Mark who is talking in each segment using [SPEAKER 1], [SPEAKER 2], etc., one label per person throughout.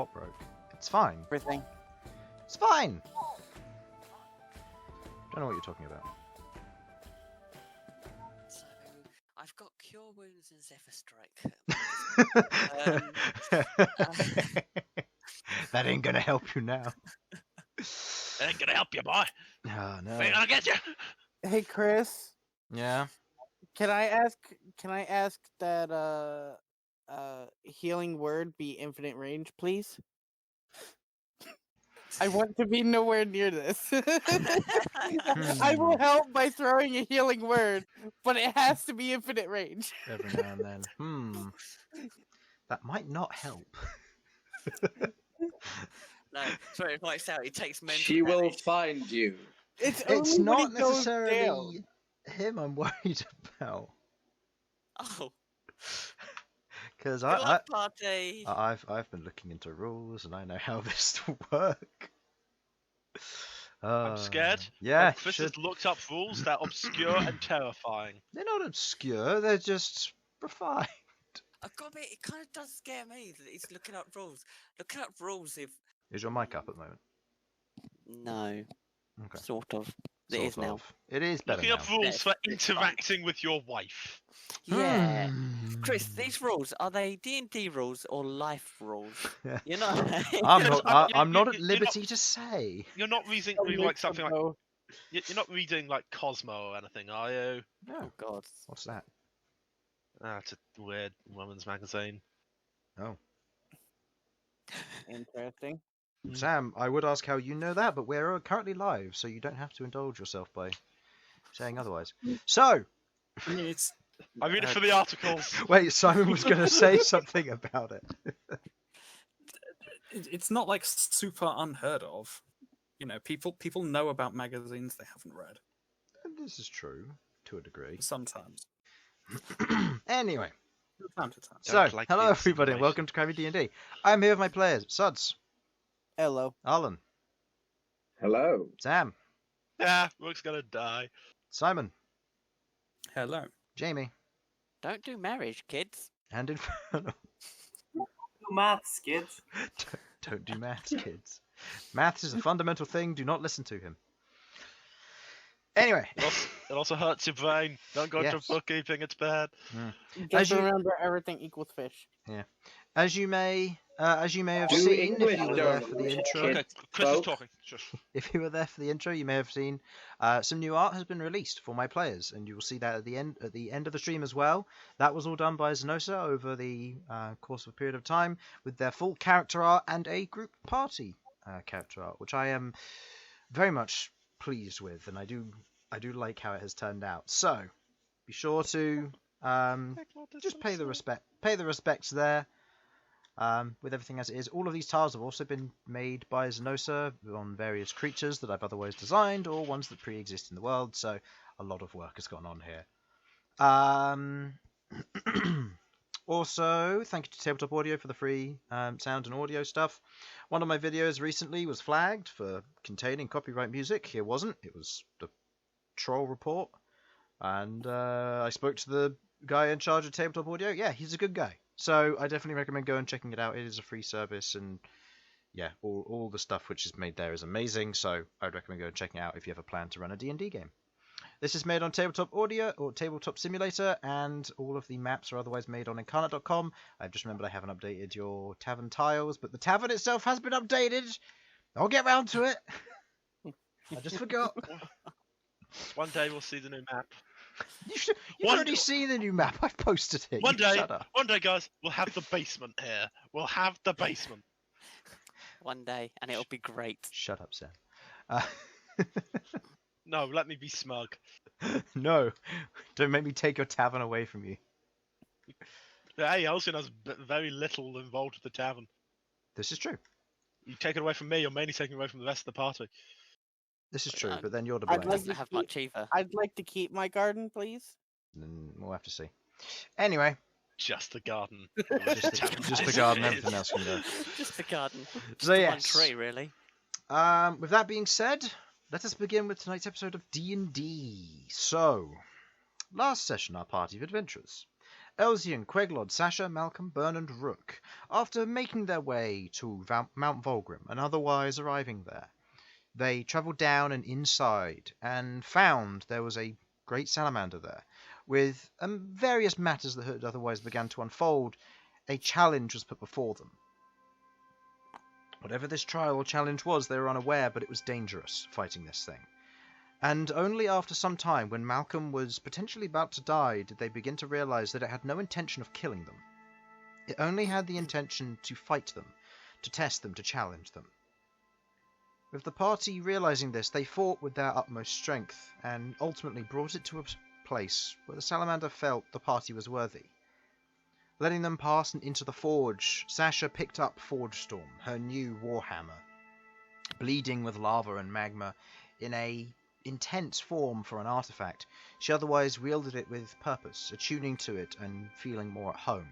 [SPEAKER 1] What broke? It's fine.
[SPEAKER 2] Everything.
[SPEAKER 1] It's fine. Don't know what you're talking about.
[SPEAKER 3] So, I've got Cure Wounds and Zephyr Strike.
[SPEAKER 1] That ain't gonna help you now.
[SPEAKER 4] That ain't gonna help you, boy.
[SPEAKER 1] Oh no.
[SPEAKER 4] Ain't gonna get you.
[SPEAKER 2] Hey, Chris.
[SPEAKER 1] Yeah.
[SPEAKER 2] Can I ask that healing word be infinite range, please? I want to be nowhere near this. I will help by throwing a healing word, but it has to be infinite range.
[SPEAKER 1] Every now and then. That might not help.
[SPEAKER 3] No, sorry, it works out. It takes mental
[SPEAKER 5] She will
[SPEAKER 3] damage.
[SPEAKER 5] find you.
[SPEAKER 2] It's
[SPEAKER 1] It's
[SPEAKER 2] only when
[SPEAKER 1] not
[SPEAKER 2] it goes
[SPEAKER 1] necessarily
[SPEAKER 2] down.
[SPEAKER 1] him I'm worried about.
[SPEAKER 3] Oh,
[SPEAKER 1] Because
[SPEAKER 3] good luck, party.
[SPEAKER 1] I've been looking into rules and I know how this will work.
[SPEAKER 4] I'm scared.
[SPEAKER 1] Yeah,
[SPEAKER 4] Chris
[SPEAKER 1] should...
[SPEAKER 4] has looked up rules that are obscure and terrifying.
[SPEAKER 1] They're not obscure, they're just refined.
[SPEAKER 3] I've got to be, it kind of does scare me that he's looking up rules. Looking up rules if...
[SPEAKER 1] Is your mic up at the moment?
[SPEAKER 3] No,
[SPEAKER 1] Okay.
[SPEAKER 3] sort of. It
[SPEAKER 1] Sort
[SPEAKER 3] is now.
[SPEAKER 1] of. It is better
[SPEAKER 4] Looking
[SPEAKER 1] now.
[SPEAKER 4] up rules
[SPEAKER 3] Yes,
[SPEAKER 4] for
[SPEAKER 3] it's fine.
[SPEAKER 4] interacting with your wife.
[SPEAKER 3] Yeah.
[SPEAKER 1] Hmm.
[SPEAKER 3] Chris, these rules, are they D&D rules or life rules?
[SPEAKER 1] Yeah.
[SPEAKER 3] You're not...
[SPEAKER 1] I'm
[SPEAKER 4] Yes,
[SPEAKER 1] not. I'm not
[SPEAKER 4] you're
[SPEAKER 1] at
[SPEAKER 4] not-
[SPEAKER 1] liberty to say.
[SPEAKER 4] You're not reading
[SPEAKER 2] A
[SPEAKER 4] like
[SPEAKER 2] mix of
[SPEAKER 4] something like
[SPEAKER 2] both.
[SPEAKER 4] you're not reading like Cosmo or anything, are you?
[SPEAKER 1] No.
[SPEAKER 3] Oh, God.
[SPEAKER 1] What's that?
[SPEAKER 4] Ah, it's a weird woman's magazine.
[SPEAKER 1] Oh,
[SPEAKER 2] Interesting.
[SPEAKER 1] Sam, I would ask how you know that, but we're currently live, so you don't have to indulge yourself by saying otherwise. So,
[SPEAKER 6] I mean, it's
[SPEAKER 4] I read it for the articles.
[SPEAKER 1] wait, Simon was going to say something about it.
[SPEAKER 6] it's not like super unheard of. You know, people know about magazines they haven't read
[SPEAKER 1] This is true, to a degree.
[SPEAKER 6] sometimes.
[SPEAKER 1] Anyway,
[SPEAKER 6] From time to time.
[SPEAKER 1] so,
[SPEAKER 4] Don't like the
[SPEAKER 1] hello everybody, and
[SPEAKER 4] insinuation.
[SPEAKER 1] welcome to Crabby D&D. I'm here with my players, Sudz,
[SPEAKER 2] Hello.
[SPEAKER 1] Harlan,
[SPEAKER 5] Hello.
[SPEAKER 1] Sam,
[SPEAKER 4] Yeah, Rook's gonna die.
[SPEAKER 1] Simon,
[SPEAKER 6] Hello.
[SPEAKER 1] Jamie,
[SPEAKER 3] Don't do marriage, kids.
[SPEAKER 1] and Infernal.
[SPEAKER 7] Maths, kids.
[SPEAKER 1] Don't do maths, kids. Maths is a fundamental thing, do not listen to him. Anyway,
[SPEAKER 4] It also hurts your brain. Don't go
[SPEAKER 1] Yes.
[SPEAKER 4] to bookkeeping, it's bad.
[SPEAKER 1] As
[SPEAKER 2] Just
[SPEAKER 1] you-
[SPEAKER 2] remember, everything equals fish.
[SPEAKER 1] as you may have
[SPEAKER 5] Do
[SPEAKER 1] seen
[SPEAKER 5] English
[SPEAKER 1] if you were there for the
[SPEAKER 5] journalism.
[SPEAKER 1] intro,
[SPEAKER 4] Okay, Chris is
[SPEAKER 5] Folks.
[SPEAKER 4] talking. Shush.
[SPEAKER 1] if you were there for the intro, you may have seen some new art has been released for my players, and you will see that at the end of the stream as well. That was all done by Zenosa over the course of a period of time with their full character art and a group party character art, which I am very much pleased with, and I do like how it has turned out. So be sure to just pay the respects there. With everything as it is, all of these tiles have also been made by Zenosa on various creatures that I've otherwise designed, or ones that pre-exist in the world, so a lot of work has gone on here. Also, thank you to Tabletop Audio for the free sound and audio stuff. One of my videos recently was flagged for containing copyright music. It wasn't. It was the troll report. And I spoke to the guy in charge of Tabletop Audio. Yeah, he's a good guy. So I definitely recommend going and checking it out. It is a free service, and yeah, all the stuff which is made there is amazing. So I'd recommend going and checking it out if you have a plan to run a D&D game. This is made on Tabletop Audio or Tabletop Simulator, and all of the maps are otherwise made on incarnate.com. I've just remembered I haven't updated your tavern tiles, but the tavern itself has been updated. I'll get round to it. I just forgot.
[SPEAKER 4] One day we'll see the new map.
[SPEAKER 1] You've
[SPEAKER 4] One
[SPEAKER 1] already
[SPEAKER 4] day-
[SPEAKER 1] seen the new map. I've posted it.
[SPEAKER 4] One
[SPEAKER 1] You
[SPEAKER 4] day,
[SPEAKER 1] shut up.
[SPEAKER 4] guys, we'll have the basement here. We'll have the basement.
[SPEAKER 3] One day, and it'll be great.
[SPEAKER 1] Shut up, Sam. Uh,
[SPEAKER 4] No, let me be smug.
[SPEAKER 1] no, don't make me take your tavern away from you.
[SPEAKER 4] Hey, Elsyan has very little involved with the tavern.
[SPEAKER 1] This is true.
[SPEAKER 4] You take it away from me, you're mainly taking it away from the rest of the party.
[SPEAKER 1] This is true,
[SPEAKER 3] Um,
[SPEAKER 1] but then you're to
[SPEAKER 2] I'd
[SPEAKER 1] blame.
[SPEAKER 2] like
[SPEAKER 3] Doesn't
[SPEAKER 2] to
[SPEAKER 3] have
[SPEAKER 2] keep-
[SPEAKER 3] much either.
[SPEAKER 2] I'd like to keep my garden, please.
[SPEAKER 1] We'll have to see. Anyway,
[SPEAKER 4] Just the garden.
[SPEAKER 1] just the garden, everything else can go.
[SPEAKER 3] Just the garden. Just
[SPEAKER 1] So
[SPEAKER 3] the
[SPEAKER 1] yes.
[SPEAKER 3] one tree, really.
[SPEAKER 1] With that being said, let us begin with tonight's episode of D&D. So, last session our party of adventurers Elsyan, Queglod, Sasha, Malcom, Bern, and Rook, after making their way to Mount Volgrim and otherwise arriving there, they travelled down and inside and found there was a great salamander there. With various matters that had otherwise begun to unfold, a challenge was put before them. Whatever this trial or challenge was, they were unaware, but it was dangerous, fighting this thing. And only after some time, when Malcom was potentially about to die, did they begin to realise that it had no intention of killing them. It only had the intention to fight them, to test them, to challenge them. With the party realising this, they fought with their utmost strength, and ultimately brought it to a place where the salamander felt the party was worthy. Letting them pass and into the forge, Sasha picked up Forge Storm, her new warhammer, bleeding with lava and magma in a intense form for an artifact. She otherwise wielded it with purpose, attuning to it and feeling more at home.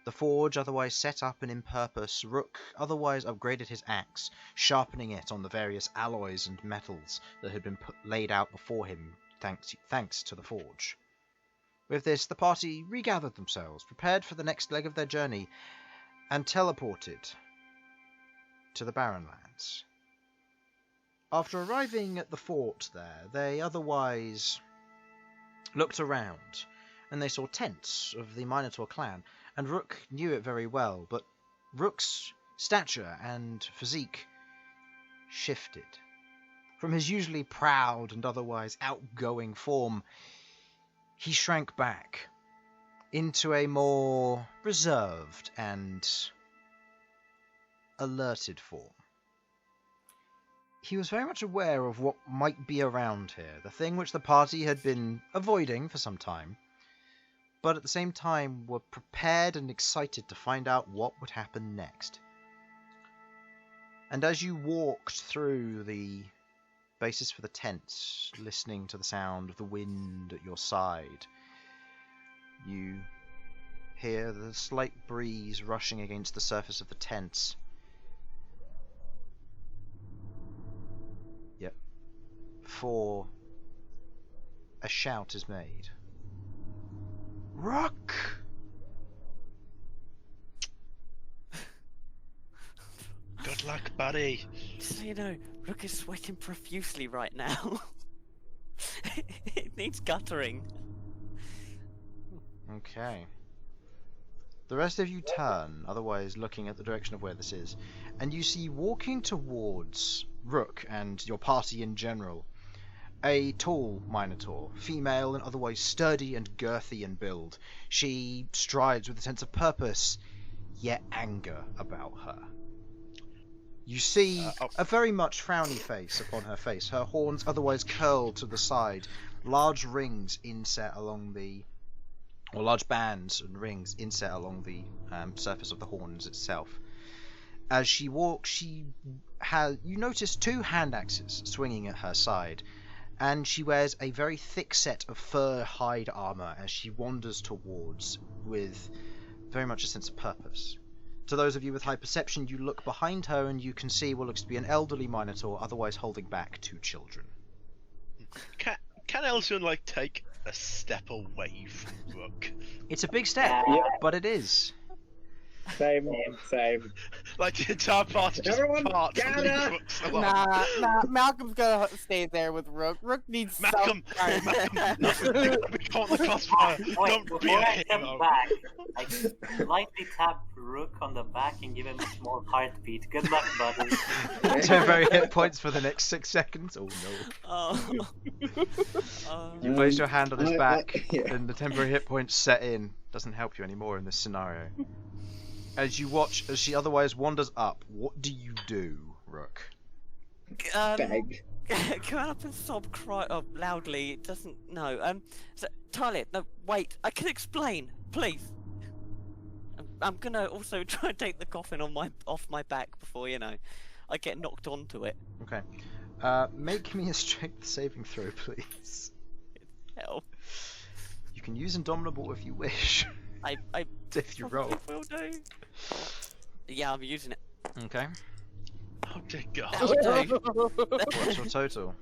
[SPEAKER 1] The forge otherwise set up and in purpose, Rook otherwise upgraded his axe, sharpening it on the various alloys and metals that had been laid out before him thanks to the forge. With this, the party regathered themselves, prepared for the next leg of their journey, and teleported to the Barrenlands. After arriving at the fort there, they otherwise looked around, and they saw tents of the Minotaur clan, and Rook knew it very well, but Rook's stature and physique shifted. From his usually proud and otherwise outgoing form, he shrank back into a more reserved and alerted form. He was very much aware of what might be around here, the thing which the party had been avoiding for some time, but at the same time were prepared and excited to find out what would happen next. And as you walked through the basis for the tents, listening to the sound of the wind at your side, you hear the slight breeze rushing against the surface of the tents. Yep. For a shout is made. Rook!
[SPEAKER 4] Good luck, buddy.
[SPEAKER 3] Just so you know, Rook is sweating profusely right now. It needs guttering.
[SPEAKER 1] Okay. The rest of you turn, otherwise looking at the direction of where this is, and you see walking towards Rook and your party in general, a tall Minotaur, female and otherwise sturdy and girthy in build. She strides with a sense of purpose, yet anger about her. You see a very much frowny face upon her face, her horns otherwise curled to the side, large rings inset along the, or large bands and rings inset along the surface of the horns itself. As she walks, you notice two hand axes swinging at her side, and she wears a very thick set of fur hide armor as she wanders towards with very much a sense of purpose. To those of you with high perception, you look behind her and you can see what looks to be an elderly Minotaur, otherwise holding back two children.
[SPEAKER 4] Can Elsyan take a step away from Rook?
[SPEAKER 1] It's a big step,
[SPEAKER 5] Yeah.
[SPEAKER 1] but it is.
[SPEAKER 5] Same.
[SPEAKER 4] The entire party just
[SPEAKER 5] Everyone
[SPEAKER 4] parts and leaves
[SPEAKER 5] gather!
[SPEAKER 4] Rook alone.
[SPEAKER 2] Nah, Malcolm's gonna stay there with Rook. Rook needs
[SPEAKER 4] Malcolm, we can't the crossfire.
[SPEAKER 7] Wait,
[SPEAKER 4] Don't be
[SPEAKER 7] before
[SPEAKER 4] a
[SPEAKER 7] I step
[SPEAKER 4] hero.
[SPEAKER 7] back, I lightly tap Rook on the back and give him a small heartbeat. Good luck, buddy.
[SPEAKER 1] Temporary hit points for the next 6 seconds. Oh no.
[SPEAKER 3] Oh.
[SPEAKER 1] You place your hand on his back,
[SPEAKER 5] yeah.
[SPEAKER 1] and the temporary hit points set in. Doesn't help you anymore in this scenario. As you watch as she otherwise wanders up, what do you do, Rook?
[SPEAKER 5] Beg.
[SPEAKER 3] Come up and sob, cry loudly. It doesn't. No. Talia, no, wait. I can explain, please. I'm gonna also try and take the coffin off my back before I get knocked onto it.
[SPEAKER 1] Okay. Make me a strength saving throw, please.
[SPEAKER 3] Hell,
[SPEAKER 1] You can use Indomitable if you wish.
[SPEAKER 3] I
[SPEAKER 1] If you roll.
[SPEAKER 3] will do. Yeah, I'm using it.
[SPEAKER 1] Okay.
[SPEAKER 4] Oh dear God.
[SPEAKER 3] That'll do.
[SPEAKER 1] What's your total?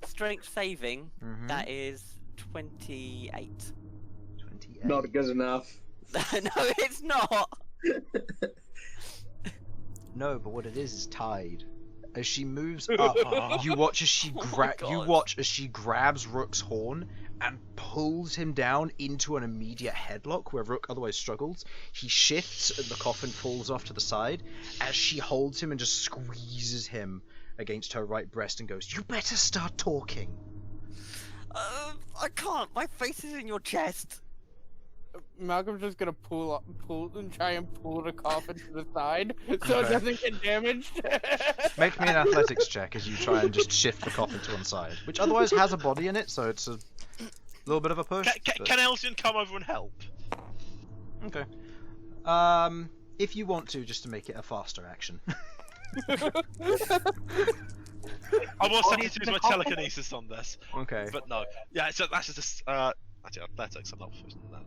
[SPEAKER 3] Strength saving.
[SPEAKER 1] Mhm.
[SPEAKER 3] That is 28.
[SPEAKER 1] 28.
[SPEAKER 5] Not good enough.
[SPEAKER 3] No, it's not.
[SPEAKER 1] No, but what it is tied. As she moves up, you watch as she grabs Rook's horn and pulls him down into an immediate headlock where Rook otherwise struggles. He shifts and the coffin falls off to the side as she holds him and just squeezes him against her right breast and goes, "You better start talking."
[SPEAKER 3] I can't. My face is in your chest.
[SPEAKER 2] Malcolm's just gonna pull and try and pull the coffin to the side so it doesn't get damaged.
[SPEAKER 1] Make me an athletics check as you try and just shift the coffin to one side, which otherwise has a body in it, so it's a little bit of a push.
[SPEAKER 4] Can Elsyan come over and help?
[SPEAKER 1] Okay. If you want to, just to make it a faster action.
[SPEAKER 4] I was thinking to use my telekinesis on this.
[SPEAKER 1] Okay.
[SPEAKER 4] But no. Yeah, so that's just actually athletics. I'm not.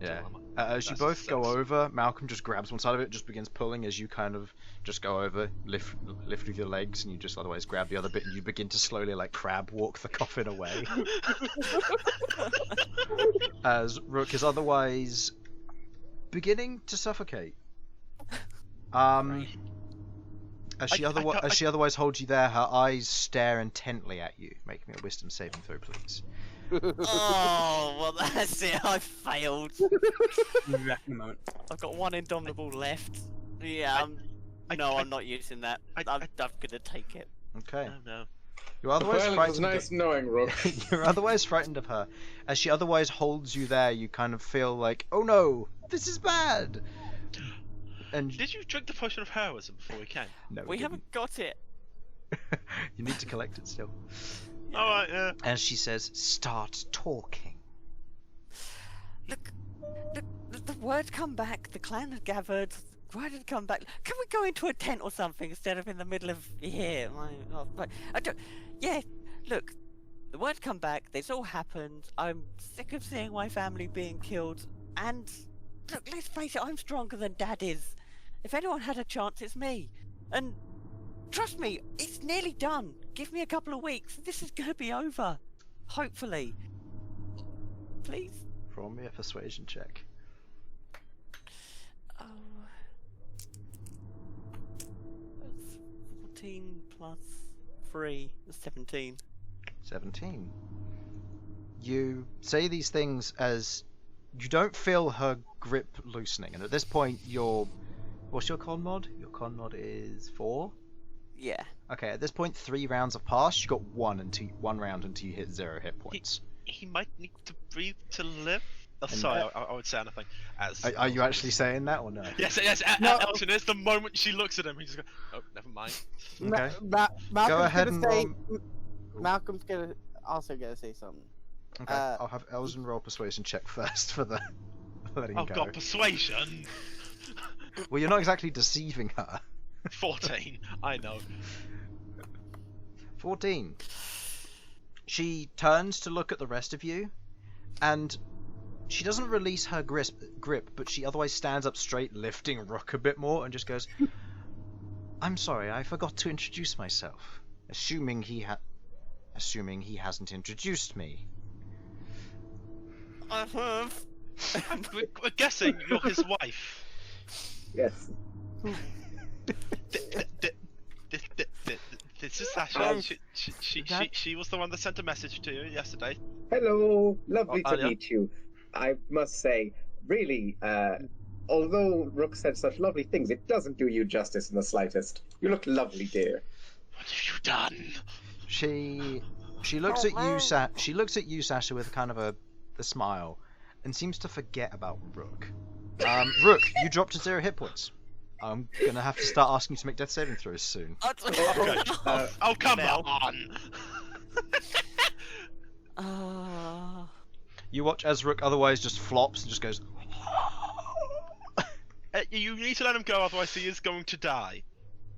[SPEAKER 1] Yeah. As you both go over, Malcom just grabs one side of it, just begins pulling as you kind of just go over, lift with your legs, and you just otherwise grab the other bit, and you begin to slowly, like crab walk the coffin away. As Rook is otherwise beginning to suffocate. As she otherwise holds you there, her eyes stare intently at you. Make me a wisdom saving throw, please.
[SPEAKER 3] Oh, well, that's it. I failed.
[SPEAKER 6] Moment.
[SPEAKER 3] I've got one indomitable left. Yeah, I'm not using that. I'm gonna take it.
[SPEAKER 1] Okay.
[SPEAKER 4] Oh no.
[SPEAKER 1] You're otherwise
[SPEAKER 5] Well, it was
[SPEAKER 1] frightened.
[SPEAKER 5] nice knowing Rook.
[SPEAKER 1] You're otherwise frightened of her. As she otherwise holds you there, you kind of feel like, oh no, this is bad. And
[SPEAKER 4] Did you drink the potion of heroism before we came?
[SPEAKER 1] no,
[SPEAKER 3] We
[SPEAKER 1] didn't.
[SPEAKER 3] haven't got it.
[SPEAKER 1] You need to collect it still.
[SPEAKER 4] Alright, yeah.
[SPEAKER 1] As she says, start talking.
[SPEAKER 3] Look, the word come back. The clan had gathered. Word had come back. Can we go into a tent or something instead of in the middle of here? Yeah, look, the word come back. This all happened. I'm sick of seeing my family being killed. And look, let's face it, I'm stronger than Dad is. If anyone had a chance, it's me. And trust me, it's nearly done. Give me a couple of weeks. This is gonna be over. Hopefully. Please.
[SPEAKER 1] Roll me a persuasion check.
[SPEAKER 3] Oh. That's 14 plus 3 is 17.
[SPEAKER 1] 17. You say these things as you don't feel her grip loosening, and at this point, what's your con mod? Your con mod is 4.
[SPEAKER 3] Yeah.
[SPEAKER 1] Okay, at this point, 3 rounds have passed. You got one round until you hit 0 hit points.
[SPEAKER 4] He might need to breathe to live. Oh, sorry, I would say anything.
[SPEAKER 1] Are you actually saying that or no?
[SPEAKER 4] Yes.
[SPEAKER 2] No.
[SPEAKER 4] Elsyan is the moment she looks at him, he just goes, "Oh, never mind."
[SPEAKER 1] Okay.
[SPEAKER 2] Malcolm's
[SPEAKER 1] Go ahead
[SPEAKER 2] gonna
[SPEAKER 1] and
[SPEAKER 2] say.
[SPEAKER 1] roll.
[SPEAKER 2] Malcolm's also gonna say something.
[SPEAKER 1] Okay, I'll have Elsyan roll persuasion check first for the letting
[SPEAKER 4] Oh
[SPEAKER 1] go.
[SPEAKER 4] god, persuasion!
[SPEAKER 1] Well, you're not exactly deceiving her.
[SPEAKER 4] 14, I know.
[SPEAKER 1] 14. She turns to look at the rest of you, and she doesn't release her grip, but she otherwise stands up straight, lifting Rook a bit more, and just goes, "I'm sorry, I forgot to introduce myself. Assuming he hasn't introduced me."
[SPEAKER 3] I have.
[SPEAKER 4] We're guessing you're his wife.
[SPEAKER 5] Yes.
[SPEAKER 4] This is Sasha. She was the one that sent a message to you yesterday.
[SPEAKER 5] Hello, lovely to
[SPEAKER 4] yeah.
[SPEAKER 5] meet you. I must say, really, although Rook said such lovely things, it doesn't do you justice in the slightest. You look lovely, dear.
[SPEAKER 4] What have you done?
[SPEAKER 1] She looks at you, she looks at you, Sasha, with kind of a smile, and seems to forget about Rook. Rook, you dropped to 0 hit points. I'm gonna have to start asking you to make death saving throws soon.
[SPEAKER 4] Oh, come on!
[SPEAKER 1] You watch as Rook otherwise just flops and just goes.
[SPEAKER 4] You need to let him go, otherwise he is going to die.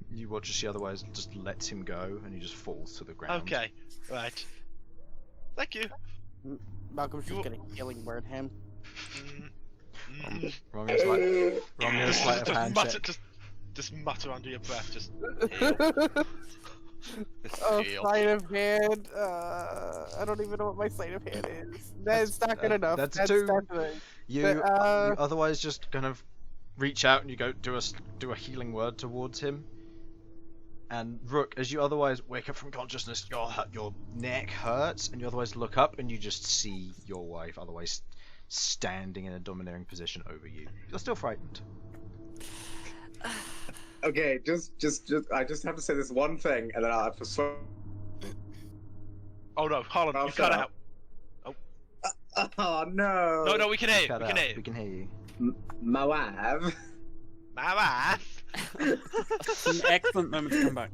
[SPEAKER 1] You watch as she otherwise just lets him go, and he just falls to the ground.
[SPEAKER 4] Okay, right. Thank you.
[SPEAKER 2] Malcolm's just gonna healing word him.
[SPEAKER 1] Roll me a sleight of hand check.
[SPEAKER 4] Just mutter under your breath. Just.
[SPEAKER 2] Oh, sleight of hand. I don't even know what my sleight of hand is. That's not good enough.
[SPEAKER 1] That's
[SPEAKER 2] That's
[SPEAKER 1] 2.
[SPEAKER 2] definitely.
[SPEAKER 1] You,
[SPEAKER 2] But,
[SPEAKER 1] you otherwise just kind of reach out and you go do a healing word towards him. And Rook, as you otherwise wake up from consciousness, your neck hurts, and you otherwise look up and you just see your wife otherwise standing in a domineering position over you. You're still frightened.
[SPEAKER 5] Okay, I just have to say this one thing, and then I'll have to swear.
[SPEAKER 4] Oh no, Harlan,
[SPEAKER 5] Oh,
[SPEAKER 4] you
[SPEAKER 5] shut
[SPEAKER 4] cut
[SPEAKER 5] up.
[SPEAKER 4] out.
[SPEAKER 5] Oh no!
[SPEAKER 4] No, we can hear you.
[SPEAKER 1] Cut
[SPEAKER 4] We
[SPEAKER 1] out.
[SPEAKER 4] can hear you.
[SPEAKER 1] We can hear you.
[SPEAKER 5] My wife.
[SPEAKER 4] My wife.
[SPEAKER 6] It's an excellent moment to come back.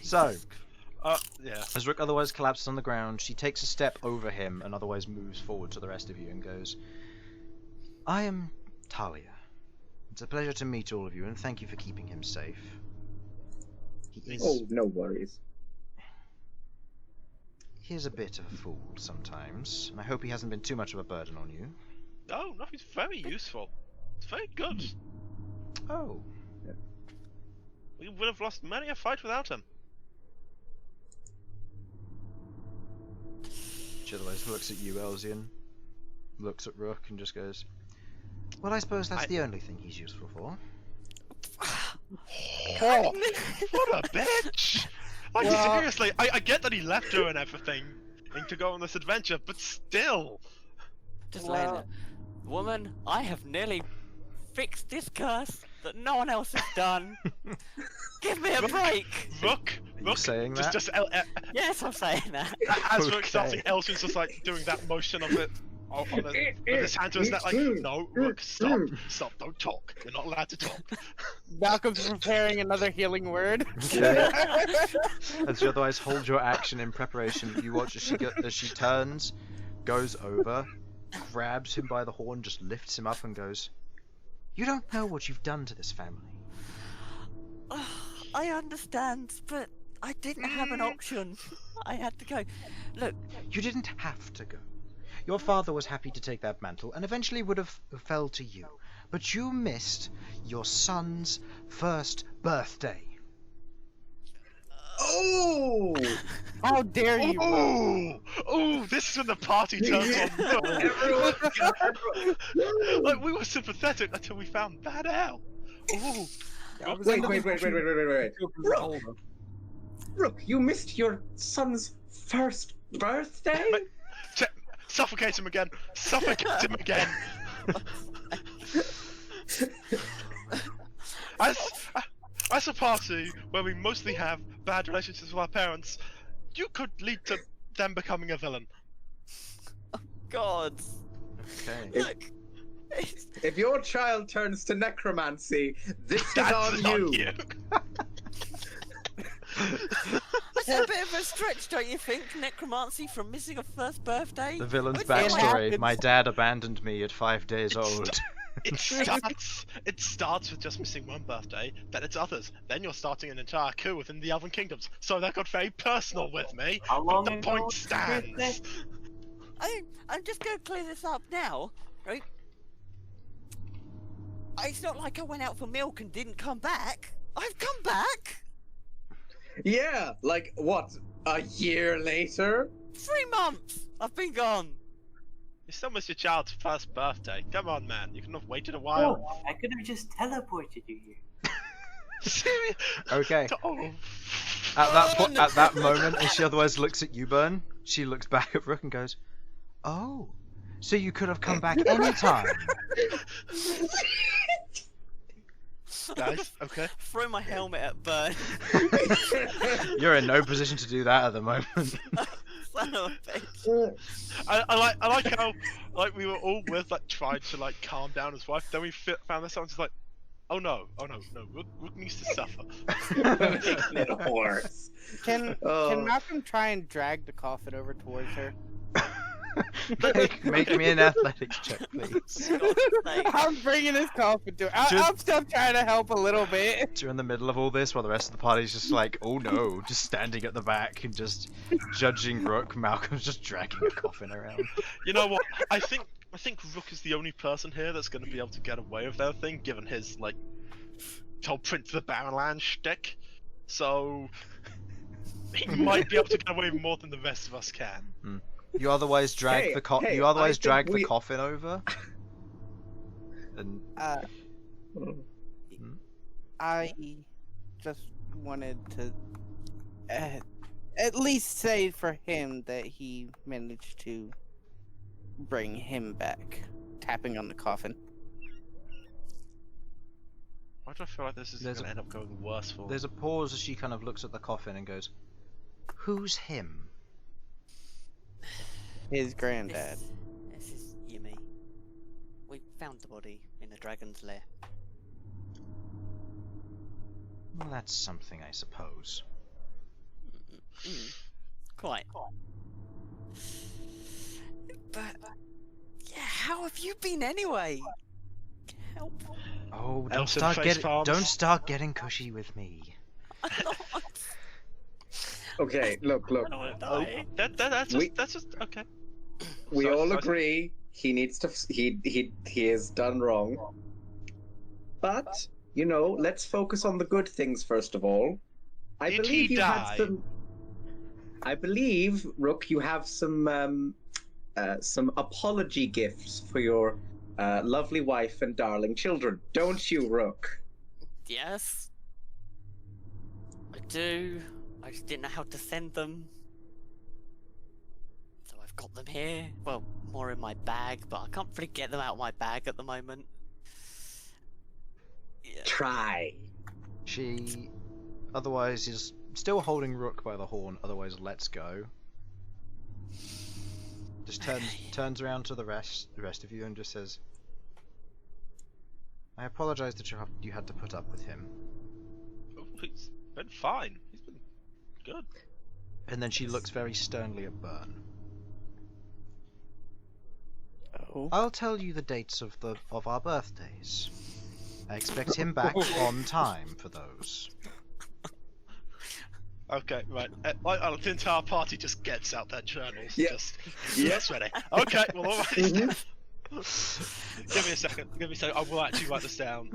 [SPEAKER 1] So,
[SPEAKER 4] Yeah.
[SPEAKER 1] as Rook otherwise collapses on the ground, she takes a step over him and otherwise moves forward to the rest of you and goes, I am Talia. It's a pleasure to meet all of you, and thank you for keeping him safe. He
[SPEAKER 5] Oh, no worries.
[SPEAKER 1] is a bit of a fool sometimes, and I hope he hasn't been too much of a burden on you.
[SPEAKER 4] No, he's very useful. It's very good.
[SPEAKER 1] Oh,
[SPEAKER 4] We would have lost many a fight without him.
[SPEAKER 1] she otherwise looks at you, Elsyan, looks at Rook, and just goes, well, I suppose that's the only thing he's useful for.
[SPEAKER 4] Oh, what a bitch! Like,
[SPEAKER 2] Well-
[SPEAKER 4] seriously, I get that he left her and everything to go on this adventure, but still.
[SPEAKER 3] Just
[SPEAKER 2] Well-
[SPEAKER 3] laying there. Woman, I have nearly fixed this curse that no one else has done. Give me a break!
[SPEAKER 4] Rook,
[SPEAKER 1] saying that?
[SPEAKER 4] just
[SPEAKER 3] Yes, I'm saying that.
[SPEAKER 4] as
[SPEAKER 1] Okay.
[SPEAKER 4] Rook starting, Elsyan's just like doing that motion of it. With his hand to his neck, like, no, Rook, stop, don't talk. You're not allowed to talk.
[SPEAKER 2] Malcolm's preparing another healing word.
[SPEAKER 1] Okay. As you otherwise hold your action in preparation, you watch as she turns, goes over, grabs him by the horn, just lifts him up and goes, you don't know what you've done to this family.
[SPEAKER 3] I understand, but I didn't have an option. I had to go. Look,
[SPEAKER 1] You didn't have to go. Your father was happy to take that mantle and eventually would have fell to you, but you missed your son's first birthday.
[SPEAKER 5] Oh!
[SPEAKER 2] How dare you?
[SPEAKER 4] Oh, this is when the party turns on.
[SPEAKER 5] Everyone,
[SPEAKER 4] Like, we were sympathetic until we found that out. Ooh.
[SPEAKER 5] Wait. Rook, you missed your son's first birthday?
[SPEAKER 4] Suffocate him again! Suffocate him again! As a party where we mostly have bad relationships with our parents, you could lead to them becoming a villain.
[SPEAKER 3] God.
[SPEAKER 1] Okay.
[SPEAKER 3] Look.
[SPEAKER 5] If your child turns to necromancy, this is
[SPEAKER 4] That's
[SPEAKER 5] on
[SPEAKER 4] on
[SPEAKER 5] you.
[SPEAKER 3] It's a bit of a stretch, don't you think? Necromancy from missing a first birthday?
[SPEAKER 1] The villain's
[SPEAKER 3] What's going on?
[SPEAKER 1] backstory, my dad abandoned me at 5 days old.
[SPEAKER 4] It starts with just missing one birthday, then it's others, then you're starting an entire coup within the Elven Kingdoms. So that got very personal with me.
[SPEAKER 7] How long
[SPEAKER 4] But the
[SPEAKER 7] ago
[SPEAKER 4] point
[SPEAKER 7] was your
[SPEAKER 4] stands.
[SPEAKER 7] birthday?
[SPEAKER 3] I'm just gonna clear this up now, right? It's not like I went out for milk and didn't come back. I've come back!
[SPEAKER 5] Yeah, like what? A year later?
[SPEAKER 3] 3 months! I've been gone!
[SPEAKER 4] You still missed your child's first birthday. Come on, man. You couldn't have waited a while.
[SPEAKER 7] Oh, I could have just teleported you here.
[SPEAKER 4] Serious?
[SPEAKER 1] Okay.
[SPEAKER 4] Oh.
[SPEAKER 1] At that moment, as she otherwise looks at you, Bern, she looks back at Rook and goes, oh, so you could have come back anytime.
[SPEAKER 4] Nice. Okay.
[SPEAKER 3] Throw my helmet at Bern.
[SPEAKER 1] You're in no position to do that at the moment.
[SPEAKER 3] Son of a bitch.
[SPEAKER 4] I like how we were all with trying to calm down his wife. Then we found this out, just like, oh no, Rook needs to suffer.
[SPEAKER 5] Little horse.
[SPEAKER 2] Can
[SPEAKER 5] Oh.
[SPEAKER 2] Malcolm try and drag the coffin over towards her?
[SPEAKER 1] make me an athletics check, please.
[SPEAKER 2] I'm bringing his coffin to her. I'm still trying to help a little bit.
[SPEAKER 1] You're in the middle of all this while the rest of the party's just like, oh no, just standing at the back and just judging Rook. Malcolm's just dragging a coffin around.
[SPEAKER 4] You know what? I think Rook is the only person here that's going to be able to get away with that thing, given his whole Prince of the Barrenland shtick. So he might be able to get away with more than the rest of us can.
[SPEAKER 1] You otherwise drag
[SPEAKER 5] Hey,
[SPEAKER 1] the
[SPEAKER 5] hey,
[SPEAKER 1] you otherwise
[SPEAKER 5] I think
[SPEAKER 1] drag
[SPEAKER 5] we-
[SPEAKER 1] the coffin over. And
[SPEAKER 2] I just wanted to at least say for him that he managed to bring him back, tapping on the coffin.
[SPEAKER 4] Why do I feel like this is going to end up going worse for
[SPEAKER 1] there's a pause as she kind of looks at the coffin and goes, "Who's him?"
[SPEAKER 2] His granddad.
[SPEAKER 3] This is Yumi. We found the body in the dragon's lair.
[SPEAKER 1] Well, that's something, I suppose.
[SPEAKER 3] Quite. But yeah, how have you been anyway? Help.
[SPEAKER 1] Oh,
[SPEAKER 4] Elsyan
[SPEAKER 1] don't start getting cushy with me.
[SPEAKER 5] Okay, look.
[SPEAKER 3] I don't want to die.
[SPEAKER 4] That's just okay.
[SPEAKER 5] We
[SPEAKER 4] Sorry,
[SPEAKER 5] all
[SPEAKER 4] sorry.
[SPEAKER 5] agree he needs to. He has done wrong. But you know, let's focus on the good things first of all. I
[SPEAKER 4] Did
[SPEAKER 5] believe
[SPEAKER 4] he
[SPEAKER 5] you
[SPEAKER 4] die?
[SPEAKER 5] had some. I believe, Rook, you have some apology gifts for your lovely wife and darling children, don't you, Rook?
[SPEAKER 3] Yes. I do. I just didn't know how to send them. So I've got them here. Well, more in my bag, but I can't really get them out of my bag at the moment. Yeah.
[SPEAKER 5] Try.
[SPEAKER 1] She otherwise is still holding Rook by the horn, otherwise lets go. Just turns around to the rest of you and just says, "I apologize that you had to put up with him."
[SPEAKER 4] Oh, he's been fine. He's been good.
[SPEAKER 1] And then she looks very sternly at Bern.
[SPEAKER 2] Oh.
[SPEAKER 1] "I'll tell you the dates of our birthdays. I expect him back on time for those."
[SPEAKER 4] Okay, right. The entire party just gets out their journals.
[SPEAKER 5] Yeah.
[SPEAKER 4] Yes, ready. Okay, well, all right.
[SPEAKER 5] Mhm.
[SPEAKER 4] Give me a second. I will actually write this down.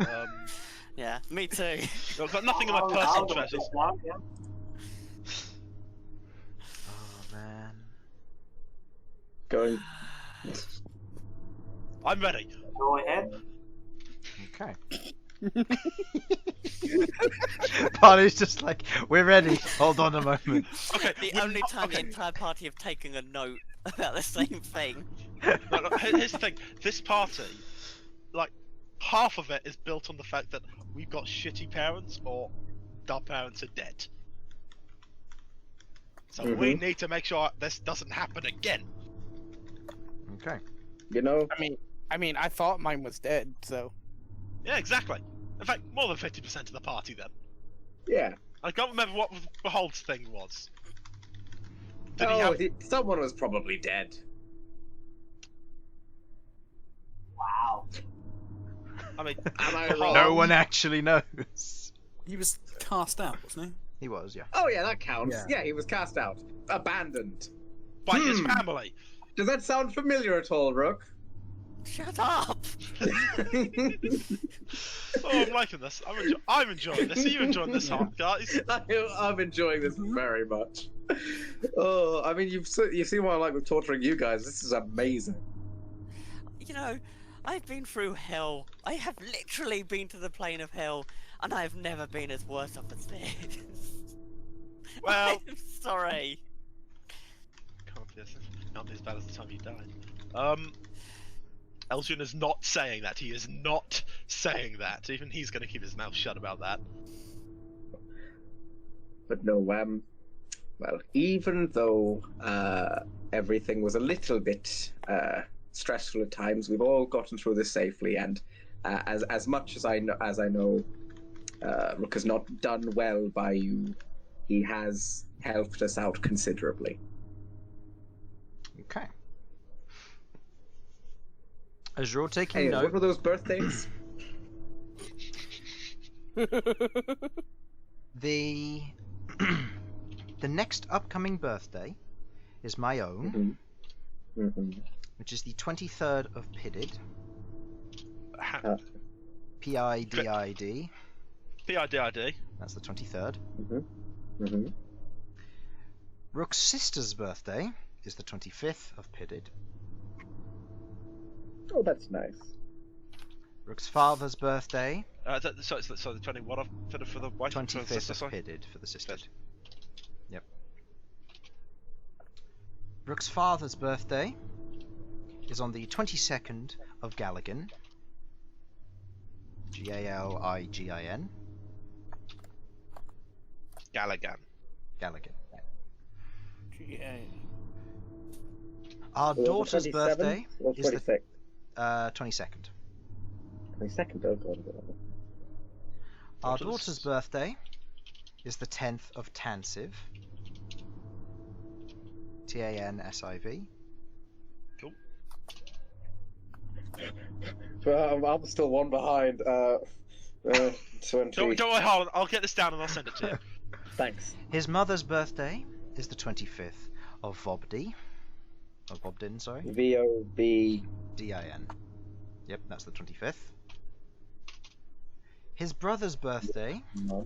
[SPEAKER 3] Yeah, me too.
[SPEAKER 4] I've got nothing in my personal treasures.
[SPEAKER 1] Oh man.
[SPEAKER 5] Going.
[SPEAKER 4] I'm ready.
[SPEAKER 7] Go ahead.
[SPEAKER 1] Okay. Barney's just like, "We're ready. Hold on a moment."
[SPEAKER 4] Okay.
[SPEAKER 3] The only time the entire party have taken a note about the same thing.
[SPEAKER 4] Look, here's the thing. This party, like, half of it is built on the fact that we've got shitty parents or our parents are dead. So we need to make sure this doesn't happen again.
[SPEAKER 1] Okay.
[SPEAKER 5] You know.
[SPEAKER 2] I mean, I thought mine was dead, so.
[SPEAKER 4] Yeah, exactly. In fact, more than 50% of the party then.
[SPEAKER 5] Yeah.
[SPEAKER 4] I can't remember what Behold's thing was. Did he have...
[SPEAKER 5] Someone was probably dead.
[SPEAKER 7] Wow.
[SPEAKER 4] I mean,
[SPEAKER 5] Am I
[SPEAKER 4] Behold-
[SPEAKER 5] wrong?
[SPEAKER 1] No one actually knows.
[SPEAKER 6] He was cast out, wasn't he?
[SPEAKER 1] He was, yeah.
[SPEAKER 5] Oh yeah, that counts.
[SPEAKER 6] Yeah.
[SPEAKER 5] Yeah, he was cast out, abandoned.
[SPEAKER 4] by his family.
[SPEAKER 5] Does that sound familiar at all, Rook?
[SPEAKER 3] Shut up!
[SPEAKER 4] Oh, I'm liking this. I'm enjoying this. Are you enjoying this, guys?
[SPEAKER 5] I'm enjoying this very much. Oh, I mean, you've seen what I like with torturing you guys. This is amazing.
[SPEAKER 3] You know, I've been through hell. I have literally been to the plane of hell, and I have never been as worse off as this.
[SPEAKER 4] Well,
[SPEAKER 3] I'm sorry.
[SPEAKER 4] can't be as bad as the time you died. Elsyan is not saying that. He is not saying that. Even he's going to keep his mouth shut about that.
[SPEAKER 5] But no, well, even though everything was a little bit stressful at times, we've all gotten through this safely. And as much as I know, Rook has not done well by you. He has helped us out considerably.
[SPEAKER 1] Okay. As you're taking
[SPEAKER 5] Hey,
[SPEAKER 1] note,
[SPEAKER 5] what were those birthdays?
[SPEAKER 1] the the next upcoming birthday is my own, which is the 23rd of Pidid. P-I-D-I-D.
[SPEAKER 4] P-I-D-I-D.
[SPEAKER 1] That's the 23rd.
[SPEAKER 5] Mm-hmm.
[SPEAKER 1] Rook's sister's birthday is the 25th of Pitted.
[SPEAKER 5] Oh, that's nice.
[SPEAKER 1] Rook's father's birthday,
[SPEAKER 4] Sorry, the 21 for the wife.
[SPEAKER 1] 25th of Pitted for the sisters. Yep. Rook's father's birthday is on the 22nd of Galligan. Galigin.
[SPEAKER 4] Galligan.
[SPEAKER 1] Galligan.
[SPEAKER 2] GA.
[SPEAKER 1] Our daughter's birthday
[SPEAKER 5] or
[SPEAKER 1] is the
[SPEAKER 5] 26th?
[SPEAKER 1] 22nd.
[SPEAKER 5] 22nd, oh god.
[SPEAKER 1] Our daughter's birthday is the 10th of Tansiv. Tansiv.
[SPEAKER 4] Cool.
[SPEAKER 5] Well, I'm still one behind. 20.
[SPEAKER 4] Don't worry, Harlan. I'll get this down and I'll send it to you.
[SPEAKER 5] Thanks.
[SPEAKER 1] His mother's birthday is the 25th of Vobdi. Or Vobdin, sorry.
[SPEAKER 5] VOB.
[SPEAKER 1] Din. Yep, that's the 25th. His brother's birthday
[SPEAKER 5] No.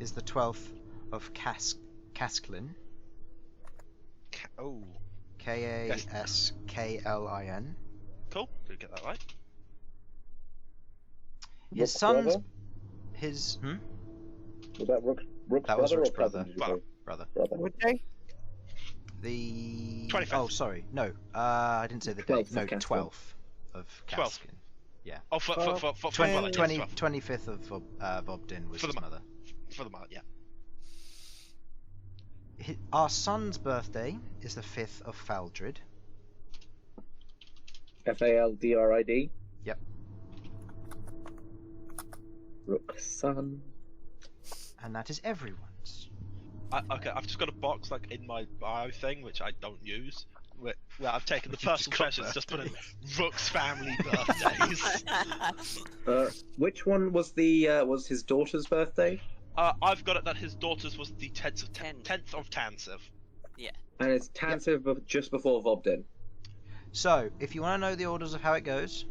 [SPEAKER 1] is the 12th of Kasklin.
[SPEAKER 4] Oh,
[SPEAKER 1] Kasklin.
[SPEAKER 4] cool. Did get that right?
[SPEAKER 1] His
[SPEAKER 5] Rook's
[SPEAKER 1] son's...
[SPEAKER 5] brother?
[SPEAKER 1] His...
[SPEAKER 5] Was that Rook's
[SPEAKER 1] That was
[SPEAKER 5] brother
[SPEAKER 1] Rook's
[SPEAKER 5] or cousin,
[SPEAKER 1] brother.
[SPEAKER 5] did you say?
[SPEAKER 1] Brother.
[SPEAKER 5] Brother.
[SPEAKER 2] What day?
[SPEAKER 1] The...
[SPEAKER 4] 25th.
[SPEAKER 1] Oh, sorry. No. I didn't say the date.
[SPEAKER 5] 12th of
[SPEAKER 1] No,
[SPEAKER 5] Kasklin.
[SPEAKER 1] 12th of
[SPEAKER 4] 12th.
[SPEAKER 1] Kasklin.
[SPEAKER 4] Oh, for
[SPEAKER 1] 25th of Vobdin was
[SPEAKER 4] For the
[SPEAKER 1] his mother.
[SPEAKER 4] For the mother, yeah.
[SPEAKER 1] Our son's birthday is the 5th of Faldrid.
[SPEAKER 5] FALDRID?
[SPEAKER 1] Yep.
[SPEAKER 5] Rook's son.
[SPEAKER 1] And that is everyone's.
[SPEAKER 4] Okay, I've just got a box like in my bio thing which I don't use. Where I've taken the
[SPEAKER 1] You just
[SPEAKER 4] personal
[SPEAKER 1] got
[SPEAKER 4] treasures, just put in
[SPEAKER 1] birthdays.
[SPEAKER 4] Rook's family birthdays.
[SPEAKER 5] Which one was his daughter's birthday?
[SPEAKER 4] I've got it that his daughter's was the 10th of Tansiv.
[SPEAKER 5] And it's Tansiv just before Vobdin.
[SPEAKER 1] So, if you want to know the orders of how it goes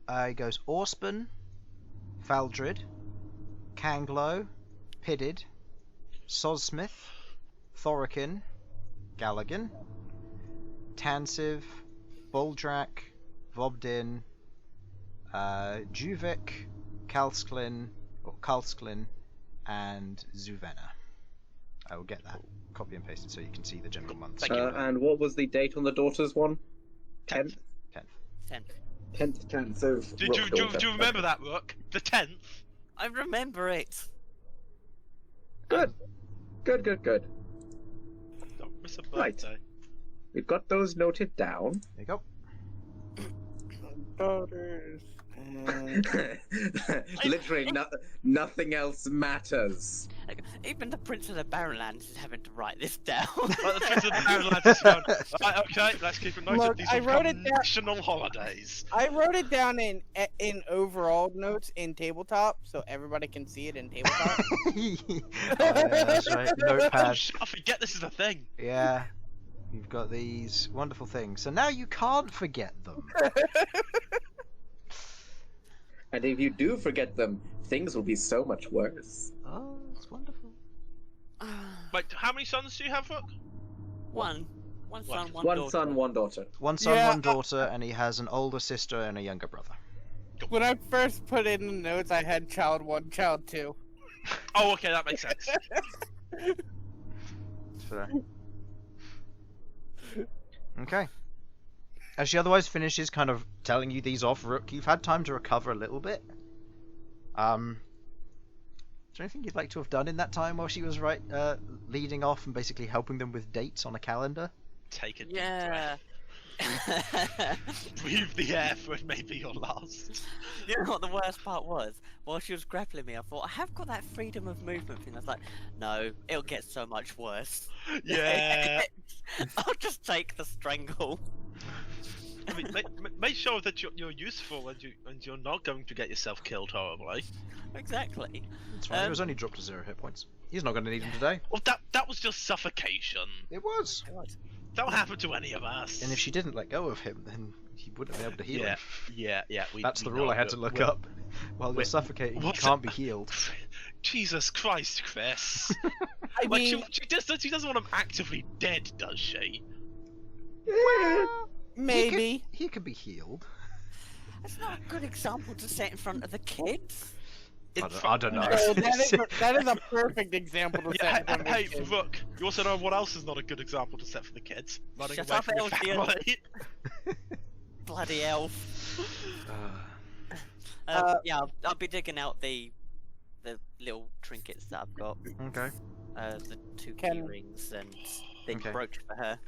[SPEAKER 1] Orspan, Faldrid, Kanglo, Pidded, Sosmith, Thorikin, Galligan, Tansiv, Boldrak, Vobdin, Juvik, Kalsklin, and Zuvena. I will get that copy and paste it so you can see the general months.
[SPEAKER 4] Thank you.
[SPEAKER 5] And what was the date on the daughter's one? 10th? 10th Tansiv.
[SPEAKER 4] Do you remember that, Rook? The 10th?
[SPEAKER 3] I remember it.
[SPEAKER 5] Good. Good.
[SPEAKER 4] Don't miss a
[SPEAKER 5] Right.
[SPEAKER 4] birthday.
[SPEAKER 5] We've got those noted down.
[SPEAKER 1] There you go.
[SPEAKER 2] Daughters.
[SPEAKER 5] Literally, nothing else matters.
[SPEAKER 3] Even the Prince of the Barrenlands is having to write this down.
[SPEAKER 4] Like the Prince of the Barrenlands is going, right, okay, let's keep a note
[SPEAKER 2] Look,
[SPEAKER 4] of these
[SPEAKER 2] I
[SPEAKER 4] will
[SPEAKER 2] wrote
[SPEAKER 4] become
[SPEAKER 2] it down-
[SPEAKER 4] national holidays.
[SPEAKER 2] I wrote it down in overall notes in tabletop, so everybody can see it in tabletop.
[SPEAKER 1] Oh, yeah, that's right.
[SPEAKER 4] Oh,
[SPEAKER 1] Notepad.
[SPEAKER 4] I forget this is a thing.
[SPEAKER 1] Yeah. You've got these wonderful things. So now you can't forget them.
[SPEAKER 5] And if you do forget them, things will be so much worse.
[SPEAKER 1] Oh, it's wonderful.
[SPEAKER 4] Wait, how many sons do you have, Rook?
[SPEAKER 3] One son, one
[SPEAKER 5] One
[SPEAKER 3] daughter.
[SPEAKER 5] son, one daughter.
[SPEAKER 1] One son,
[SPEAKER 2] Yeah,
[SPEAKER 1] one daughter, and he has an older sister and a younger brother.
[SPEAKER 2] When I first put in the notes, I had child 1, child 2.
[SPEAKER 4] Oh, okay, that makes sense.
[SPEAKER 1] Fair. Okay. As she otherwise finishes kind of telling you these off, Rook, you've had time to recover a little bit. Is there anything you'd like to have done in that time while she was leading off and basically helping them with dates on a calendar?
[SPEAKER 4] Take a deep
[SPEAKER 3] Yeah.
[SPEAKER 4] breath. Breathe the air for it may be your last.
[SPEAKER 3] You know what the worst part was? While she was grappling me, I thought, I have got that freedom of movement thing. I was like, no, it'll get so much worse.
[SPEAKER 4] Yeah.
[SPEAKER 3] I'll just take the strangle.
[SPEAKER 4] I mean, make sure that you're useful and you're not going to get yourself killed horribly.
[SPEAKER 3] Exactly.
[SPEAKER 1] That's right. It was only dropped to 0 hit points. He's not going to need them today.
[SPEAKER 4] Well, that was just suffocation.
[SPEAKER 1] It was.
[SPEAKER 4] That would happen to any of us.
[SPEAKER 1] And if she didn't let go of him, then he wouldn't be able to heal him.
[SPEAKER 4] Yeah.
[SPEAKER 1] That's the rule I had to look up. While you're suffocating, you
[SPEAKER 4] what's
[SPEAKER 1] can't
[SPEAKER 4] it-
[SPEAKER 1] be healed.
[SPEAKER 4] Jesus Christ, Chris.
[SPEAKER 2] I
[SPEAKER 4] Like,
[SPEAKER 2] mean,
[SPEAKER 4] she doesn't want him actively dead, does she?
[SPEAKER 2] maybe.
[SPEAKER 1] He could be healed.
[SPEAKER 3] That's not a good example to set in front of the kids.
[SPEAKER 1] I don't know.
[SPEAKER 2] No, that is a perfect example to
[SPEAKER 4] Yeah,
[SPEAKER 2] set. in front of
[SPEAKER 4] hey,
[SPEAKER 2] kids.
[SPEAKER 4] Rook, you also know what else is not a good example to set for the kids? Running
[SPEAKER 3] Shut
[SPEAKER 4] away
[SPEAKER 3] up,
[SPEAKER 4] from your
[SPEAKER 3] Elsyan.
[SPEAKER 4] family.
[SPEAKER 3] Bloody elf.
[SPEAKER 1] Uh,
[SPEAKER 3] Yeah, I'll be digging out the little trinkets that I've got.
[SPEAKER 1] okay.
[SPEAKER 3] The two key
[SPEAKER 2] Can-
[SPEAKER 3] rings and the
[SPEAKER 1] Okay.
[SPEAKER 3] brooch for her.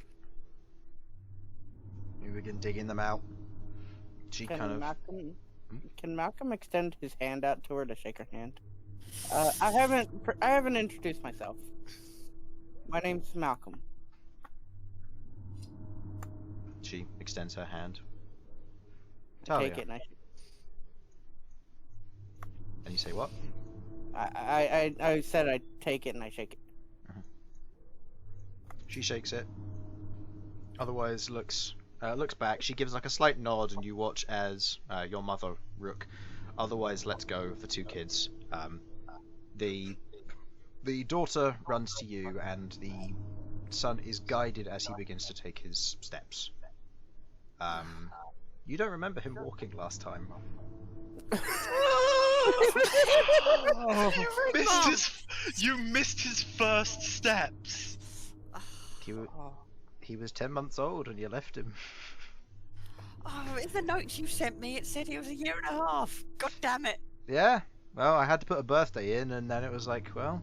[SPEAKER 1] We begin digging them out. She kind of.
[SPEAKER 2] Can Malcolm extend his hand out to her to shake her hand? I haven't introduced myself. My name's Malcolm.
[SPEAKER 1] She extends her hand.
[SPEAKER 2] I take
[SPEAKER 1] Talia.
[SPEAKER 2] it and
[SPEAKER 1] And you say what?
[SPEAKER 2] I said I take it and I shake it.
[SPEAKER 1] She shakes it. Otherwise, looks back. She gives like a slight nod, and you watch as your mother, Rook, otherwise lets go of the two kids. The daughter runs to you, and the son is guided as he begins to take his steps. You don't remember him walking last time.
[SPEAKER 4] You missed his first steps.
[SPEAKER 1] He was 10 months old when you left him.
[SPEAKER 3] Oh, in the notes you sent me, it said he was 1.5 years. God damn it.
[SPEAKER 1] Yeah. Well, I had to put a birthday in, and then it was like, well,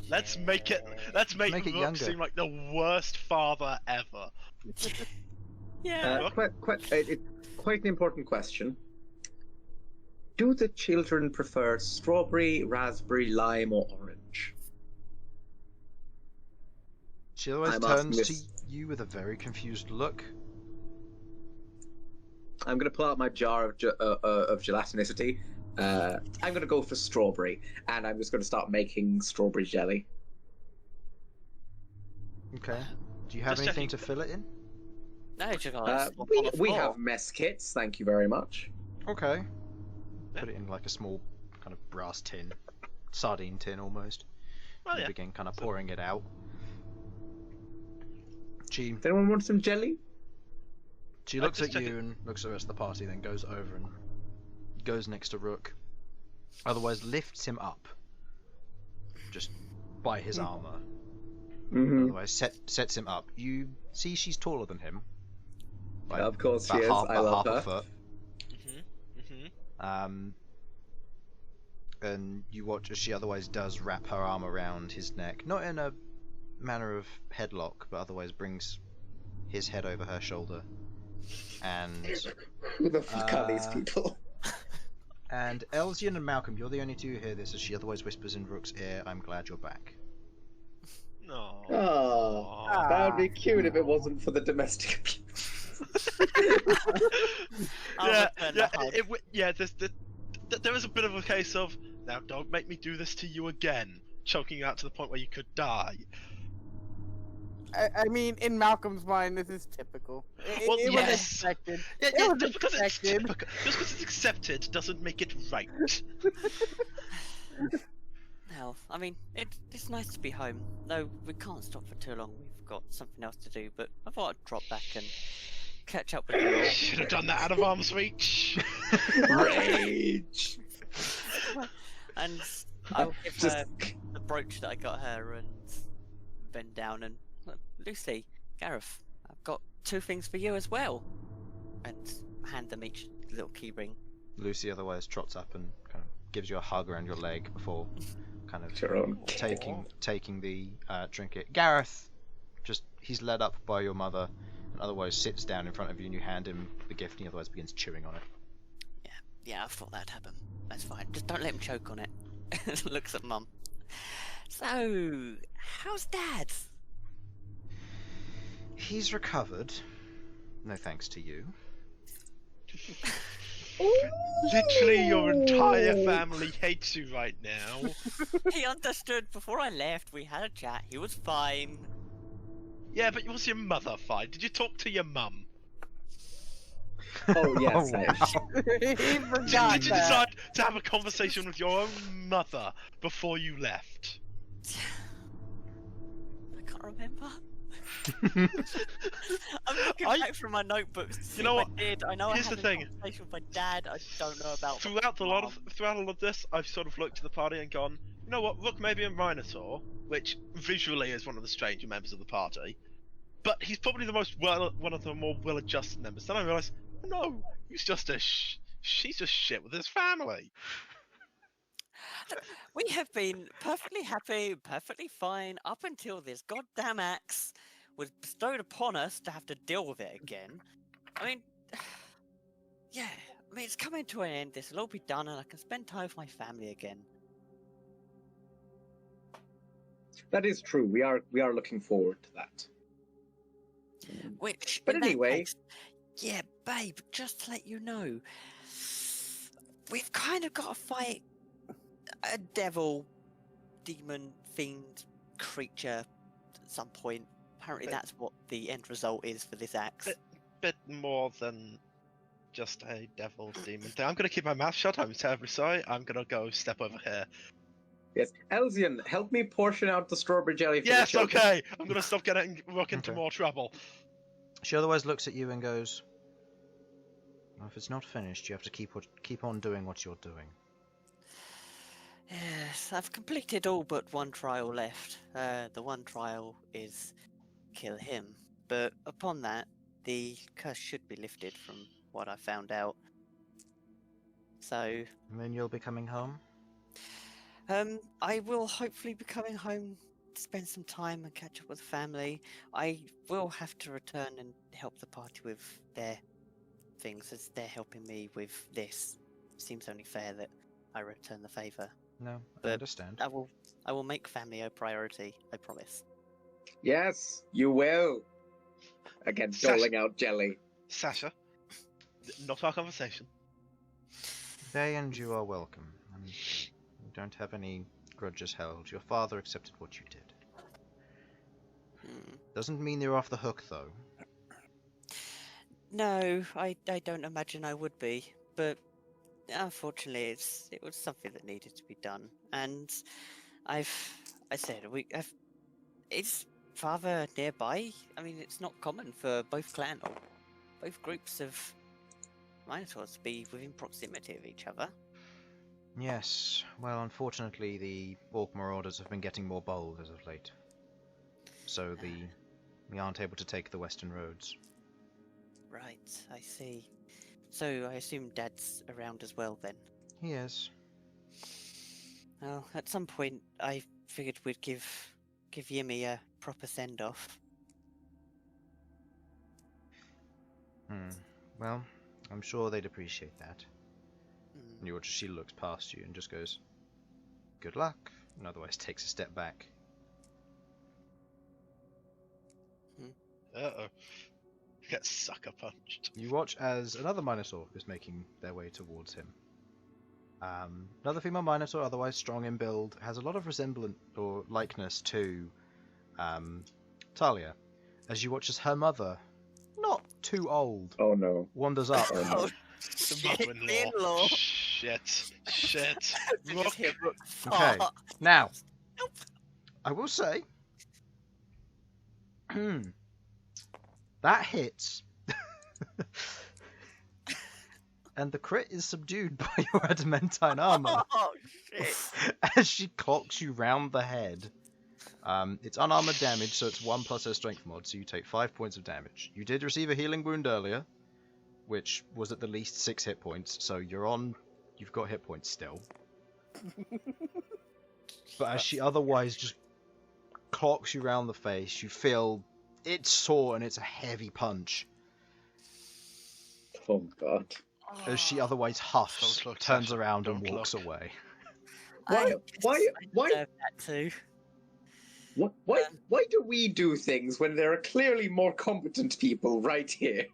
[SPEAKER 4] Let's make it
[SPEAKER 1] Make it
[SPEAKER 4] Rook
[SPEAKER 1] younger.
[SPEAKER 4] seem like the worst father ever.
[SPEAKER 3] Yeah.
[SPEAKER 5] Quite an important question. Do the children prefer strawberry, raspberry, lime, or orange?
[SPEAKER 1] she always
[SPEAKER 5] I'm asking
[SPEAKER 1] turns to
[SPEAKER 5] this-
[SPEAKER 1] you with a very confused look.
[SPEAKER 5] I'm going to pull out my jar of gelatinicity. I'm going to go for strawberry, and I'm just going to start making strawberry jelly.
[SPEAKER 1] Okay. Do you have
[SPEAKER 4] Just
[SPEAKER 1] anything
[SPEAKER 4] checking.
[SPEAKER 1] to fill it in?
[SPEAKER 3] No, it's just like
[SPEAKER 5] We have mess kits, thank you very much.
[SPEAKER 1] Okay. Put it in like a small kind of brass tin, sardine tin almost.
[SPEAKER 4] Oh
[SPEAKER 1] You
[SPEAKER 4] yeah.
[SPEAKER 1] begin kind of pouring it out. She
[SPEAKER 5] Does anyone want some jelly?
[SPEAKER 1] looks
[SPEAKER 4] just
[SPEAKER 1] at
[SPEAKER 4] check
[SPEAKER 1] you and looks at the rest of the party, then goes over and goes next to Rook. Otherwise, lifts him up, just by his armor.
[SPEAKER 5] Mm-hmm.
[SPEAKER 1] Otherwise, sets him up. You see, she's taller than him. Like,
[SPEAKER 5] Of course she
[SPEAKER 1] about
[SPEAKER 5] is.
[SPEAKER 1] half,
[SPEAKER 5] I
[SPEAKER 1] about
[SPEAKER 5] love
[SPEAKER 1] half
[SPEAKER 5] her.
[SPEAKER 1] a foot.
[SPEAKER 4] Mm-hmm.
[SPEAKER 1] And you watch as she otherwise does wrap her arm around his neck, not in a manner of headlock, but otherwise brings his head over her shoulder. And
[SPEAKER 5] Who the fuck are these
[SPEAKER 1] Uh,
[SPEAKER 5] people?
[SPEAKER 1] Elsyan and Malcolm, you're the only two who hear this, as she otherwise whispers in Rook's ear, "I'm glad you're back."
[SPEAKER 4] No.
[SPEAKER 5] Oh, that would be cute if it wasn't for the domestic abuse.
[SPEAKER 4] There is a bit of a case of, now don't make me do this to you again, choking you out to the point where you could die.
[SPEAKER 2] I mean, in Malcolm's mind, this is typical.
[SPEAKER 4] Well,
[SPEAKER 2] It
[SPEAKER 4] yes.
[SPEAKER 2] was expected.
[SPEAKER 4] Yeah,
[SPEAKER 2] It was
[SPEAKER 4] just because it's
[SPEAKER 2] expected.
[SPEAKER 4] typical, just because it's accepted doesn't make it right.
[SPEAKER 3] Hell, I mean, it's nice to be home. Though we can't stop for too long. We've got something else to do. But I thought I'd drop back and catch up with you all.
[SPEAKER 4] Should have done that out of arm's reach.
[SPEAKER 5] Rage!
[SPEAKER 3] And I'll give
[SPEAKER 5] Just-
[SPEAKER 3] her the brooch that I got her and bend down and Lucy, Gareth, I've got 2 things for you as well. And hand them each little key ring.
[SPEAKER 1] Lucy otherwise trots up and kind of gives you a hug around your leg before kind of
[SPEAKER 5] Your own.
[SPEAKER 1] taking the trinket. Gareth, he's led up by your mother, and otherwise sits down in front of you, and you hand him the gift, and he otherwise begins chewing on it.
[SPEAKER 3] Yeah, I thought that'd happen. That's fine. Just don't let him choke on it. Looks at Mum. So, how's Dad?
[SPEAKER 1] He's recovered, no thanks to you.
[SPEAKER 4] Literally, your entire family hates you right now.
[SPEAKER 3] He understood before I left. We had a chat. He was fine.
[SPEAKER 4] Yeah, but was your mother fine? Did you talk to your mum?
[SPEAKER 5] Oh yes,
[SPEAKER 1] Oh,
[SPEAKER 5] I
[SPEAKER 1] wow.
[SPEAKER 2] He forgot
[SPEAKER 4] Did you
[SPEAKER 2] that.
[SPEAKER 4] decide to have a conversation with your own mother before you left?
[SPEAKER 3] I can't remember. I'm looking
[SPEAKER 4] I-
[SPEAKER 3] back through my notebooks to see
[SPEAKER 4] You know
[SPEAKER 3] if
[SPEAKER 4] what?
[SPEAKER 3] I did. I know
[SPEAKER 4] Here's
[SPEAKER 3] I
[SPEAKER 4] the
[SPEAKER 3] had a
[SPEAKER 4] thing.
[SPEAKER 3] conversation with my dad. I don't know about
[SPEAKER 4] Throughout
[SPEAKER 3] Mom.
[SPEAKER 4] all of this, I've sort of looked at the party and gone, you know what? Rook may be a Minotaur, which visually is one of the stranger members of the party, but he's probably the one of the more well-adjusted members. Then I realised, oh no, he's just she's just shit with his family.
[SPEAKER 3] We have been perfectly happy, perfectly fine up until this goddamn axe was bestowed upon us to have to deal with it again. I mean, yeah, I mean, it's coming to an end. This will all be done, and I can spend time with my family again.
[SPEAKER 5] That is true. We are looking forward to that.
[SPEAKER 3] Which,
[SPEAKER 5] But
[SPEAKER 3] in that
[SPEAKER 5] anyway-
[SPEAKER 3] case, yeah, babe, just to let you know, we've kind of got to fight a devil, demon, fiend, creature at some point. Apparently,
[SPEAKER 4] But-
[SPEAKER 3] that's what the end result is for this axe.
[SPEAKER 4] Bit more than just a devil demon thing. I'm gonna keep my mouth shut. I'm terribly sorry. I'm gonna go step over here.
[SPEAKER 5] Yes, Elsyan, help me portion out the strawberry jelly for the
[SPEAKER 4] Yes,
[SPEAKER 5] children.
[SPEAKER 4] okay. I'm gonna stop getting Rook into
[SPEAKER 1] Okay.
[SPEAKER 4] more trouble.
[SPEAKER 1] She otherwise looks at you and goes, well, if it's not finished, you have to keep on doing what you're doing.
[SPEAKER 3] Yes, I've completed all but one trial left. The one trial is kill him, but upon that, the curse should be lifted from what I found out. So,
[SPEAKER 1] And then you'll be coming home?
[SPEAKER 3] I will hopefully be coming home to spend some time and catch up with family. I will have to return and help the party with their things, as they're helping me with this. Seems only fair that I return the favour.
[SPEAKER 1] No, I
[SPEAKER 3] But
[SPEAKER 1] understand.
[SPEAKER 3] I will make family a priority, I promise.
[SPEAKER 5] Yes, you will. Again,
[SPEAKER 4] Sasha-
[SPEAKER 5] doling out jelly.
[SPEAKER 4] Sasha, not our conversation.
[SPEAKER 1] They and you are welcome. And you don't have any grudges held. Your father accepted what you did.
[SPEAKER 3] Hmm.
[SPEAKER 1] Doesn't mean you're off the hook, though.
[SPEAKER 3] No, I don't imagine I would be, but unfortunately, it was something that needed to be done, and is father nearby? I mean, it's not common for both clan or both groups of Minotaurs to be within proximity of each other.
[SPEAKER 1] Yes, well, unfortunately, the Orc Marauders have been getting more bold as of late. So we aren't able to take the western roads.
[SPEAKER 3] Right, I see. So I assume Dad's around as well then.
[SPEAKER 1] He is.
[SPEAKER 3] Well, at some point, I figured we'd give Yimmy a proper send-off.
[SPEAKER 1] Well, I'm sure they'd appreciate that.
[SPEAKER 3] Hmm.
[SPEAKER 1] And she looks past you and just goes, good luck, and otherwise takes a step back.
[SPEAKER 4] Uh-oh. Get sucker punched.
[SPEAKER 1] You watch as another Minotaur is making their way towards him. Another female Minotaur, otherwise strong in build, has a lot of resemblance or likeness to Talia, as you watch as her mother, not too old,
[SPEAKER 5] Oh no.
[SPEAKER 1] wanders up.
[SPEAKER 5] Oh no.
[SPEAKER 4] Mother-in-law. Shit.
[SPEAKER 3] You just hear Rook
[SPEAKER 1] Okay.
[SPEAKER 3] fart.
[SPEAKER 1] Now,
[SPEAKER 3] Nope.
[SPEAKER 1] I will say, that hits. And the crit is subdued by your adamantine armor
[SPEAKER 3] Oh shit!
[SPEAKER 1] as she clocks you round the head. It's unarmored damage, so it's 1 plus her strength mod, so you take 5 points of damage. You did receive a healing wound earlier, which was at the least 6 hit points, so you've got hit points still. But as she otherwise just clocks you round the face, you feel it's sore and it's a heavy punch.
[SPEAKER 5] Oh god.
[SPEAKER 1] As she otherwise huffs,
[SPEAKER 4] Don't look,
[SPEAKER 1] turns
[SPEAKER 4] Sasha,
[SPEAKER 1] around and
[SPEAKER 4] don't
[SPEAKER 1] walks
[SPEAKER 4] look.
[SPEAKER 1] away.
[SPEAKER 5] Why- why-
[SPEAKER 3] I deserve that too.
[SPEAKER 5] Why do we do things when there are clearly more competent people right here?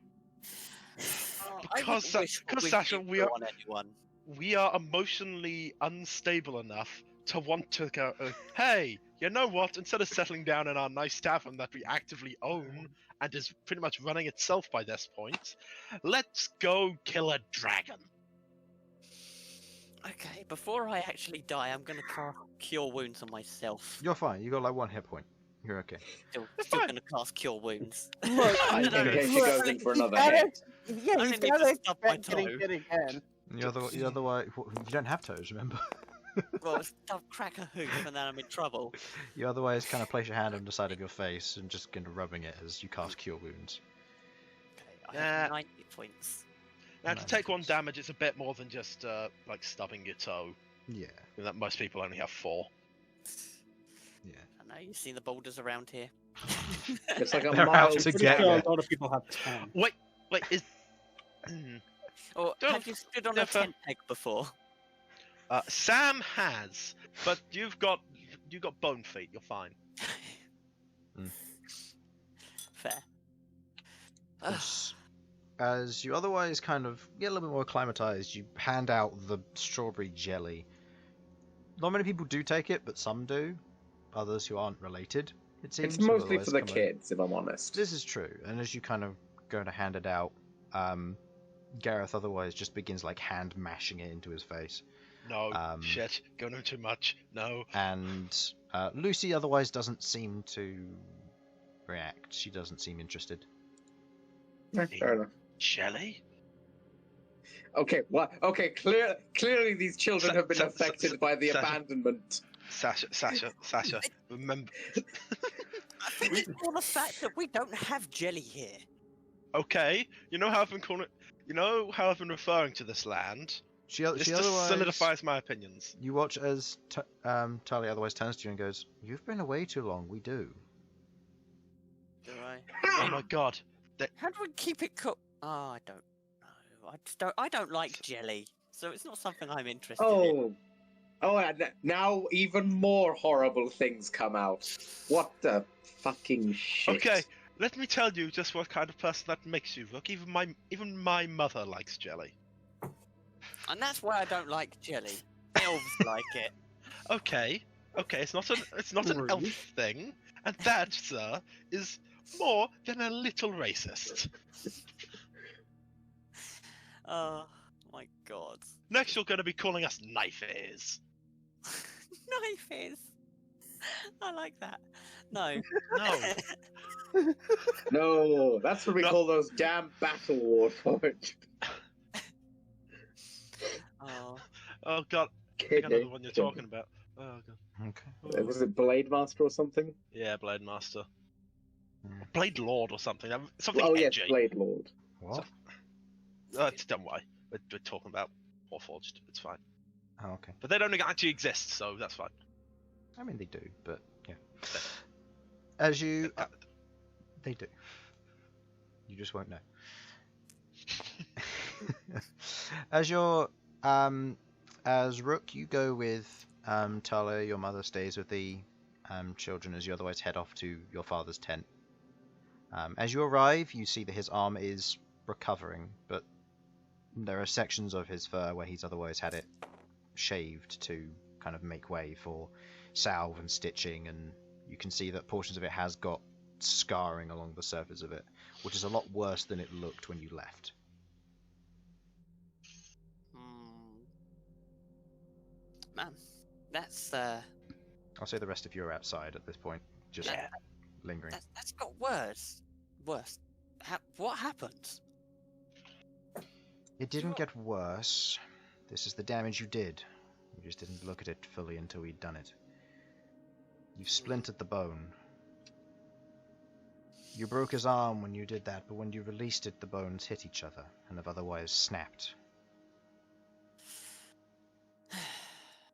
[SPEAKER 4] Because Sasha,
[SPEAKER 3] on anyone.
[SPEAKER 4] we are emotionally unstable enough to want to go, hey, you know what? Instead of settling down in our nice tavern that we actively own and is pretty much running itself by this point, let's go kill a dragon.
[SPEAKER 3] Okay, before I actually die, I'm gonna cast Cure Wounds on myself.
[SPEAKER 1] You're fine. You got like 1 hit point. You're okay.
[SPEAKER 3] Still gonna cast Cure Wounds.
[SPEAKER 2] Look,
[SPEAKER 5] I think
[SPEAKER 4] Okay.
[SPEAKER 5] she goes in for another
[SPEAKER 2] gotta-
[SPEAKER 5] hit.
[SPEAKER 2] Yeah,
[SPEAKER 3] I
[SPEAKER 2] he's
[SPEAKER 3] need to
[SPEAKER 2] gotta
[SPEAKER 3] stub my
[SPEAKER 2] expect getting
[SPEAKER 3] toe.
[SPEAKER 2] hit again.
[SPEAKER 1] You otherwise, you don't have toes, remember?
[SPEAKER 3] Well, I'll crack a hoof and then I'm in trouble.
[SPEAKER 1] You otherwise kind of place your hand on the side of your face and just kind of rubbing it as you cast Cure Wounds.
[SPEAKER 3] Okay, I have 90 points.
[SPEAKER 4] Now, to
[SPEAKER 1] Nice.
[SPEAKER 4] take 1 damage, it's a bit more than just like stubbing your toe.
[SPEAKER 1] Yeah,
[SPEAKER 4] That most people only have 4.
[SPEAKER 1] yeah.
[SPEAKER 3] I know, you've seen the boulders around here.
[SPEAKER 5] It's like a
[SPEAKER 1] They're out
[SPEAKER 5] mild.
[SPEAKER 1] to
[SPEAKER 6] Pretty
[SPEAKER 1] get
[SPEAKER 6] sure
[SPEAKER 1] you.
[SPEAKER 6] a lot of people have 10.
[SPEAKER 4] Wait, is
[SPEAKER 3] Or
[SPEAKER 4] Don't-
[SPEAKER 3] have you stood on a
[SPEAKER 4] never.
[SPEAKER 3] tent peg before?
[SPEAKER 4] Sam has, but you've got bone feet. You're fine.
[SPEAKER 3] Fair.
[SPEAKER 1] As you otherwise kind of get a little bit more acclimatized, you hand out the strawberry jelly. Not many people do take it, but some do. Others who aren't related, it seems.
[SPEAKER 5] It's
[SPEAKER 1] who
[SPEAKER 5] mostly
[SPEAKER 1] otherwise
[SPEAKER 5] for the
[SPEAKER 1] come over.
[SPEAKER 5] kids, if I'm honest.
[SPEAKER 1] This is true, and as you kind of go to hand it out, Gareth otherwise just begins like hand mashing it into his face.
[SPEAKER 4] No,
[SPEAKER 1] Um,
[SPEAKER 4] shit, going on too much. No.
[SPEAKER 1] And Lucy otherwise doesn't seem to react. She doesn't seem interested.
[SPEAKER 5] Fair enough.
[SPEAKER 4] Jelly?
[SPEAKER 5] Okay, what? Okay, clearly these children have been affected by the
[SPEAKER 4] Sasha.
[SPEAKER 5] abandonment.
[SPEAKER 4] Sasha, remember.
[SPEAKER 3] I think it's more the fact that we don't have jelly here.
[SPEAKER 4] Okay, you know how I've been calling it. You know how I've been referring to this land.
[SPEAKER 1] She
[SPEAKER 4] This
[SPEAKER 1] she
[SPEAKER 4] just
[SPEAKER 1] otherwise
[SPEAKER 4] solidifies my opinions.
[SPEAKER 1] You watch as Tali otherwise turns to you and goes, "You've been away too long. We do."
[SPEAKER 3] Do I?
[SPEAKER 4] Oh my god.
[SPEAKER 3] How do we keep it cooked? Oh, I don't know. I don't like jelly, so it's not something I'm interested in.
[SPEAKER 5] And now even more horrible things come out. What the fucking shit?
[SPEAKER 4] Okay, let me tell you just what kind of person that makes you, Rook. Even my mother likes jelly.
[SPEAKER 3] And that's why I don't like jelly. Elves like it.
[SPEAKER 4] Okay, it's not an elf
[SPEAKER 6] Rude.
[SPEAKER 4] thing, and that, sir, is more than a little racist.
[SPEAKER 3] Oh my god.
[SPEAKER 4] Next, you're going to be calling us knife ears.
[SPEAKER 3] Knife is. I like that. No.
[SPEAKER 4] No.
[SPEAKER 5] No, that's what we
[SPEAKER 4] No.
[SPEAKER 5] call those damn battle warforged.
[SPEAKER 4] Oh god, I think I know the one you're talking about. Oh god.
[SPEAKER 1] Okay.
[SPEAKER 5] Was it Blade Master or something?
[SPEAKER 4] Yeah, Blade Master.
[SPEAKER 1] Hmm.
[SPEAKER 4] Blade Lord or something. Something
[SPEAKER 5] Oh yes,
[SPEAKER 4] edgy.
[SPEAKER 5] Blade Lord.
[SPEAKER 1] What?
[SPEAKER 4] Don't worry. We're talking about Warforged. It's fine.
[SPEAKER 1] Oh, okay.
[SPEAKER 4] But they don't actually exist, so that's fine.
[SPEAKER 1] I mean, they do, but yeah. As you, they do. You just won't know. As Rook, you go with Tala. Your mother stays with the children as you otherwise head off to your father's tent. As you arrive, you see that his arm is recovering, but there are sections of his fur where he's otherwise had it shaved to kind of make way for salve and stitching, and you can see that portions of it has got scarring along the surface of it, which is a lot worse than it looked when you left.
[SPEAKER 3] Man, that's
[SPEAKER 1] I'll say the rest of you are outside at this point, just
[SPEAKER 3] Yeah.
[SPEAKER 1] lingering.
[SPEAKER 3] that's got worse. Worse. What happened?
[SPEAKER 1] It didn't get worse. This is the damage you did. You just didn't look at it fully until we'd done it. You've splintered the bone. You broke his arm when you did that, but when you released it, the bones hit each other and have otherwise snapped.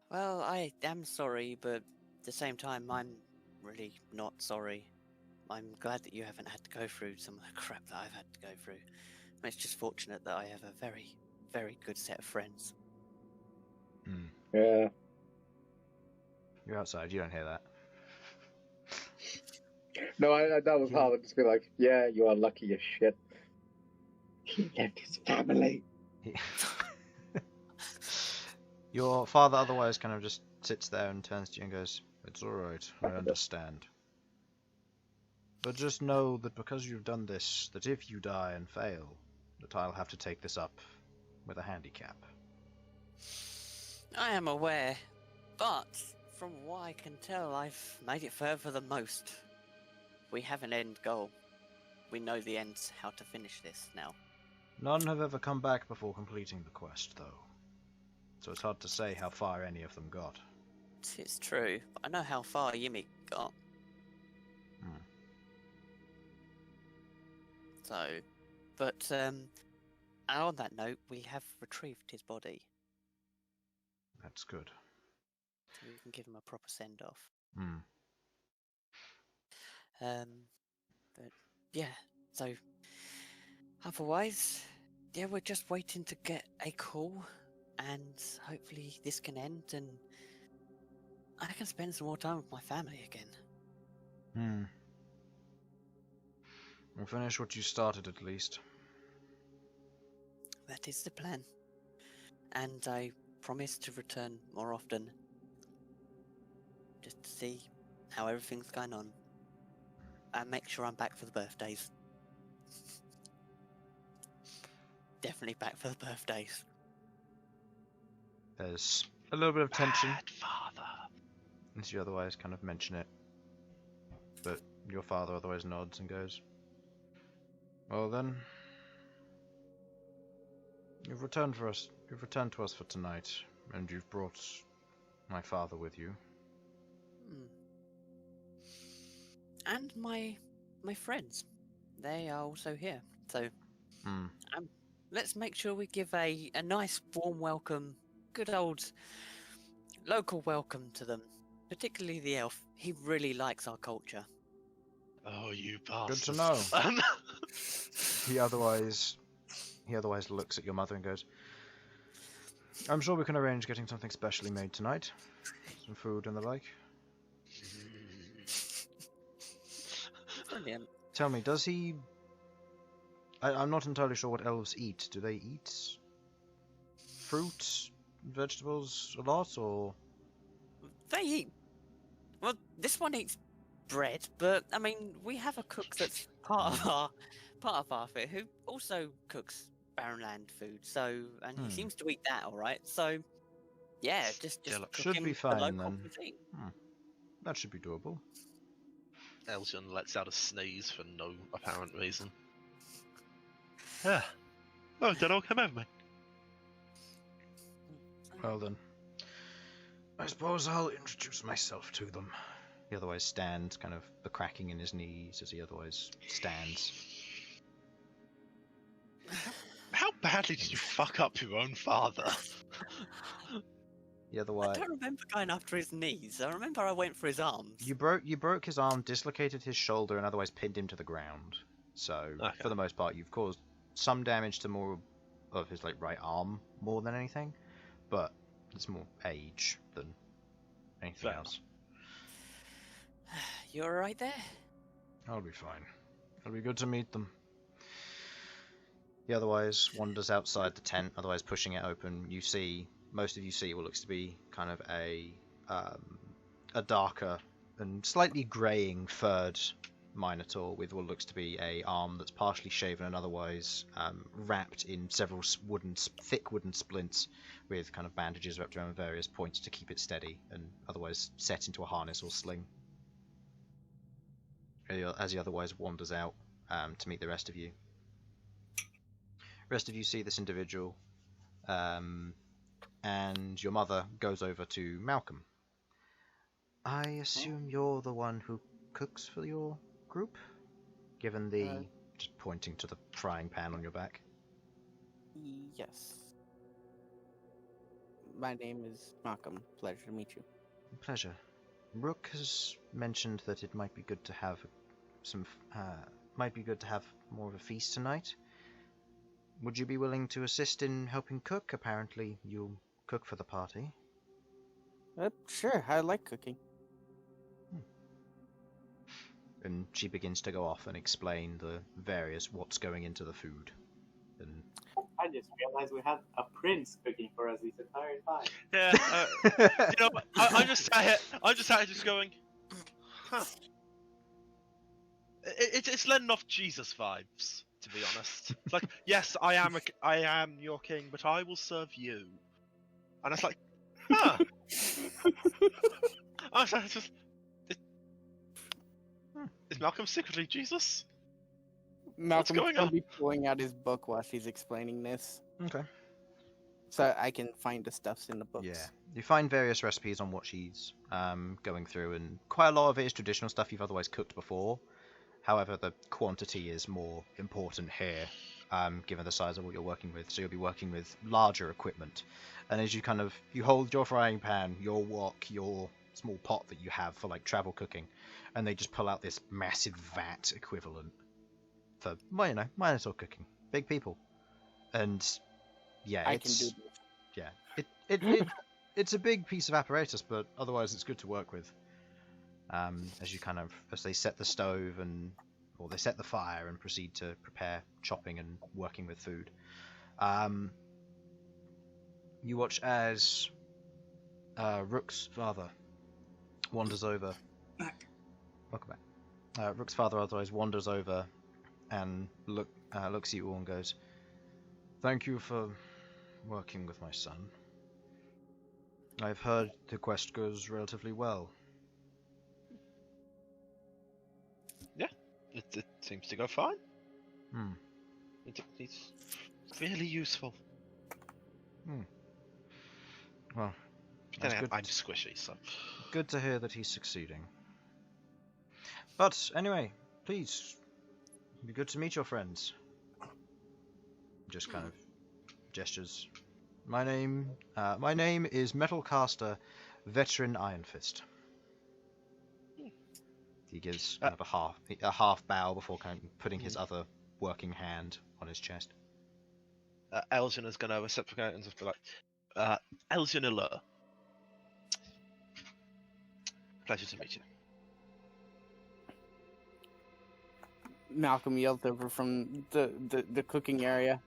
[SPEAKER 3] Well, I am sorry, but at the same time, I'm really not sorry. I'm glad that you haven't had to go through some of the crap that I've had to go through. It's just fortunate that I have a very, very good set of friends.
[SPEAKER 5] Yeah.
[SPEAKER 1] You're outside, you don't hear that.
[SPEAKER 5] No, that was hard. Just be like, yeah, you are lucky as shit. He left his family.
[SPEAKER 1] Your father otherwise kind of just sits there and turns to you and goes, "It's alright, I understand. But just know that because you've done this, that if you die and fail, that I'll have to take this up with a handicap."
[SPEAKER 3] I am aware, but from what I can tell, I've made it further than most. We have an end goal. We know the ends, how to finish this now.
[SPEAKER 1] None have ever come back before completing the quest, though. So it's hard to say how far any of them got.
[SPEAKER 3] It's true, but I know how far Yimi got. So, but, and on that note, we have retrieved his body.
[SPEAKER 1] That's good.
[SPEAKER 3] So we can give him a proper send-off. But, yeah, so, otherwise, yeah, we're just waiting to get a call, and hopefully this can end, and I can spend some more time with my family again.
[SPEAKER 1] We'll finish what you started, at least.
[SPEAKER 3] That is the plan. And I promise to return more often. Just to see how everything's going on. And make sure I'm back for the birthdays. Definitely back for the birthdays.
[SPEAKER 1] There's a little bit of tension,
[SPEAKER 4] Bad father.
[SPEAKER 1] as you otherwise kind of mention it. But your father otherwise nods and goes, "Well then, you've returned to us for tonight, and you've brought my father with you."
[SPEAKER 3] And my friends. They are also here. So let's make sure we give a nice warm welcome, good old local welcome to them. Particularly the elf. He really likes our culture.
[SPEAKER 4] Oh, you bastard.
[SPEAKER 1] Good to know. He otherwise looks at your mother and goes, "I'm sure we can arrange getting something specially made tonight. Some food and the like."
[SPEAKER 3] Brilliant.
[SPEAKER 1] Tell me, does he... I'm not entirely sure what elves eat. Do they eat fruit, vegetables a lot, or...?
[SPEAKER 3] They eat... Well, this one eats bread, but, I mean, we have a cook that's part of our food, who also cooks Barrenland food, so... And he seems to eat that alright, so... Yeah, just cook
[SPEAKER 1] should
[SPEAKER 3] him
[SPEAKER 1] be
[SPEAKER 3] the
[SPEAKER 1] fine,
[SPEAKER 3] local
[SPEAKER 1] then.
[SPEAKER 3] cuisine.
[SPEAKER 1] That should be doable.
[SPEAKER 4] Elsyan lets out a sneeze for no apparent reason. Yeah. Oh, don't all come over me.
[SPEAKER 1] Well then, I suppose I'll introduce myself to them. He otherwise stands, kind of the cracking in his knees as he otherwise stands.
[SPEAKER 4] How badly did you fuck up your own father?
[SPEAKER 1] The otherwise,
[SPEAKER 3] I don't remember going after his knees. I remember I went for his arms.
[SPEAKER 1] you broke his arm, dislocated his shoulder, and otherwise pinned him to the ground. So for the most part, you've caused some damage to more of his right arm more than anything, but it's more age than anything else.
[SPEAKER 3] You alright there?
[SPEAKER 1] I'll be fine. It'll be good to meet them. He otherwise wanders outside the tent, otherwise pushing it open. Most of you see what looks to be kind of a darker and slightly greying furred Minotaur with what looks to be a arm that's partially shaven and otherwise wrapped in several thick wooden splints with kind of bandages wrapped around various points to keep it steady and otherwise set into a harness or sling. As he otherwise wanders out to meet the rest of you. The rest of you see this individual, and your mother goes over to Malcom. "I assume you're the one who cooks for your group?" Given the... just pointing to the frying pan on your back.
[SPEAKER 2] Yes. My name is Malcom. Pleasure to meet you.
[SPEAKER 1] Pleasure. Rook has mentioned that it might be good to have more of a feast tonight. Would you be willing to assist in helping cook? Apparently you'll cook for the party.
[SPEAKER 2] Sure, I like cooking.
[SPEAKER 1] And she begins to go off and explain the various what's going into the food. And
[SPEAKER 7] I I just realized we had a prince cooking for us this entire time.
[SPEAKER 4] Yeah. You know, I'm just sat here just going, huh. It's letting off Jesus vibes, to be honest. It's like, yes, I am your king, but I will serve you. And it's like, huh. Is Malcolm secretly Jesus?
[SPEAKER 2] Malcolm
[SPEAKER 4] going
[SPEAKER 2] will
[SPEAKER 4] on?
[SPEAKER 2] be pulling out his book while she's explaining this,
[SPEAKER 1] Okay.
[SPEAKER 2] so I can find the stuffs in the books.
[SPEAKER 1] Yeah. You find various recipes on what she's going through, and quite a lot of it is traditional stuff you've otherwise cooked before. However, the quantity is more important here, given the size of what you're working with. So you'll be working with larger equipment. And as you hold your frying pan, your wok, your small pot that you have for like travel cooking, and they just pull out this massive vat equivalent for, well, Minotaur cooking. Big people. And yeah,
[SPEAKER 2] I can do this.
[SPEAKER 1] Yeah. It's a big piece of apparatus, but otherwise it's good to work with. As they set the stove or they set the fire and proceed to prepare chopping and working with food. You watch as Rook's father wanders over. Welcome back. Rook's father otherwise wanders over and looks at you all and goes, "Thank you for working with my son. I've heard the quest goes relatively well."
[SPEAKER 4] It seems to go fine.
[SPEAKER 1] Hmm.
[SPEAKER 4] It's really useful.
[SPEAKER 1] Well,
[SPEAKER 4] But then
[SPEAKER 1] that's good.
[SPEAKER 4] I'm squishy, so.
[SPEAKER 1] Good to hear that he's succeeding. But anyway, please, it'd be good to meet your friends. Just kind of gestures. My name is Metalcaster Veteran Iron Fist. He gives kind of a half bow before kind of putting his other working hand on his chest.
[SPEAKER 4] Elsyan is going to reciprocate and just be like, Elsyan Aleuir. Pleasure to meet you.
[SPEAKER 2] Malcolm yells over from the cooking area.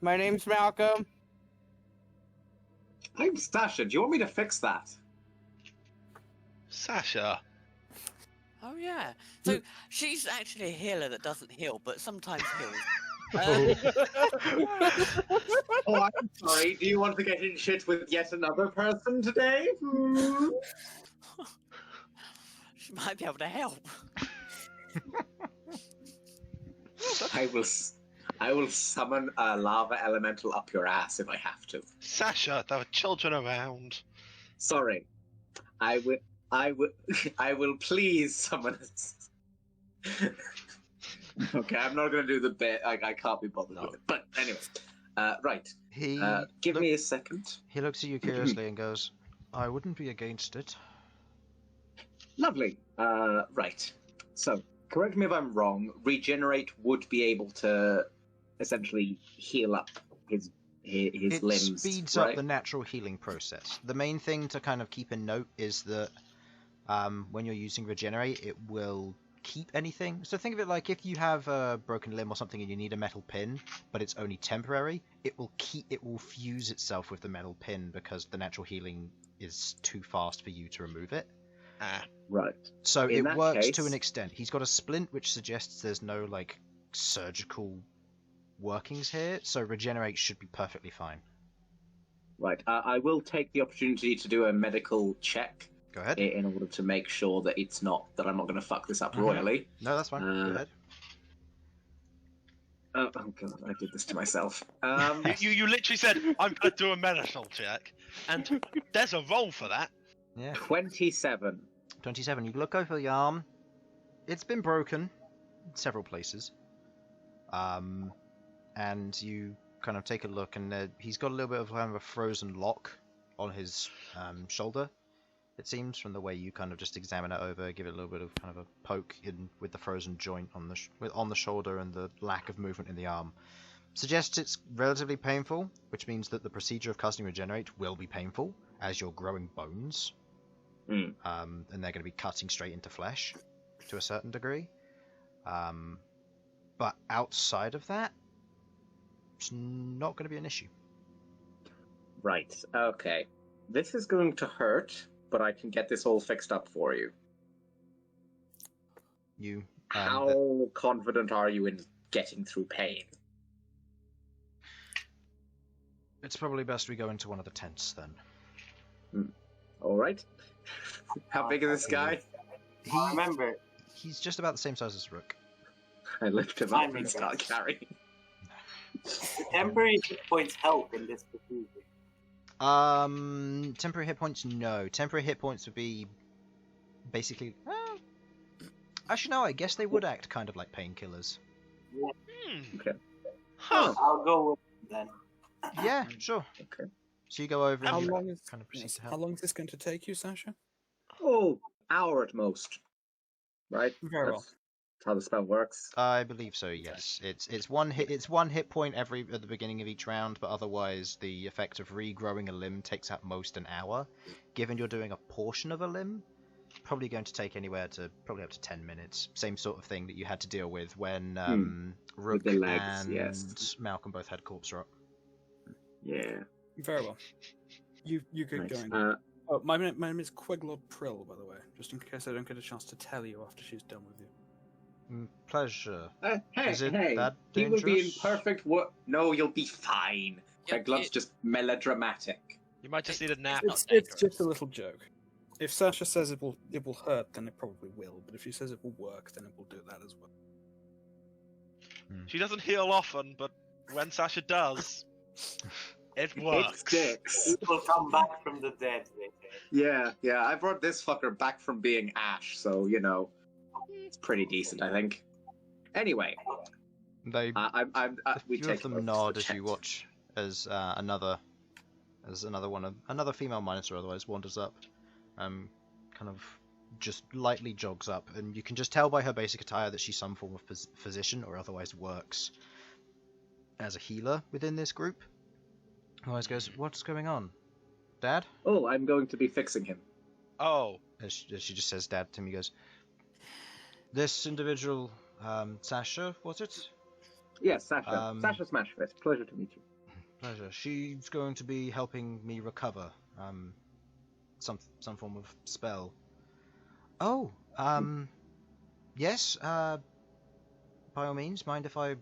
[SPEAKER 2] My name's Malcolm.
[SPEAKER 5] I'm Sasha. Do you want me to fix that?
[SPEAKER 4] Sasha.
[SPEAKER 3] Oh yeah. So she's actually a healer that doesn't heal, but sometimes heals.
[SPEAKER 5] Oh, I'm sorry. Do you want to get in shit with yet another person today?
[SPEAKER 3] She might be able to help.
[SPEAKER 5] I will summon a lava elemental up your ass if I have to.
[SPEAKER 4] Sasha, there are children around.
[SPEAKER 5] Sorry. I will please summon it. Okay, I'm not going to do the bit. I can't be bothered with it. But anyway, right. Give me a second.
[SPEAKER 1] He looks at you curiously and goes, "I wouldn't be against it."
[SPEAKER 5] Lovely. Right. So, correct me if I'm wrong. Regenerate would be able to essentially heal up his limbs.
[SPEAKER 1] It speeds
[SPEAKER 5] right?
[SPEAKER 1] up the natural healing process. The main thing to kind of keep in note is that when you're using regenerate, it will keep anything. So think of it like if you have a broken limb or something and you need a metal pin, but it's only temporary, it will fuse itself with the metal pin because the natural healing is too fast for you to remove it.
[SPEAKER 5] Right.
[SPEAKER 1] So
[SPEAKER 5] In
[SPEAKER 1] it
[SPEAKER 5] that
[SPEAKER 1] works
[SPEAKER 5] case-
[SPEAKER 1] to an extent. He's got a splint which suggests there's no like surgical workings here, so regenerate should be perfectly fine.
[SPEAKER 5] Right. I will take the opportunity to do a medical check.
[SPEAKER 1] Go ahead.
[SPEAKER 5] In order to make sure that I'm not going to fuck this up royally.
[SPEAKER 1] No, that's fine. Go ahead.
[SPEAKER 5] Oh god, I did this to myself.
[SPEAKER 4] You literally said, I'm going to do a medical check, and there's a roll for that.
[SPEAKER 1] Yeah.
[SPEAKER 5] 27.
[SPEAKER 1] 27. You look over the arm. It's been broken in several places. And you kind of take a look, and he's got a little bit of kind of a frozen lock on his shoulder. It seems from the way you kind of just examine it over, give it a little bit of kind of a poke in with the frozen joint on the shoulder and the lack of movement in the arm. Suggests it's relatively painful, which means that the procedure of casting Regenerate will be painful as you're growing bones. And they're going to be cutting straight into flesh to a certain degree. But outside of that, it's not going to be an issue.
[SPEAKER 5] Right. Okay. This is going to hurt, but I can get this all fixed up for you.
[SPEAKER 1] You.
[SPEAKER 5] How confident are you in getting through pain?
[SPEAKER 1] It's probably best we go into one of the tents then.
[SPEAKER 5] All right. How big is this guy?
[SPEAKER 7] Remember,
[SPEAKER 1] He's just about the same size as Rook.
[SPEAKER 5] I lift him up and start carrying.
[SPEAKER 7] the temporary hit points help in this procedure.
[SPEAKER 1] Temporary hit points, no. Temporary hit points would be basically. Actually, no. I guess they would act kind of like painkillers.
[SPEAKER 5] Okay.
[SPEAKER 4] Huh.
[SPEAKER 7] I'll go with it then.
[SPEAKER 1] Yeah, sure.
[SPEAKER 5] Okay.
[SPEAKER 1] So you go over
[SPEAKER 6] How
[SPEAKER 1] and you
[SPEAKER 6] long is
[SPEAKER 1] kind of proceed to
[SPEAKER 6] how
[SPEAKER 1] help.
[SPEAKER 6] long is this going to take you, Sasha?
[SPEAKER 5] Oh, hour at most. Right?
[SPEAKER 6] Very well.
[SPEAKER 5] That's how the spell works.
[SPEAKER 1] I believe so. Yes, it's one hit point at the beginning of each round, but otherwise the effect of regrowing a limb takes at most an hour. Given you're doing a portion of a limb, probably going to take anywhere to probably up to 10 minutes. Same sort of thing that you had to deal with when Rook
[SPEAKER 5] the legs,
[SPEAKER 1] and
[SPEAKER 5] yes.
[SPEAKER 1] Malcom both had corpse rot.
[SPEAKER 5] Yeah.
[SPEAKER 6] Very well. You get
[SPEAKER 5] Right.
[SPEAKER 6] going. Oh, my name is Queglod Prill, by the way, just in case I don't get a chance to tell you after she's done with you.
[SPEAKER 1] Pleasure.
[SPEAKER 5] Hey,
[SPEAKER 1] Is it
[SPEAKER 5] hey.
[SPEAKER 1] that
[SPEAKER 5] He will be in
[SPEAKER 1] dangerous?
[SPEAKER 5] perfect work. No, you'll be fine.
[SPEAKER 3] Yeah,
[SPEAKER 5] Queglod's just melodramatic.
[SPEAKER 4] You might just need a nap.
[SPEAKER 6] It's just a little joke. If Sasha says it will hurt, then it probably will. But if she says it will work, then it will do that as well.
[SPEAKER 4] She doesn't heal often, but when Sasha does, it
[SPEAKER 5] It
[SPEAKER 4] works.
[SPEAKER 5] sticks.
[SPEAKER 7] People come back from the dead, they say.
[SPEAKER 5] Yeah. I brought this fucker back from being Ash, so, it's pretty decent, I think. Anyway,
[SPEAKER 1] They
[SPEAKER 5] I'm we
[SPEAKER 1] few
[SPEAKER 5] take
[SPEAKER 1] of them
[SPEAKER 5] over
[SPEAKER 1] nod
[SPEAKER 5] the
[SPEAKER 1] as you
[SPEAKER 5] tent.
[SPEAKER 1] watch as another female Minotaur otherwise wanders up, kind of just lightly jogs up, and you can just tell by her basic attire that she's some form of physician or otherwise works as a healer within this group. Otherwise goes, "What's going on, Dad?"
[SPEAKER 5] Oh, I'm going to be fixing him.
[SPEAKER 4] Oh,
[SPEAKER 1] As she just says Dad to him, he goes, "This individual, Sasha, was it?
[SPEAKER 5] Yes, Sasha. Sasha Smashfist. Pleasure to meet you.
[SPEAKER 1] Pleasure. She's going to be helping me recover some form of spell." Oh, yes. By all means, mind if I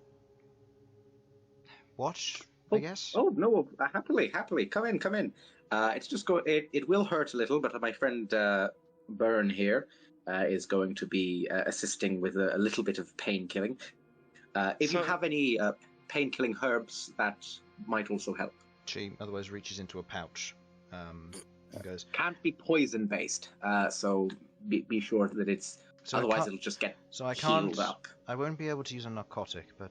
[SPEAKER 1] watch? I guess.
[SPEAKER 5] Oh no, happily. Come in. It's just it will hurt a little, but my friend Bern here is going to be assisting with a little bit of pain killing. If you
[SPEAKER 4] So-
[SPEAKER 5] have any pain killing herbs, that might also help.
[SPEAKER 1] She otherwise reaches into a pouch, and goes.
[SPEAKER 5] Can't be poison based, so be sure that it's.
[SPEAKER 1] So
[SPEAKER 5] Otherwise, it'll just get
[SPEAKER 1] I can't.
[SPEAKER 5] healed up.
[SPEAKER 1] I won't be able to use a narcotic, but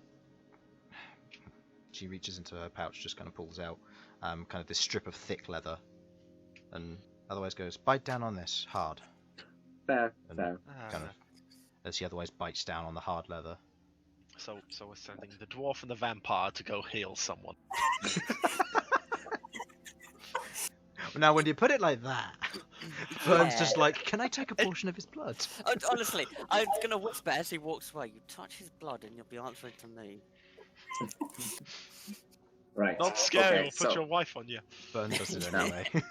[SPEAKER 1] she reaches into her pouch, just kind of pulls out kind of this strip of thick leather, and otherwise goes, "Bite down on this hard."
[SPEAKER 5] Fair.
[SPEAKER 1] Kind of, as she otherwise bites down on the hard leather.
[SPEAKER 4] so we're sending the dwarf and the vampire to go heal someone.
[SPEAKER 1] Now, when you put it like that, Bern's
[SPEAKER 3] Yeah.
[SPEAKER 1] just like, "Can I take a portion of his blood?"
[SPEAKER 3] Honestly, I was gonna whisper as he walks away. You touch his blood, and you'll be answering to me.
[SPEAKER 5] Right.
[SPEAKER 4] Not scary,
[SPEAKER 5] Okay,
[SPEAKER 4] we'll put
[SPEAKER 5] so-
[SPEAKER 4] your wife on you.
[SPEAKER 1] Bern does it
[SPEAKER 5] No.
[SPEAKER 1] anyway.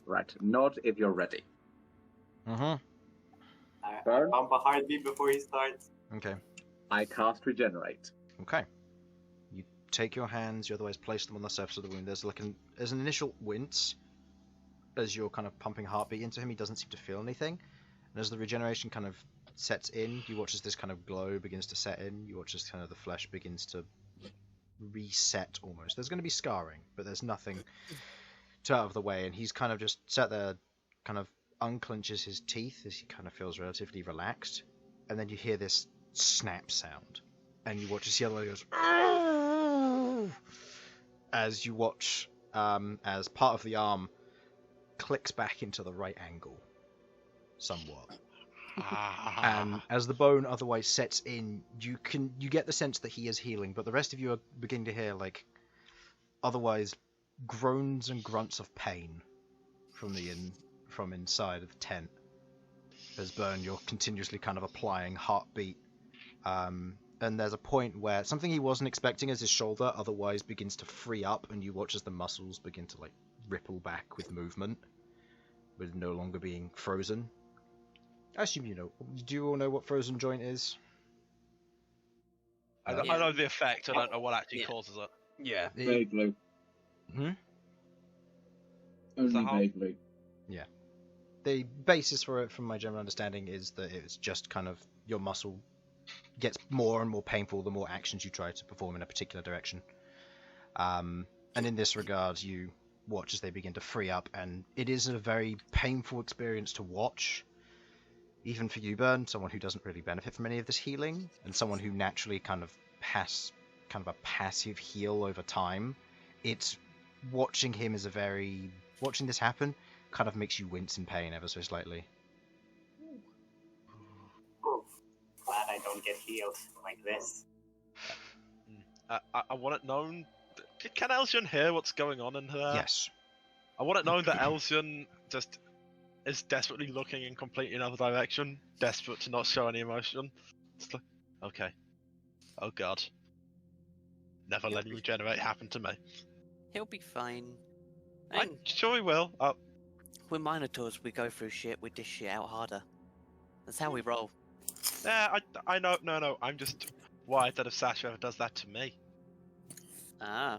[SPEAKER 5] Right. Nod if you're ready.
[SPEAKER 1] Mhm.
[SPEAKER 7] I
[SPEAKER 5] Bern?
[SPEAKER 7] pump a heartbeat before he starts.
[SPEAKER 1] Okay.
[SPEAKER 5] I cast regenerate.
[SPEAKER 1] Okay. You take your hands, you otherwise place them on the surface of the wound. There's an initial wince as you're kind of pumping heartbeat into him. He doesn't seem to feel anything. And as the regeneration kind of sets in, you watch as this kind of glow begins to set in. You watch as kind of the flesh begins to reset almost. There's going to be scarring, but there's nothing too out of the way. And he's kind of just sat there, kind of unclenches his teeth as he kind of feels relatively relaxed. And then you hear this snap sound. And you watch as the other one goes, "Argh!" as you watch as part of the arm clicks back into the right angle somewhat. And as the bone otherwise sets in, you get the sense that he is healing, but the rest of you are beginning to hear otherwise groans and grunts of pain from inside of the tent. As Bern, you're continuously kind of applying heartbeat and there's a point where something he wasn't expecting as his shoulder otherwise begins to free up, and you watch as the muscles begin to like ripple back with movement, with no longer being frozen. I assume you know. Do you all know what frozen joint is?
[SPEAKER 4] I know the effect. I don't know what actually causes it.
[SPEAKER 6] Yeah.
[SPEAKER 5] Vaguely. Only vaguely.
[SPEAKER 1] Yeah. The basis for it, from my general understanding, is that it's just kind of your muscle gets more and more painful the more actions you try to perform in a particular direction. And in this regard, you watch as they begin to free up, and it is a very painful experience to watch. Even for you, Bern, someone who doesn't really benefit from any of this healing, and someone who naturally kind of has kind of a passive heal over time, it's watching him as watching this happen kind of makes you wince in pain ever so slightly.
[SPEAKER 7] Glad I don't get healed like this.
[SPEAKER 4] I want it known. Can Elsyan hear what's going on in her?
[SPEAKER 1] Yes.
[SPEAKER 4] I want it known that Elsyan just is desperately looking in completely another direction, desperate to not show any emotion. It's like, okay. Oh god. Never letting regenerate happen to me.
[SPEAKER 3] He'll be fine.
[SPEAKER 4] I'm sure he will.
[SPEAKER 3] We're Minotaurs, we go through shit, we dish shit out harder. That's how we roll.
[SPEAKER 4] Yeah, I know. No, I'm just worried that if Sasha ever does that to me.
[SPEAKER 3] Ah.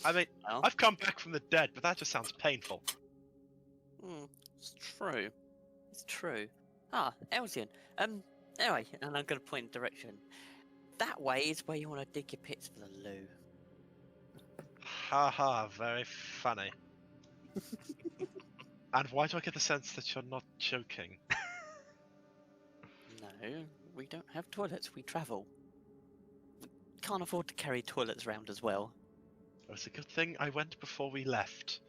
[SPEAKER 4] I mean,
[SPEAKER 3] Well.
[SPEAKER 4] I've come back from the dead, but that just sounds painful.
[SPEAKER 3] It's true. It's true. Ah, Elsyan. Anyway, and I'm gonna point in direction. That way is where you want to dig your pits for the loo.
[SPEAKER 4] Haha, very funny. And why do I get the sense that you're not joking?
[SPEAKER 3] No, we don't have toilets, we travel. We can't afford to carry toilets around as well.
[SPEAKER 4] It's a good thing I went before we left.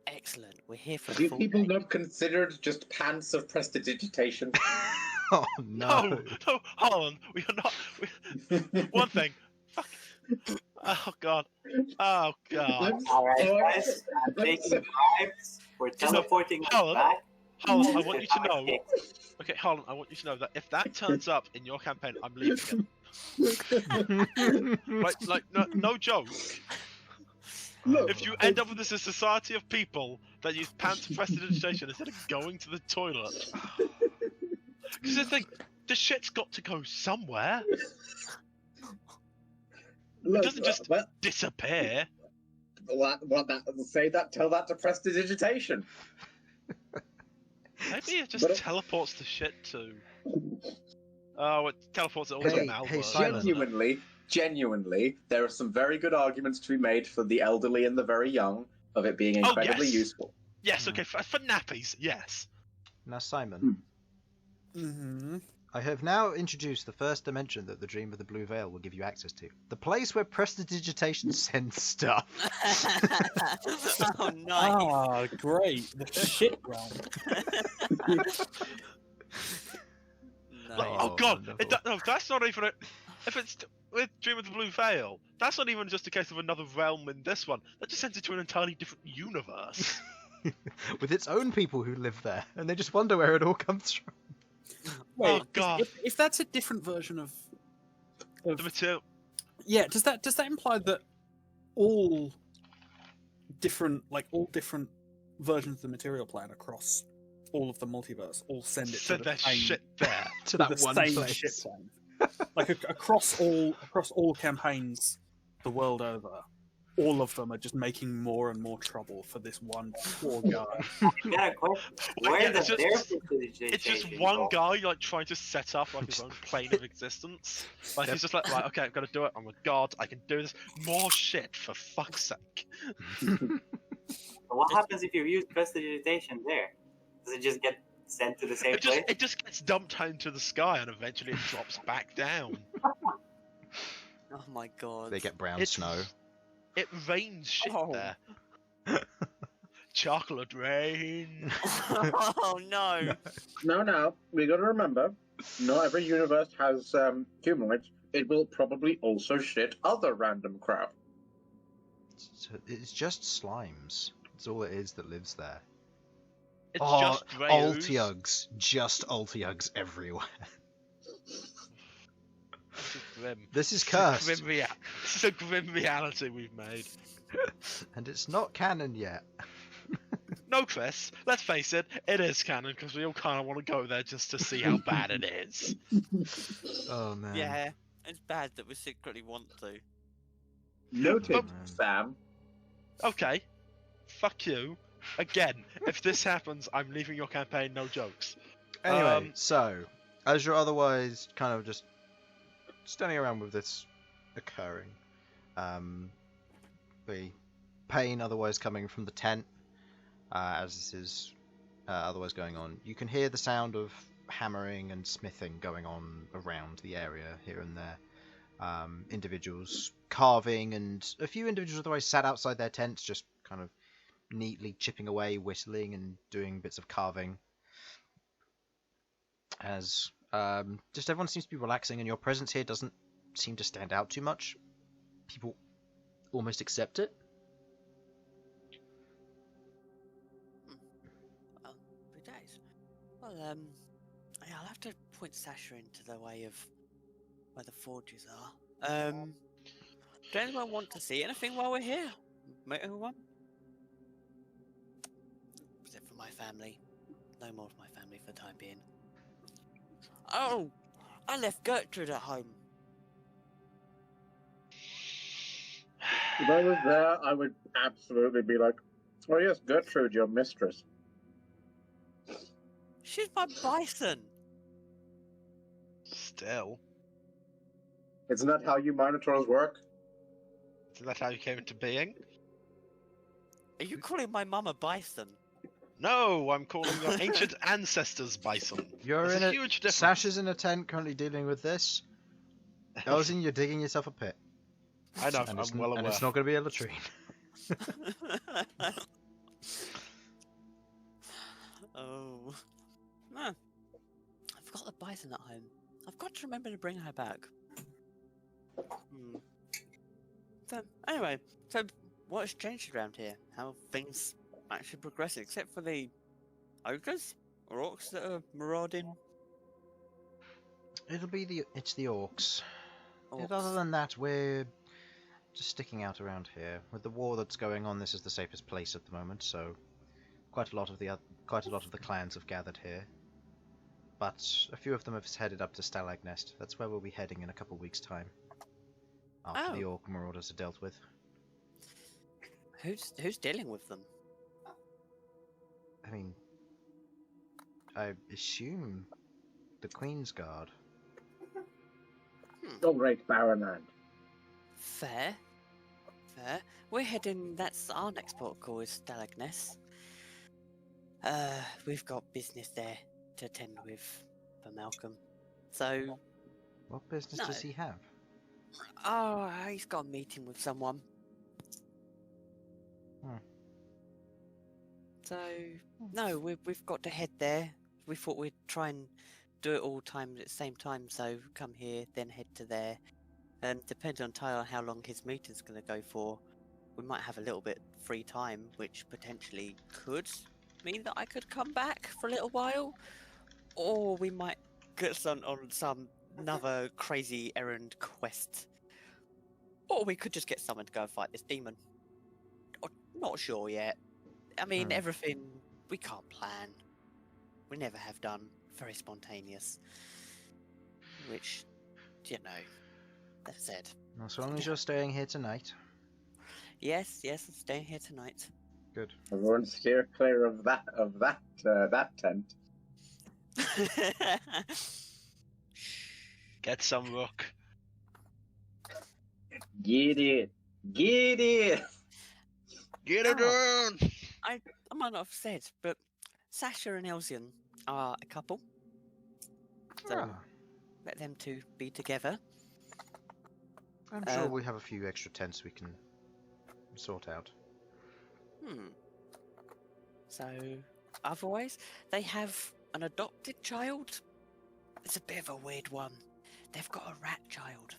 [SPEAKER 3] Excellent, we're here for
[SPEAKER 5] Do
[SPEAKER 3] full
[SPEAKER 5] people
[SPEAKER 3] day.
[SPEAKER 5] not considered just pants of prestidigitation?
[SPEAKER 1] Oh no!
[SPEAKER 4] No, Harlan, we are not. One thing. Fuck. Oh god. Oh god.
[SPEAKER 7] Alright, guys, I'm taking bribes. We're teleporting
[SPEAKER 4] Harlan,
[SPEAKER 7] back.
[SPEAKER 4] Harlan, I want you to know. Okay, Harlan, I want you to know that if that turns up in your campaign, I'm leaving it. Like, no joke.
[SPEAKER 5] Look,
[SPEAKER 4] If you end up with this a society of people that use pants of prestidigitation instead of going to the toilet, because the thing, the shit's got to go somewhere. It doesn't just disappear.
[SPEAKER 5] Tell that to prestidigitation.
[SPEAKER 4] Maybe it just teleports the shit to. Oh, it teleports it all to Malcom.
[SPEAKER 1] Hey, Simon.
[SPEAKER 5] Genuinely, there are some very good arguments to be made for the elderly and the very young of it being incredibly useful.
[SPEAKER 4] Yes, okay, for nappies, yes.
[SPEAKER 1] Now, Simon.
[SPEAKER 6] Mm-hmm.
[SPEAKER 1] I have now introduced the first dimension that the Dream of the Blue Veil will give you access to. The place where prestidigitation sends stuff.
[SPEAKER 3] Oh, nice.
[SPEAKER 6] Ah, great. The shit realm.
[SPEAKER 3] Nice.
[SPEAKER 4] Oh god,
[SPEAKER 1] wonderful.
[SPEAKER 4] no, that's not even if it's with Dream of the Blue Veil, that's not even just a case of another realm in this one. That just sends it to an entirely different universe.
[SPEAKER 1] With its own people who live there, and they just wonder where it all comes from.
[SPEAKER 6] Wait,
[SPEAKER 4] Oh, God.
[SPEAKER 6] If that's a different version of
[SPEAKER 4] The material.
[SPEAKER 6] yeah, does that imply that all different versions of the material plane across all of the multiverse all send it to
[SPEAKER 4] Send
[SPEAKER 6] the
[SPEAKER 4] that
[SPEAKER 6] same,
[SPEAKER 4] shit there.
[SPEAKER 1] To
[SPEAKER 6] the
[SPEAKER 1] that one
[SPEAKER 6] same
[SPEAKER 1] place.
[SPEAKER 6] shit plane? Like across all campaigns the world over, all of them are just making more and more trouble for this one poor guy.
[SPEAKER 7] Yeah, of course.
[SPEAKER 4] Well,
[SPEAKER 7] Where
[SPEAKER 4] yeah,
[SPEAKER 7] does
[SPEAKER 4] it's
[SPEAKER 7] their
[SPEAKER 4] just-
[SPEAKER 7] prestidigitation
[SPEAKER 4] It's just one
[SPEAKER 7] go?
[SPEAKER 4] guy like trying to set up like his own plane of existence. Like he's just like, right, okay, I've got to do it. I'm a god. I can do this. More shit for fuck's sake.
[SPEAKER 7] What happens if you use prestidigitation there? Does it just get sent to the same place?
[SPEAKER 4] It just gets dumped out into the sky and eventually it drops back down.
[SPEAKER 3] Oh my god.
[SPEAKER 1] They get brown
[SPEAKER 4] It's-
[SPEAKER 1] snow.
[SPEAKER 4] It rains shit
[SPEAKER 3] Oh.
[SPEAKER 4] there. Chocolate rain.
[SPEAKER 3] Oh no.
[SPEAKER 5] No, we got to remember, not every universe has humanoids. It will probably also shit other random crap.
[SPEAKER 1] It's just slimes. That's all it is that lives there.
[SPEAKER 4] It's just grey ooze.
[SPEAKER 1] Altiugs. Just Altiugs everywhere.
[SPEAKER 4] grim.
[SPEAKER 1] This is
[SPEAKER 4] This
[SPEAKER 1] cursed.
[SPEAKER 4] is this is a grim reality we've made.
[SPEAKER 1] And it's not canon yet.
[SPEAKER 4] No, Chris, let's face it, it is canon because we all kind of want to go there just to see how bad it is.
[SPEAKER 1] Oh man.
[SPEAKER 3] Yeah, it's bad that we secretly want to.
[SPEAKER 5] Noted,
[SPEAKER 1] man.
[SPEAKER 5] Sam.
[SPEAKER 4] Okay, fuck you. Again, if this happens, I'm leaving your campaign, no jokes.
[SPEAKER 1] Anyway, so as you're otherwise kind of just standing around with this occurring, the pain otherwise coming from the tent, as this is otherwise going on, you can hear the sound of hammering and smithing going on around the area here and there. Individuals carving, and a few individuals otherwise sat outside their tents, just kind of neatly chipping away, whistling, and doing bits of carving. As just everyone seems to be relaxing, and your presence here doesn't seem to stand out too much. People almost accept it.
[SPEAKER 3] Well, 3 days. Well, yeah, I'll have to point Sasha into the way of where the forges are. Does anyone want to see anything while we're here? Meet anyone? Except for my family. No more of my family for the time being. Oh! I left Gertrude at home.
[SPEAKER 8] If I was there, I would absolutely be like, oh yes, Gertrude, your mistress.
[SPEAKER 3] She's my bison!
[SPEAKER 4] Still,
[SPEAKER 8] Isn't that how you Minotaurs work?
[SPEAKER 4] is that how you came into being?
[SPEAKER 3] Are you calling my mum a bison?
[SPEAKER 4] No, I'm calling your ancient ancestors bison.
[SPEAKER 1] You're
[SPEAKER 4] There's
[SPEAKER 1] in
[SPEAKER 4] a
[SPEAKER 1] a
[SPEAKER 4] huge difference.
[SPEAKER 1] Sasha's in a tent currently dealing with this. Elsyan, you're digging yourself a pit.
[SPEAKER 4] I know,
[SPEAKER 1] And
[SPEAKER 4] I'm well aware.
[SPEAKER 1] and it's not going to be a latrine.
[SPEAKER 3] Oh. No. I've got the bison at home. I've got to remember to bring her back. So, anyway, so what has changed around here? How have things actually progressed, except for the ogres or orcs that are marauding?
[SPEAKER 1] It's the orcs.
[SPEAKER 3] Orcs.
[SPEAKER 1] Other than that, we're just sticking out around here. With the war that's going on, this is the safest place at the moment. So, quite a lot of the clans have gathered here. But a few of them have headed up to Stalagnest. That's where we'll be heading in a couple of weeks' time. After the orc marauders are dealt with.
[SPEAKER 3] Who's dealing with them?
[SPEAKER 1] I mean, I assume the Queen's Guard.
[SPEAKER 8] Oh, right, Barrenlor.
[SPEAKER 3] Fair. We're heading. That's our next port of call is Stalagnest. We've got business there to attend with for Malcom. So,
[SPEAKER 1] What business does he have?
[SPEAKER 3] oh, he's got a meeting with someone. So, no, we've got to head there. We thought we'd try and do it all times at the same time. So come here, then head to there, and depending on Tyler how long his meeting's going to go for, we might have a little bit free time, which potentially could mean that I could come back for a little while, or we might get on some another crazy errand quest, or we could just get someone to go and fight this demon. Not sure yet. I mean, everything we can't plan. We never have done. Very spontaneous. Which, you know, that's it.
[SPEAKER 1] Well, so long as you're staying here tonight.
[SPEAKER 3] Yes, I'm staying here tonight.
[SPEAKER 1] Good.
[SPEAKER 8] Everyone steer clear of that tent.
[SPEAKER 4] Get some Rook.
[SPEAKER 8] Get it! Get it!
[SPEAKER 4] Get it done!
[SPEAKER 3] I might not have said, but Sasha and Elsyan are a couple. So let them two be together.
[SPEAKER 1] I'm sure we have a few extra tents we can sort out.
[SPEAKER 3] So, otherwise, they have an adopted child. It's a bit of a weird one. They've got a rat child.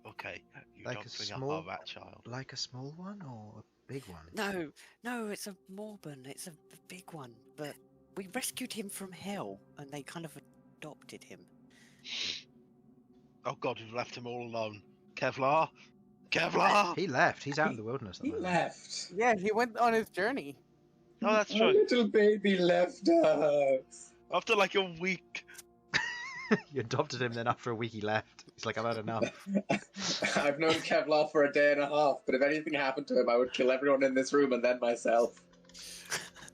[SPEAKER 4] Okay, you
[SPEAKER 1] Like
[SPEAKER 4] don't
[SPEAKER 1] a
[SPEAKER 4] bring
[SPEAKER 1] small-
[SPEAKER 4] up our rat child.
[SPEAKER 1] Like a small one or a big one?
[SPEAKER 3] No, it's a Morban. It's a big one. But we rescued him from hell, and they kind of adopted him.
[SPEAKER 4] Oh god, we've left him all alone. Kevlar? Kevlar!
[SPEAKER 1] He left. He's out in the wilderness at the
[SPEAKER 5] He
[SPEAKER 1] moment.
[SPEAKER 5] left.
[SPEAKER 2] Yeah, he went on his journey.
[SPEAKER 4] Oh, that's
[SPEAKER 5] Our
[SPEAKER 4] true.
[SPEAKER 5] little baby left us.
[SPEAKER 4] After like a week.
[SPEAKER 1] You adopted him, then after a week he left. He's like, I've had enough.
[SPEAKER 5] I've known Kevlar for a day and a half, but if anything happened to him, I would kill everyone in this room and then myself.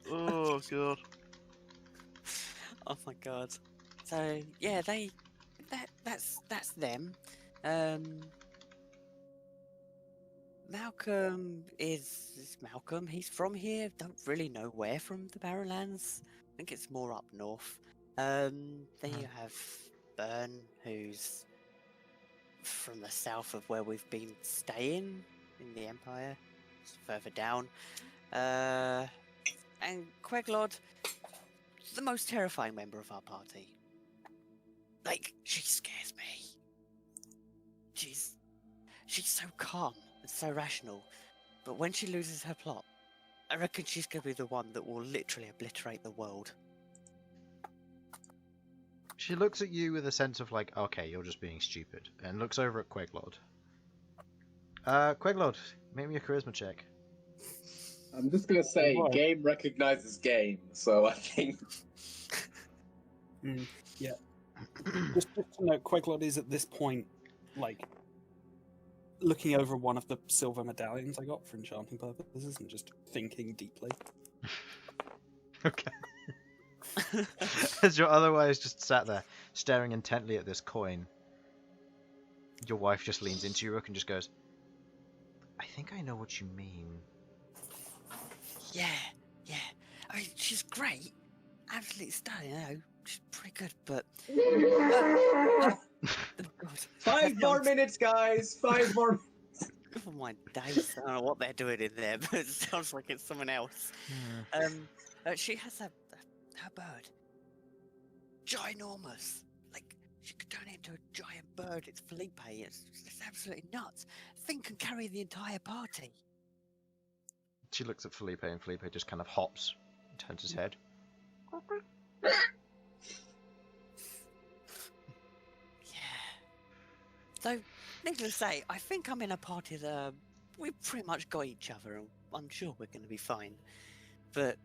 [SPEAKER 4] Oh god.
[SPEAKER 3] Oh my god. So yeah, that's them. Malcolm is Malcolm. He's from here. Don't really know where from the Barrenlands. I think it's more up north. Then you have Bern, who's from the south of where we've been staying in the Empire. It's further down. And Queglod, the most terrifying member of our party. Like, she scares me. She's so calm and so rational, but when she loses her plot, I reckon she's gonna be the one that will literally obliterate the world.
[SPEAKER 1] She looks at you with a sense of like, okay, you're just being stupid, and looks over at Queglod. Queglod, make me a charisma check.
[SPEAKER 5] I'm just gonna say,
[SPEAKER 6] Right.
[SPEAKER 5] game recognizes game, so I think...
[SPEAKER 6] Yeah. Just to note, Queglod is at this point, like, looking over one of the silver medallions I got for enchanting purposes and just thinking deeply.
[SPEAKER 1] Okay. As you're otherwise just sat there, staring intently at this coin, your wife just leans into you, Rook, and just goes, I think I know what you mean.
[SPEAKER 3] Yeah. I mean, she's great. Absolutely stunning, I know. She's pretty good, but... oh, God.
[SPEAKER 5] 5 more minutes, guys! 5 more
[SPEAKER 3] Oh my days, I don't know what they're doing in there, but it sounds like it's someone else. She has her bird. Ginormous. Like, she could turn it into a giant bird. It's Felipe. It's absolutely nuts. Thing can carry the entire party.
[SPEAKER 1] She looks at Felipe, and Felipe just kind of hops and turns his head.
[SPEAKER 3] So, needless to say, I think I'm in a party that we pretty much got each other, and I'm sure we're going to be fine. But,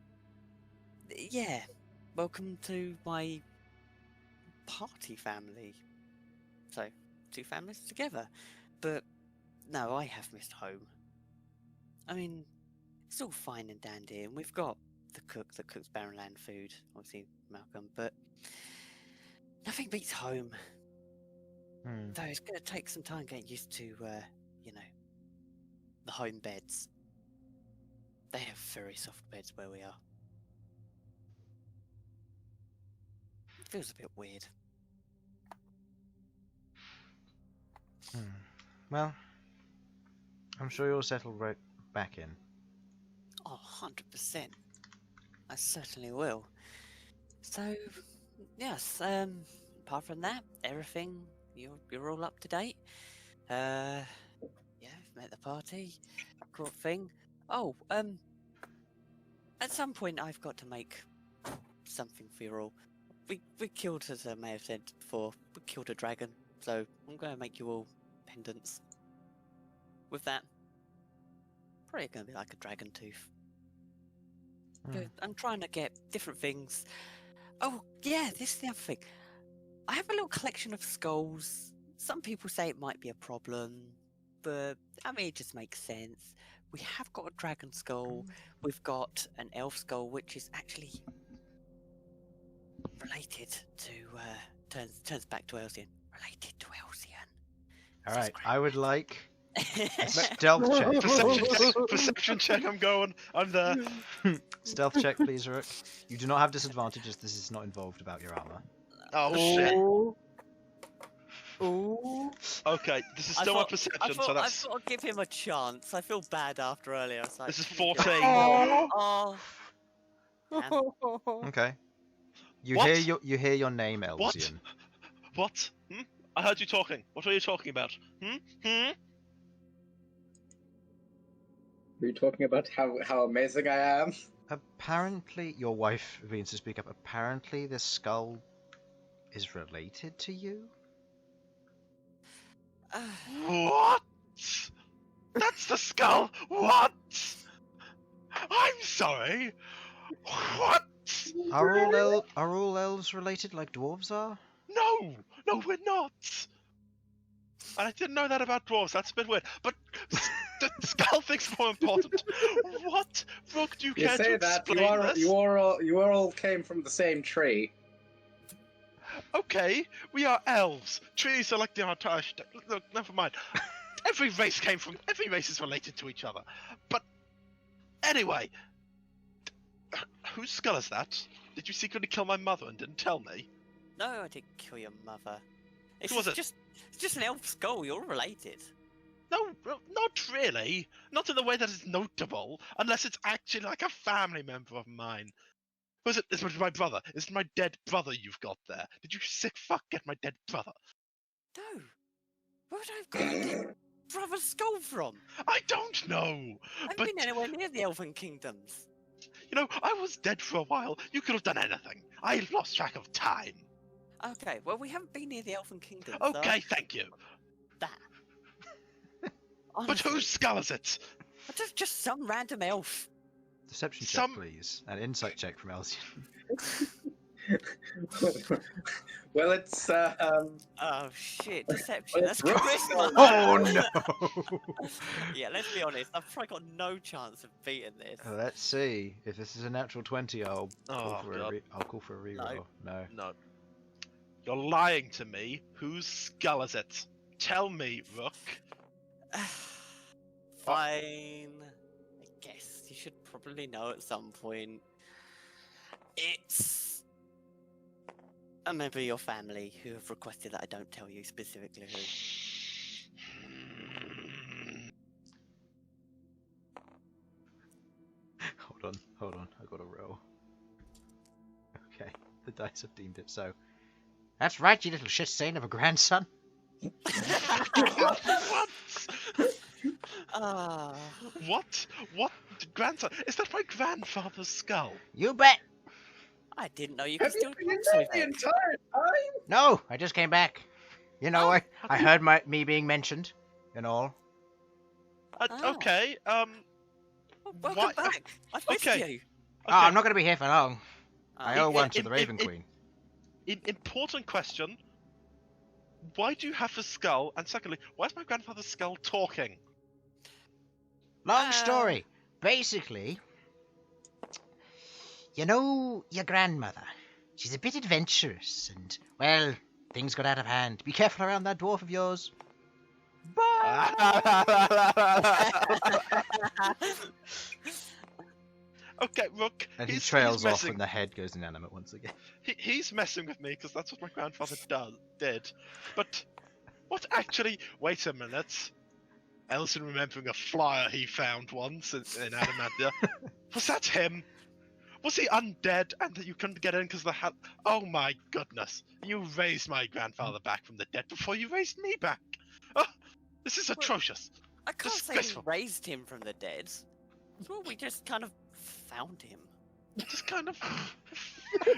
[SPEAKER 3] yeah, welcome to my party family. So, 2 families together. But, no, I have missed home. I mean, it's all fine and dandy, and we've got the cook that cooks Barrenland food, obviously Malcom, but nothing beats home. So it's going to take some time getting used to, the home beds. They have very soft beds where we are. It feels a bit weird.
[SPEAKER 1] Well, I'm sure you'll settle right back in.
[SPEAKER 3] Oh, 100%. I certainly will. So, yes, apart from that, everything, you're all up to date. Yeah, met the party, cool thing. Oh, at some point I've got to make something for you all. We killed, as I may have said before, we killed a dragon, so I'm going to make you all pendants. With that, probably going to be like a dragon tooth. But I'm trying to get different things. Oh, yeah, this is the other thing. I have a little collection of skulls. Some people say it might be a problem, but I mean, it just makes sense. We have got a dragon skull. We've got an elf skull, which is actually related to, turns back to Elsyan. Related to Elsyan.
[SPEAKER 1] Alright, I would like a stealth check.
[SPEAKER 4] Perception check, I'm there.
[SPEAKER 1] Stealth check, please, Rook. You do not have disadvantages, this is not involved about your armor.
[SPEAKER 4] Oh shit.
[SPEAKER 2] Ooh.
[SPEAKER 4] Okay, this is still my perception, so that's...
[SPEAKER 3] I've got to give him a chance. I feel bad after earlier. It's like,
[SPEAKER 4] This is
[SPEAKER 3] can you do
[SPEAKER 4] 14.
[SPEAKER 3] it? Oh. Damn.
[SPEAKER 1] Okay. You
[SPEAKER 4] What?
[SPEAKER 1] you hear your name, Elsyan.
[SPEAKER 4] What? I heard you talking. What are you talking about?
[SPEAKER 5] Are you talking about how amazing I am?
[SPEAKER 1] Apparently, your wife means to speak up. Apparently, this skull is related to you?
[SPEAKER 4] What? That's the skull. What? I'm sorry. What?
[SPEAKER 1] Are all elves related like dwarves are?
[SPEAKER 4] No, we're not. And I didn't know that about dwarves. That's a bit weird. But the skull thing's more important. What? Rook, do you
[SPEAKER 5] You
[SPEAKER 4] care
[SPEAKER 5] say
[SPEAKER 4] to
[SPEAKER 5] that
[SPEAKER 4] explain this?
[SPEAKER 5] you all came from the same tree.
[SPEAKER 4] Okay, we are elves. Trees are like the entire. Look, never mind. Every race is related to each other. But anyway, whose skull is that? Did you secretly kill my mother and didn't tell me?
[SPEAKER 3] No, I didn't kill your mother. It's
[SPEAKER 4] Who was it?
[SPEAKER 3] just an elf skull. You're related.
[SPEAKER 4] No, not really. Not in the way that is notable, unless it's actually like a family member of mine. Was it? Is it my brother? Is it my dead brother you've got there? Did you sick fuck get my dead brother?
[SPEAKER 3] No. Where would I have got a dead brother's skull from?
[SPEAKER 4] I don't know.
[SPEAKER 3] I haven't
[SPEAKER 4] But
[SPEAKER 3] been anywhere near the Elven Kingdoms.
[SPEAKER 4] you know, I was dead for a while. You could have done anything. I lost track of time.
[SPEAKER 3] Okay, well, we haven't been near the Elven Kingdoms.
[SPEAKER 4] Okay, thank you.
[SPEAKER 3] That.
[SPEAKER 4] But
[SPEAKER 3] Honestly,
[SPEAKER 4] whose skull is it?
[SPEAKER 3] just some random elf.
[SPEAKER 1] Deception
[SPEAKER 4] Some-
[SPEAKER 1] check, please. An insight check from Elsyan.
[SPEAKER 5] Well, it's
[SPEAKER 3] Oh shit, deception.
[SPEAKER 5] Well,
[SPEAKER 3] That's
[SPEAKER 5] Rook.
[SPEAKER 3] charisma.
[SPEAKER 1] Oh no!
[SPEAKER 3] Yeah, let's be honest. I've probably got no chance of beating this.
[SPEAKER 1] Let's see. If this is a natural 20, I'll call
[SPEAKER 4] Oh,
[SPEAKER 1] for
[SPEAKER 4] God.
[SPEAKER 1] I'll call for a reroll. No.
[SPEAKER 4] No. You're lying to me. Whose skull is it? Tell me, Rook.
[SPEAKER 3] Fine. I guess you should probably know at some point. It's a member of your family who have requested that I don't tell you specifically who.
[SPEAKER 1] Hold on. I got a roll. Okay, the dice have deemed it so. That's right, you little shit stain of a grandson.
[SPEAKER 4] What?
[SPEAKER 3] Ah.
[SPEAKER 4] What? What? Grandson? Is that my grandfather's skull?
[SPEAKER 1] You bet.
[SPEAKER 3] I didn't know you could
[SPEAKER 5] have you
[SPEAKER 3] still
[SPEAKER 5] been
[SPEAKER 3] talk
[SPEAKER 5] there
[SPEAKER 3] so
[SPEAKER 5] the
[SPEAKER 3] big.
[SPEAKER 5] entire time?
[SPEAKER 1] No, I just came back. You know,
[SPEAKER 3] Oh,
[SPEAKER 1] I heard me being mentioned and all.
[SPEAKER 3] Oh.
[SPEAKER 4] Okay.
[SPEAKER 3] Well, welcome
[SPEAKER 4] Why-
[SPEAKER 3] back. I've missed
[SPEAKER 4] okay.
[SPEAKER 3] you.
[SPEAKER 1] Oh, I'm not going to be here for long.
[SPEAKER 3] Ah.
[SPEAKER 1] I owe one to
[SPEAKER 4] in-
[SPEAKER 1] the Raven
[SPEAKER 4] in-
[SPEAKER 1] Queen.
[SPEAKER 4] Important question. Why do you have a skull? And secondly, why is my grandfather's skull talking?
[SPEAKER 1] Long story. Basically, you know your grandmother. She's a bit adventurous, and, well, things got out of hand. Be careful around that dwarf of yours.
[SPEAKER 4] Okay, Rook.
[SPEAKER 1] And he
[SPEAKER 4] he's
[SPEAKER 1] trails off,
[SPEAKER 4] messing-
[SPEAKER 1] and the head goes inanimate once again.
[SPEAKER 4] He's messing with me because that's what my grandfather did. But what actually? Wait a minute. Elsyan remembering a flyer he found once in Adamantia. Was that him? Was he undead and that you couldn't get in because the Oh my goodness! You raised my grandfather back from the dead before you raised me back. Oh, this is atrocious.
[SPEAKER 3] I can't say
[SPEAKER 4] Disgraceful.
[SPEAKER 3] we raised him from the dead. Well, we just kind of found him.
[SPEAKER 4] Just kind of.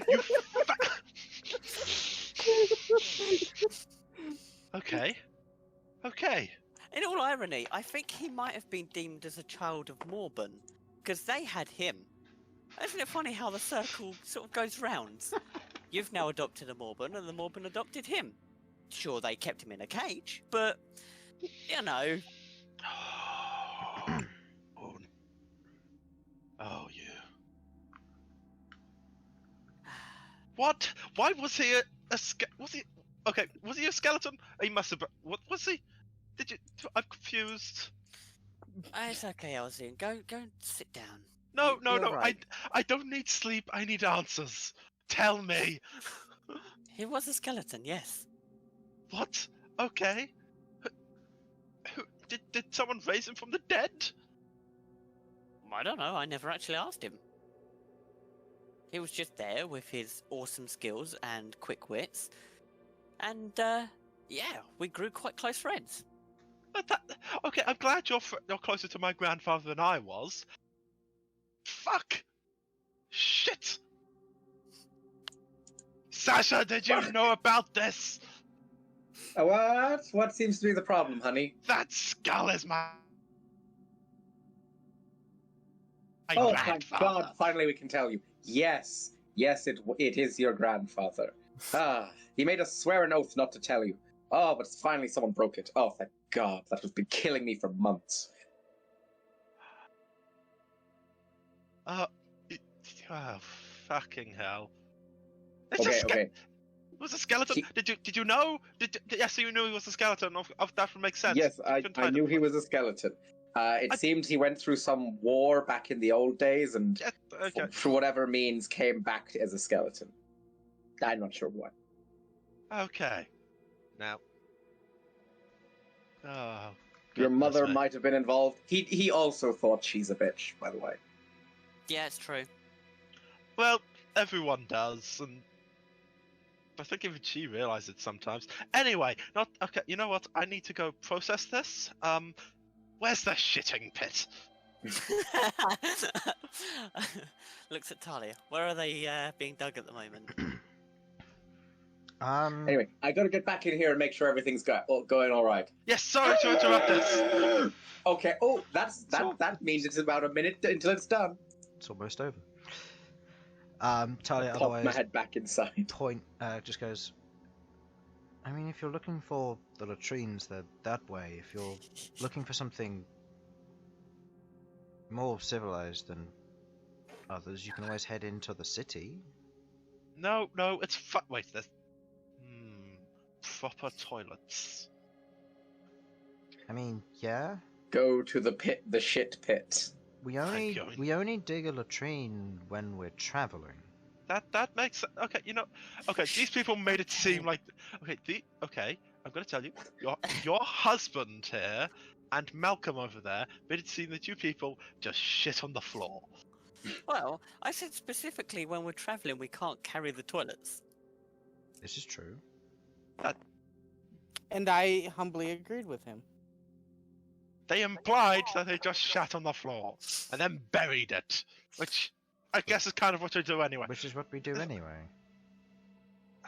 [SPEAKER 4] You Okay. Okay.
[SPEAKER 3] In all irony, I think he might have been deemed as a child of Morburn, because they had him. Isn't it funny how the circle sort of goes round? You've now adopted a Morburn, and the Morburn adopted him. Sure, they kept him in a cage, but, you know.
[SPEAKER 4] Oh, you. What? Why was he was he? Okay, was he a skeleton? He must have. What was he? Did you? I'm confused.
[SPEAKER 3] It's okay, Elsyan. Go and sit down.
[SPEAKER 4] No.
[SPEAKER 3] You're right.
[SPEAKER 4] I don't need sleep. I need answers. Tell me.
[SPEAKER 3] He was a skeleton, yes.
[SPEAKER 4] What? Okay. Did someone raise him from the dead?
[SPEAKER 3] I don't know. I never actually asked him. He was just there with his awesome skills and quick wits. And, yeah, we grew quite close friends.
[SPEAKER 4] Okay, I'm glad you're closer to my grandfather than I was. Fuck! Shit! Sasha, did you know about this?
[SPEAKER 5] What? What seems to be the problem, honey?
[SPEAKER 4] That skull is my
[SPEAKER 5] Oh, thank
[SPEAKER 4] grandfather.
[SPEAKER 5] God! Finally, we can tell you. Yes, it is your grandfather. He made us swear an oath not to tell you. Oh, but finally someone broke it. Oh, thank God! That has been killing me for months.
[SPEAKER 4] Oh, fucking hell! It's a
[SPEAKER 5] Okay.
[SPEAKER 4] It was a skeleton. Did you know? Yes, you knew he was a skeleton. That would make sense.
[SPEAKER 5] Yes, I knew he was a skeleton. It seemed he went through some war back in the old days, and for whatever means came back as a skeleton. I'm not sure why.
[SPEAKER 4] Okay. Now. Oh.
[SPEAKER 5] Your mother
[SPEAKER 4] me.
[SPEAKER 5] might have been involved. He also thought she's a bitch, by the way.
[SPEAKER 3] Yeah, it's true.
[SPEAKER 4] Well, everyone does, and I think even she realizes it sometimes. Anyway, okay. You know what? I need to go process this. Where's the shitting pit?
[SPEAKER 3] Looks at Talia. Where are they being dug at the moment?
[SPEAKER 5] Anyway, I gotta get back in here and make sure everything's going all right.
[SPEAKER 4] Yes, sorry to interrupt this.
[SPEAKER 5] Okay. Oh, that means it's about a minute until it's done.
[SPEAKER 1] It's almost over. Talia,
[SPEAKER 5] Pop
[SPEAKER 1] otherwise,
[SPEAKER 5] my head back inside.
[SPEAKER 1] point just goes. I mean, if you're looking for the latrines, they're that way. If you're looking for something more civilized than others, you can always head into the city.
[SPEAKER 4] No, it's wait, there's proper toilets.
[SPEAKER 1] I mean, yeah.
[SPEAKER 5] Go to the pit, the shit pit.
[SPEAKER 1] We only dig a latrine when we're traveling.
[SPEAKER 4] That makes sense. Okay, okay, these people made it seem like okay, I'm gonna tell you, your husband here and Malcom over there made it seem that you people just shit on the floor.
[SPEAKER 3] Well, I said specifically when we're travelling we can't carry the toilets.
[SPEAKER 1] This is true.
[SPEAKER 2] And I humbly agreed with him.
[SPEAKER 4] They implied that they just shat on the floor and then buried it, which I guess is kind of what they do anyway.
[SPEAKER 1] Which is what we do anyway.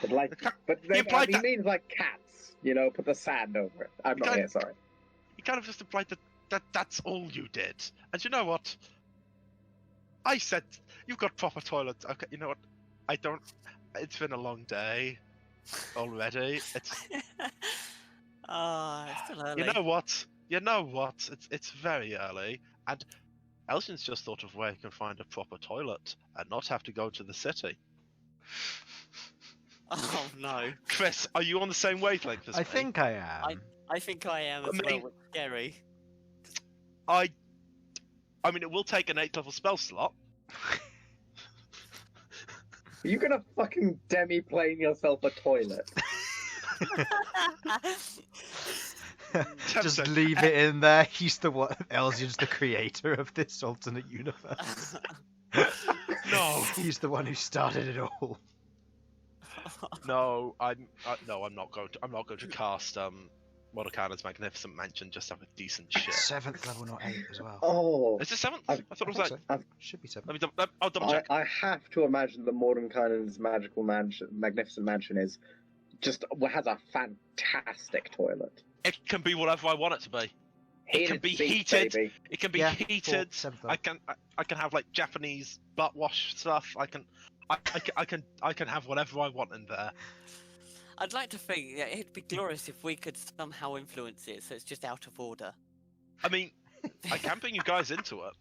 [SPEAKER 5] But he means like cats, put the sand over it. I'm not here, sorry.
[SPEAKER 4] He kind of just implied that that's all you did. And you know what? I said, you've got proper toilets. Okay, you know what? It's been a long day already. It's
[SPEAKER 3] still early.
[SPEAKER 4] You know what? It's very early, and Elsyan's just thought of where he can find a proper toilet and not have to go to the city.
[SPEAKER 3] Oh no.
[SPEAKER 4] Chris, are you on the same wavelength as me?
[SPEAKER 1] I think I am.
[SPEAKER 3] I think I am as well. It's scary.
[SPEAKER 4] I mean, it will take an 8th level spell slot.
[SPEAKER 5] Are you gonna fucking demi-plane yourself a toilet?
[SPEAKER 1] Just leave it in there. He's the one. Elsyan's the creator of this alternate universe.
[SPEAKER 4] No,
[SPEAKER 1] he's the one who started it all.
[SPEAKER 4] No, I'm not going to cast Mordenkainen's Magnificent Mansion just to have a decent shit.
[SPEAKER 1] 7th level, not 8 as well.
[SPEAKER 5] Oh,
[SPEAKER 4] is it 7th? I thought it was
[SPEAKER 1] so. Should be 7th.
[SPEAKER 4] I'll double check.
[SPEAKER 5] I have to imagine the Mordenkainen's Magnificent Mansion has a fantastic toilet.
[SPEAKER 4] It can be whatever I want it to be. It can be heated. It can be heated. I can have like Japanese butt wash stuff. I can have whatever I want in there.
[SPEAKER 3] I'd like to think it'd be glorious if we could somehow influence it so it's just out of order.
[SPEAKER 4] I mean, I can bring you guys into it.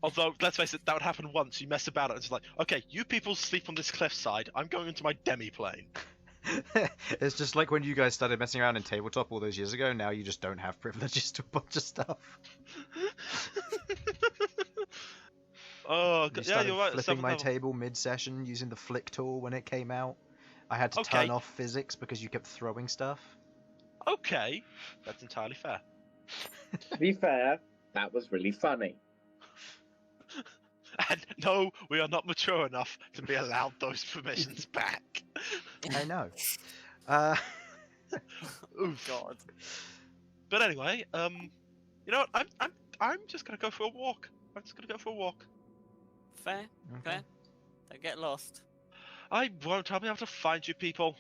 [SPEAKER 4] Although, let's face it, that would happen once. You mess about it, and it's like, okay, you people sleep on this cliffside. I'm going into my demi-plane.
[SPEAKER 1] It's just like when you guys started messing around in tabletop all those years ago. Now you just don't have privileges to a bunch of stuff.
[SPEAKER 4] Oh,
[SPEAKER 1] yeah,
[SPEAKER 4] you're right.
[SPEAKER 1] Flipping my table mid-session using the flick tool when it came out. I had to turn off physics because you kept throwing stuff.
[SPEAKER 4] Okay, that's entirely fair.
[SPEAKER 5] To be fair, that was really funny.
[SPEAKER 4] And no, we are not mature enough to be allowed those permissions back.
[SPEAKER 1] I know.
[SPEAKER 4] Oof.
[SPEAKER 3] God.
[SPEAKER 4] But anyway, you know what? I'm just gonna go for a walk.
[SPEAKER 3] Fair.
[SPEAKER 1] Okay.
[SPEAKER 3] Fair. Don't get lost.
[SPEAKER 4] I won't. I'll be able to find you people.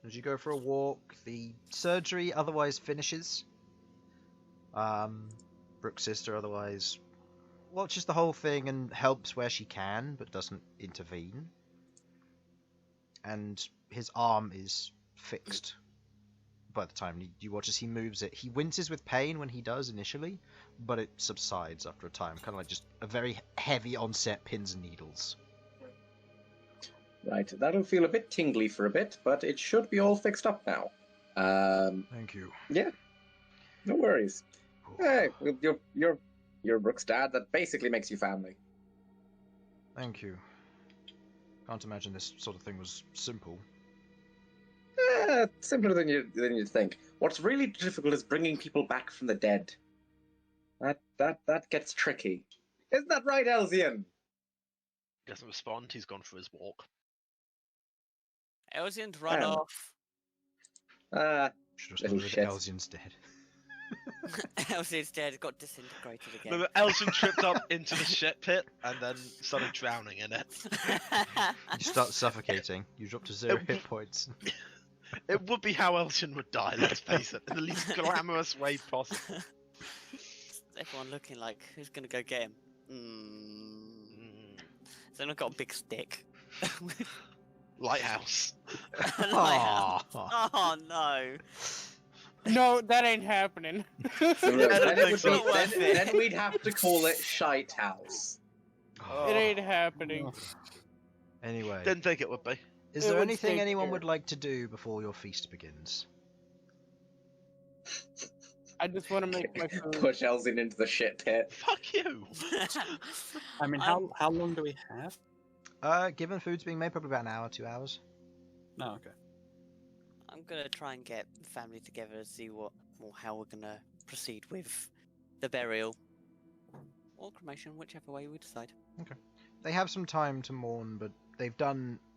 [SPEAKER 1] As you go for a walk, the surgery otherwise finishes. Brooke's sister otherwise watches the whole thing and helps where she can, but doesn't intervene. And his arm is fixed by the time you watch as he moves it. He winces with pain when he does initially, but it subsides after a time, kind of like just a very heavy onset pins and needles.
[SPEAKER 5] Right, that'll feel a bit tingly for a bit, but it should be all fixed up now.
[SPEAKER 1] Thank you.
[SPEAKER 5] Yeah, no worries. Hey, you're Brooke's dad. That basically makes you family.
[SPEAKER 1] Thank you. Can't imagine this sort of thing was simple.
[SPEAKER 5] Simpler than you'd think. What's really difficult is bringing people back from the dead. That gets tricky. Isn't that right, Elsyan?
[SPEAKER 4] He doesn't respond. He's gone for his walk.
[SPEAKER 3] Elsyan's run off.
[SPEAKER 1] Should have
[SPEAKER 5] Little
[SPEAKER 1] responded
[SPEAKER 5] shit.
[SPEAKER 1] Elsyan's dead.
[SPEAKER 3] Elsyan's dead. Got disintegrated again.
[SPEAKER 4] Remember, Elsyan tripped up into the shit pit and then started drowning in it.
[SPEAKER 1] You start suffocating. You drop to 0 hit points.
[SPEAKER 4] It would be how Elsyan would die, let's face it, in the least glamorous way possible.
[SPEAKER 3] Everyone looking like, who's gonna go get him? Someone got a big stick.
[SPEAKER 4] Lighthouse.
[SPEAKER 3] Lighthouse. Oh no.
[SPEAKER 2] No, that ain't happening.
[SPEAKER 5] So
[SPEAKER 3] so.
[SPEAKER 5] then we'd have to call it Shite House.
[SPEAKER 2] It ain't happening.
[SPEAKER 1] Anyway,
[SPEAKER 4] Didn't think it would be.
[SPEAKER 1] is
[SPEAKER 2] it
[SPEAKER 1] there
[SPEAKER 2] would
[SPEAKER 1] anything
[SPEAKER 2] take
[SPEAKER 1] anyone
[SPEAKER 2] care.
[SPEAKER 1] would like to do before your feast begins?
[SPEAKER 2] I just want to make my food.
[SPEAKER 5] Push Elsyan into the shit pit.
[SPEAKER 4] Fuck you!
[SPEAKER 6] I mean, how long do we have?
[SPEAKER 1] Given food's being made, probably about an hour, 2 hours.
[SPEAKER 6] No, okay.
[SPEAKER 3] I'm gonna try and get the family together and see what or how we're gonna proceed with the burial or cremation, whichever way we decide.
[SPEAKER 1] They have some time to mourn, but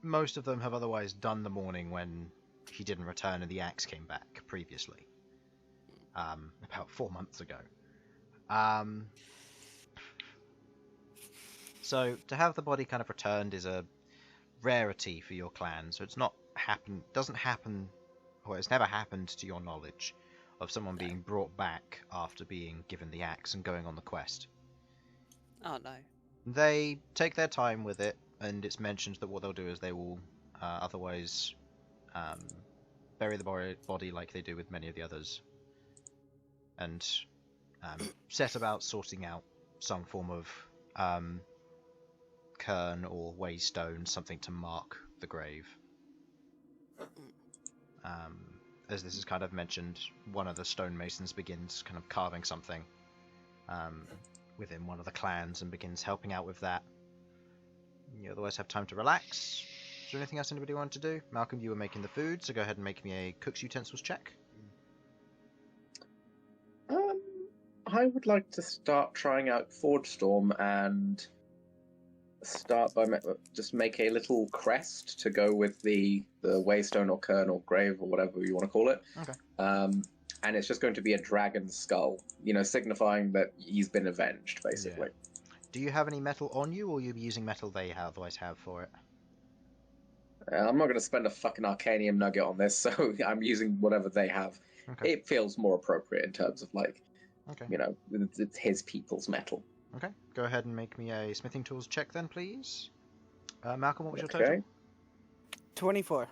[SPEAKER 1] most of them have otherwise done the mourning when he didn't return and the axe came back previously. About 4 months ago. So to have the body kind of returned is a rarity for your clan, so it's never happened to your knowledge of someone being brought back after being given the axe and going on the quest.
[SPEAKER 3] Oh no.
[SPEAKER 1] They take their time with it, and it's mentioned that what they'll do is they will otherwise bury the body like they do with many of the others, and set about sorting out some form of cairn or waystone, something to mark the grave. As this is kind of mentioned, one of the stonemasons begins kind of carving something within one of the clans and begins helping out with that. You otherwise have time to relax. Is there anything else anybody wanted to do? Malcolm, you were making the food, so go ahead and make me a cook's utensils check.
[SPEAKER 5] I would like to start trying out Forge Storm and start by just make a little crest to go with the waystone or cairn or grave or whatever you want to call it.
[SPEAKER 1] Okay.
[SPEAKER 5] And it's just going to be a dragon skull, signifying that he's been avenged, basically.
[SPEAKER 1] Yeah. Do you have any metal on you, or will you be using metal they otherwise have for it?
[SPEAKER 5] I'm not going to spend a fucking Arcanium nugget on this, so I'm using whatever they have.
[SPEAKER 1] Okay.
[SPEAKER 5] It feels more appropriate in terms of,
[SPEAKER 1] Okay.
[SPEAKER 5] it's his people's metal.
[SPEAKER 1] Okay. Go ahead and make me a smithing tools check then, please. Malcolm, what was your total?
[SPEAKER 2] 24.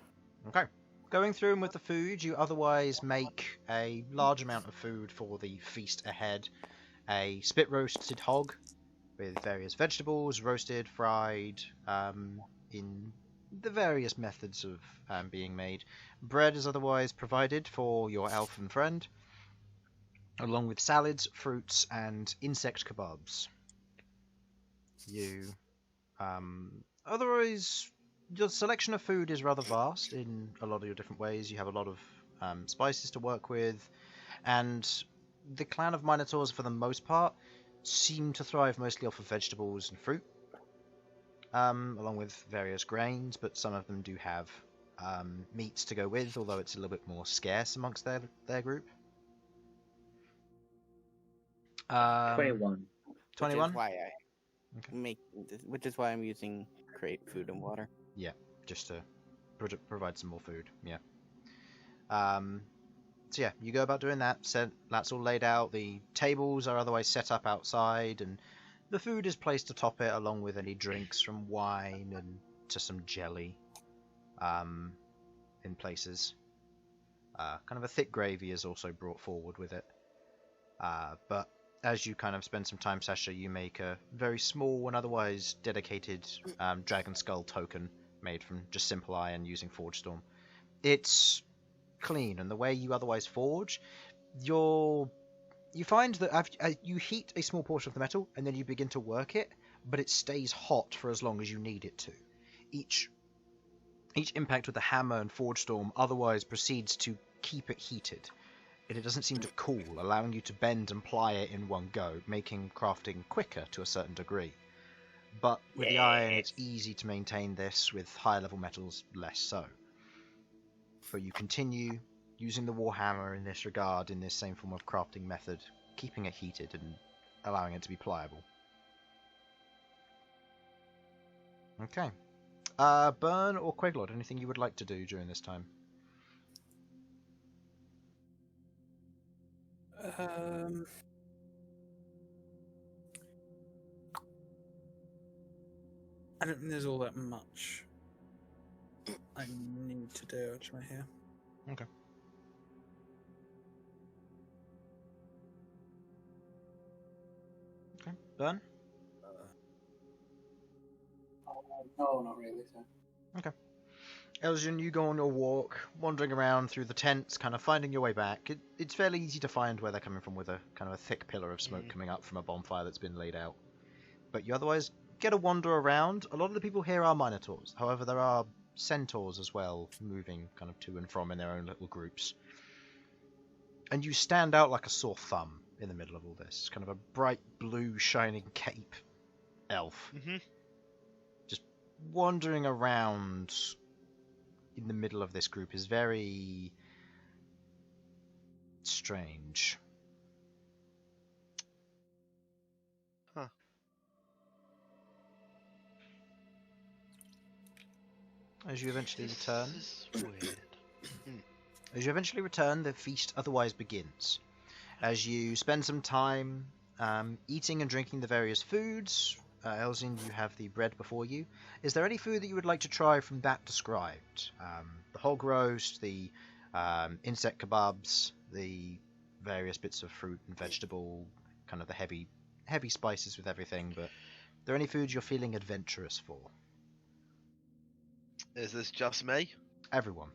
[SPEAKER 1] Okay. Going through and with the food, you otherwise make a large amount of food for the feast ahead. A spit roasted hog with various vegetables, roasted, fried, in the various methods of being made. Bread is otherwise provided for your elfin friend, along with salads, fruits, and insect kebabs. Otherwise, your selection of food is rather vast in a lot of your different ways. You have a lot of spices to work with, and the clan of Minotaurs, for the most part, seem to thrive mostly off of vegetables and fruit, along with various grains, but some of them do have meats to go with, although it's a little bit more scarce amongst their group.
[SPEAKER 5] 21.
[SPEAKER 1] 21?
[SPEAKER 2] Which is why I'm using create food and water.
[SPEAKER 1] Yeah, just to provide some more food, yeah. So yeah, you go about doing that. That's all laid out. The tables are otherwise set up outside, and the food is placed atop it, along with any drinks, from wine and to some jelly, in places. Kind of a thick gravy is also brought forward with it. But as you kind of spend some time, Sasha, you make a very small and otherwise dedicated dragon skull token made from just simple iron using Forge Storm. It's clean, and the way you otherwise forge, you find that you heat a small portion of the metal and then you begin to work it, but it stays hot for as long as you need it to. Each impact with the hammer and Forge Storm otherwise proceeds to keep it heated, and it doesn't seem to cool, allowing you to bend and ply it in one go, making crafting quicker to a certain degree. But with the iron, it's easy to maintain this, with higher level metals less so. But you continue using the Warhammer in this regard, in this same form of crafting method, keeping it heated and allowing it to be pliable. Okay. Bern or Queglod, anything you would like to do during this time?
[SPEAKER 6] I don't think there's all that much I need to do actually here.
[SPEAKER 1] Okay. Okay. Bern?
[SPEAKER 7] No, not really. So.
[SPEAKER 1] Okay. Elsyan, you go on your walk, wandering around through the tents, kind of finding your way back. It's fairly easy to find where they're coming from, with a kind of a thick pillar of smoke coming up from a bonfire that's been laid out. But you otherwise get a wander around. A lot of the people here are Minotaurs. However, there are centaurs as well, moving kind of to and from in their own little groups. And you stand out like a sore thumb in the middle of all this. Kind of a bright blue shining cape elf. Just wandering around in the middle of this group is very strange.
[SPEAKER 4] Huh.
[SPEAKER 1] As you eventually return,
[SPEAKER 4] This is weird.
[SPEAKER 1] the feast otherwise begins. As you spend some time eating and drinking the various foods, Elsyan, you have the bread before you. Is there any food that you would like to try from that described? The hog roast, the insect kebabs, the various bits of fruit and vegetable, kind of the heavy spices with everything, but are there any foods you're feeling adventurous for?
[SPEAKER 4] Is this just me?
[SPEAKER 1] Everyone.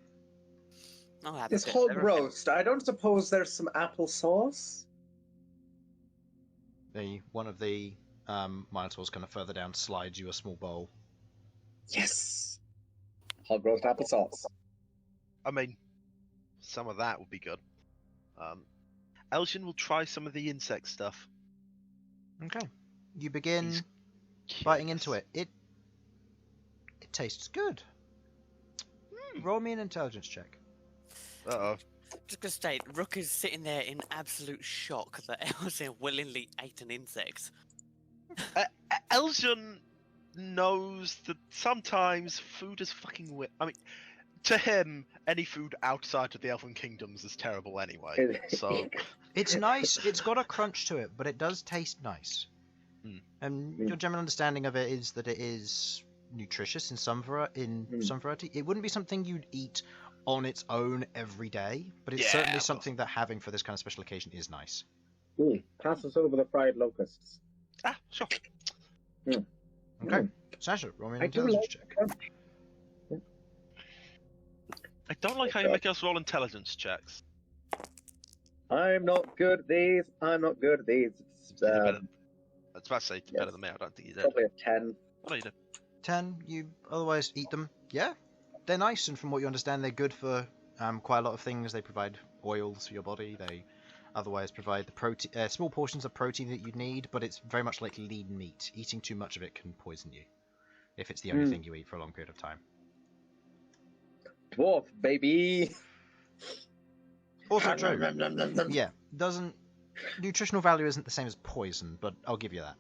[SPEAKER 3] I'll have
[SPEAKER 5] This
[SPEAKER 3] a bit
[SPEAKER 5] hog
[SPEAKER 3] of everything.
[SPEAKER 5] roast, I don't suppose there's some applesauce?
[SPEAKER 1] One of the Minotaurs kind of further down slides you a small bowl.
[SPEAKER 5] Yes! Hog roast applesauce.
[SPEAKER 4] I mean, some of that would be good. Elsyan will try some of the insect stuff.
[SPEAKER 1] Okay. You begin
[SPEAKER 4] He's
[SPEAKER 1] biting
[SPEAKER 4] curious.
[SPEAKER 1] into it. It tastes good. Roll me an intelligence check.
[SPEAKER 4] Uh-oh.
[SPEAKER 3] Just gonna state, Rook is sitting there in absolute shock that Elsyan willingly ate an insect.
[SPEAKER 4] Elsyan knows that sometimes food is fucking weird. I mean, to him, any food outside of the Elven Kingdoms is terrible anyway. So
[SPEAKER 1] It's nice. It's got a crunch to it, but it does taste nice. And your general understanding of it is that it is nutritious in some variety. It wouldn't be something you'd eat on its own every day, but it's certainly something that having for this kind of special occasion is nice.
[SPEAKER 8] Pass us over the fried locusts.
[SPEAKER 4] sure.
[SPEAKER 1] Okay. Sasha, roll me an
[SPEAKER 8] I do
[SPEAKER 1] intelligence
[SPEAKER 8] like
[SPEAKER 1] check.
[SPEAKER 8] them.
[SPEAKER 4] I don't like how you make us roll intelligence checks.
[SPEAKER 8] I'm not good at these. I'm not good at these. It's,
[SPEAKER 4] I was about to say, better than me. I don't think you did.
[SPEAKER 8] probably a 10.
[SPEAKER 4] No, you did.
[SPEAKER 1] 10. You otherwise eat them. Yeah, they're nice, and from what you understand, they're good for quite a lot of things. They provide oils for your body. They otherwise provide the protein, small portions of protein that you need, but it's very much like lean meat. Eating too much of it can poison you, if it's the only thing you eat for a long period of time.
[SPEAKER 8] Dwarf, baby!
[SPEAKER 1] Also true. Yeah, nutritional value isn't the same as poison, but I'll give you that.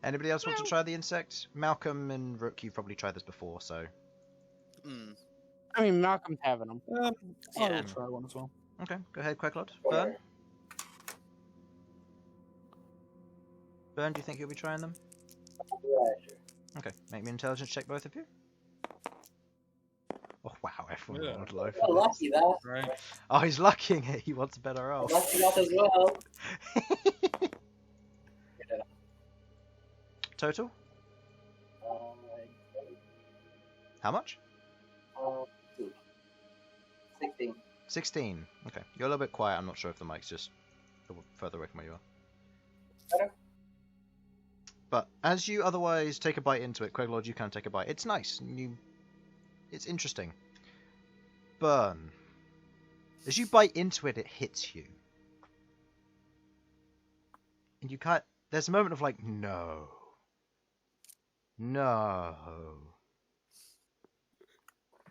[SPEAKER 1] Anybody else want to try the insect? Malcom and Rook, you've probably tried this before, so.
[SPEAKER 2] I mean, Malcolm's having them.
[SPEAKER 6] I
[SPEAKER 3] Yeah.
[SPEAKER 6] will try one as well.
[SPEAKER 1] Okay, go ahead, Queglod. Bern? Bern, do you think you'll be trying them? Okay, make me an intelligence check, both of you. Oh wow, everyone
[SPEAKER 6] Yeah.
[SPEAKER 1] rolled low for
[SPEAKER 7] Oh,
[SPEAKER 1] this.
[SPEAKER 7] lucky that.
[SPEAKER 6] Right.
[SPEAKER 1] Oh, he's luckying it. He wants a better roll.
[SPEAKER 7] Lucky that as well.
[SPEAKER 1] Total? How much?
[SPEAKER 7] 16.
[SPEAKER 1] 16. Okay, you're a little bit quiet. I'm not sure if the mic's just further away from where you are.
[SPEAKER 7] Better?
[SPEAKER 1] But as you otherwise take a bite into it, Queglod, you can take a bite. It's nice. It's interesting. Bern. As you bite into it, it hits you. And you can't... There's a moment of like, no. No.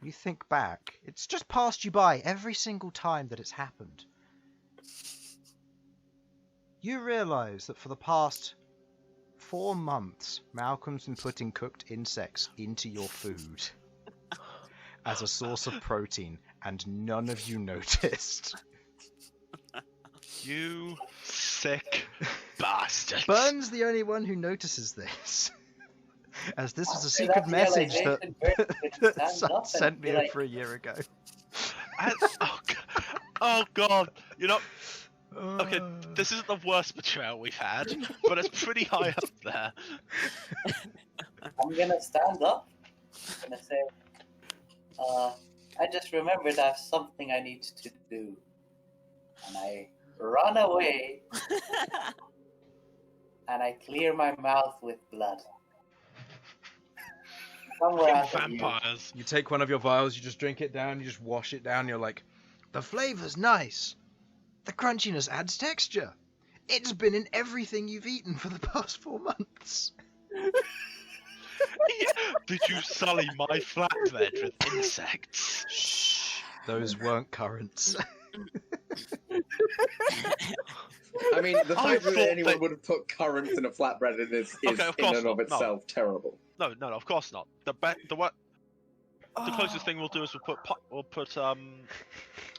[SPEAKER 1] You think back. It's just passed you by every single time that it's happened. You realise that for the past 4 months, Malcolm's been putting cooked insects into your food as a source of protein, and none of you noticed.
[SPEAKER 4] You sick bastard.
[SPEAKER 1] Bern's the only one who notices this. As this was a secret message that Sudz sent me over a year ago.
[SPEAKER 4] Oh god, you know. Okay, this isn't the worst betrayal we've had, but it's pretty high up there.
[SPEAKER 7] I'm gonna stand up. I'm gonna say, I just remembered I have something I need to do. And I run away. And I clear my mouth with blood. Somewhere out of you.
[SPEAKER 4] Vampires.
[SPEAKER 1] You take one of your vials, you just drink it down, you just wash it down, you're like, the flavor's nice. The crunchiness adds texture. It's been in everything you've eaten for the past 4 months.
[SPEAKER 4] Did you sully my flatbread with insects?
[SPEAKER 1] Shh. Those weren't currants.
[SPEAKER 5] I mean, the
[SPEAKER 4] I
[SPEAKER 5] fact that
[SPEAKER 4] thought
[SPEAKER 5] anyone
[SPEAKER 4] they-
[SPEAKER 5] would have put currants in a flatbread is
[SPEAKER 4] Okay, of
[SPEAKER 5] in
[SPEAKER 4] course
[SPEAKER 5] and of
[SPEAKER 4] not, no.
[SPEAKER 5] itself terrible.
[SPEAKER 4] No, of course not. The closest thing we'll do is we'll put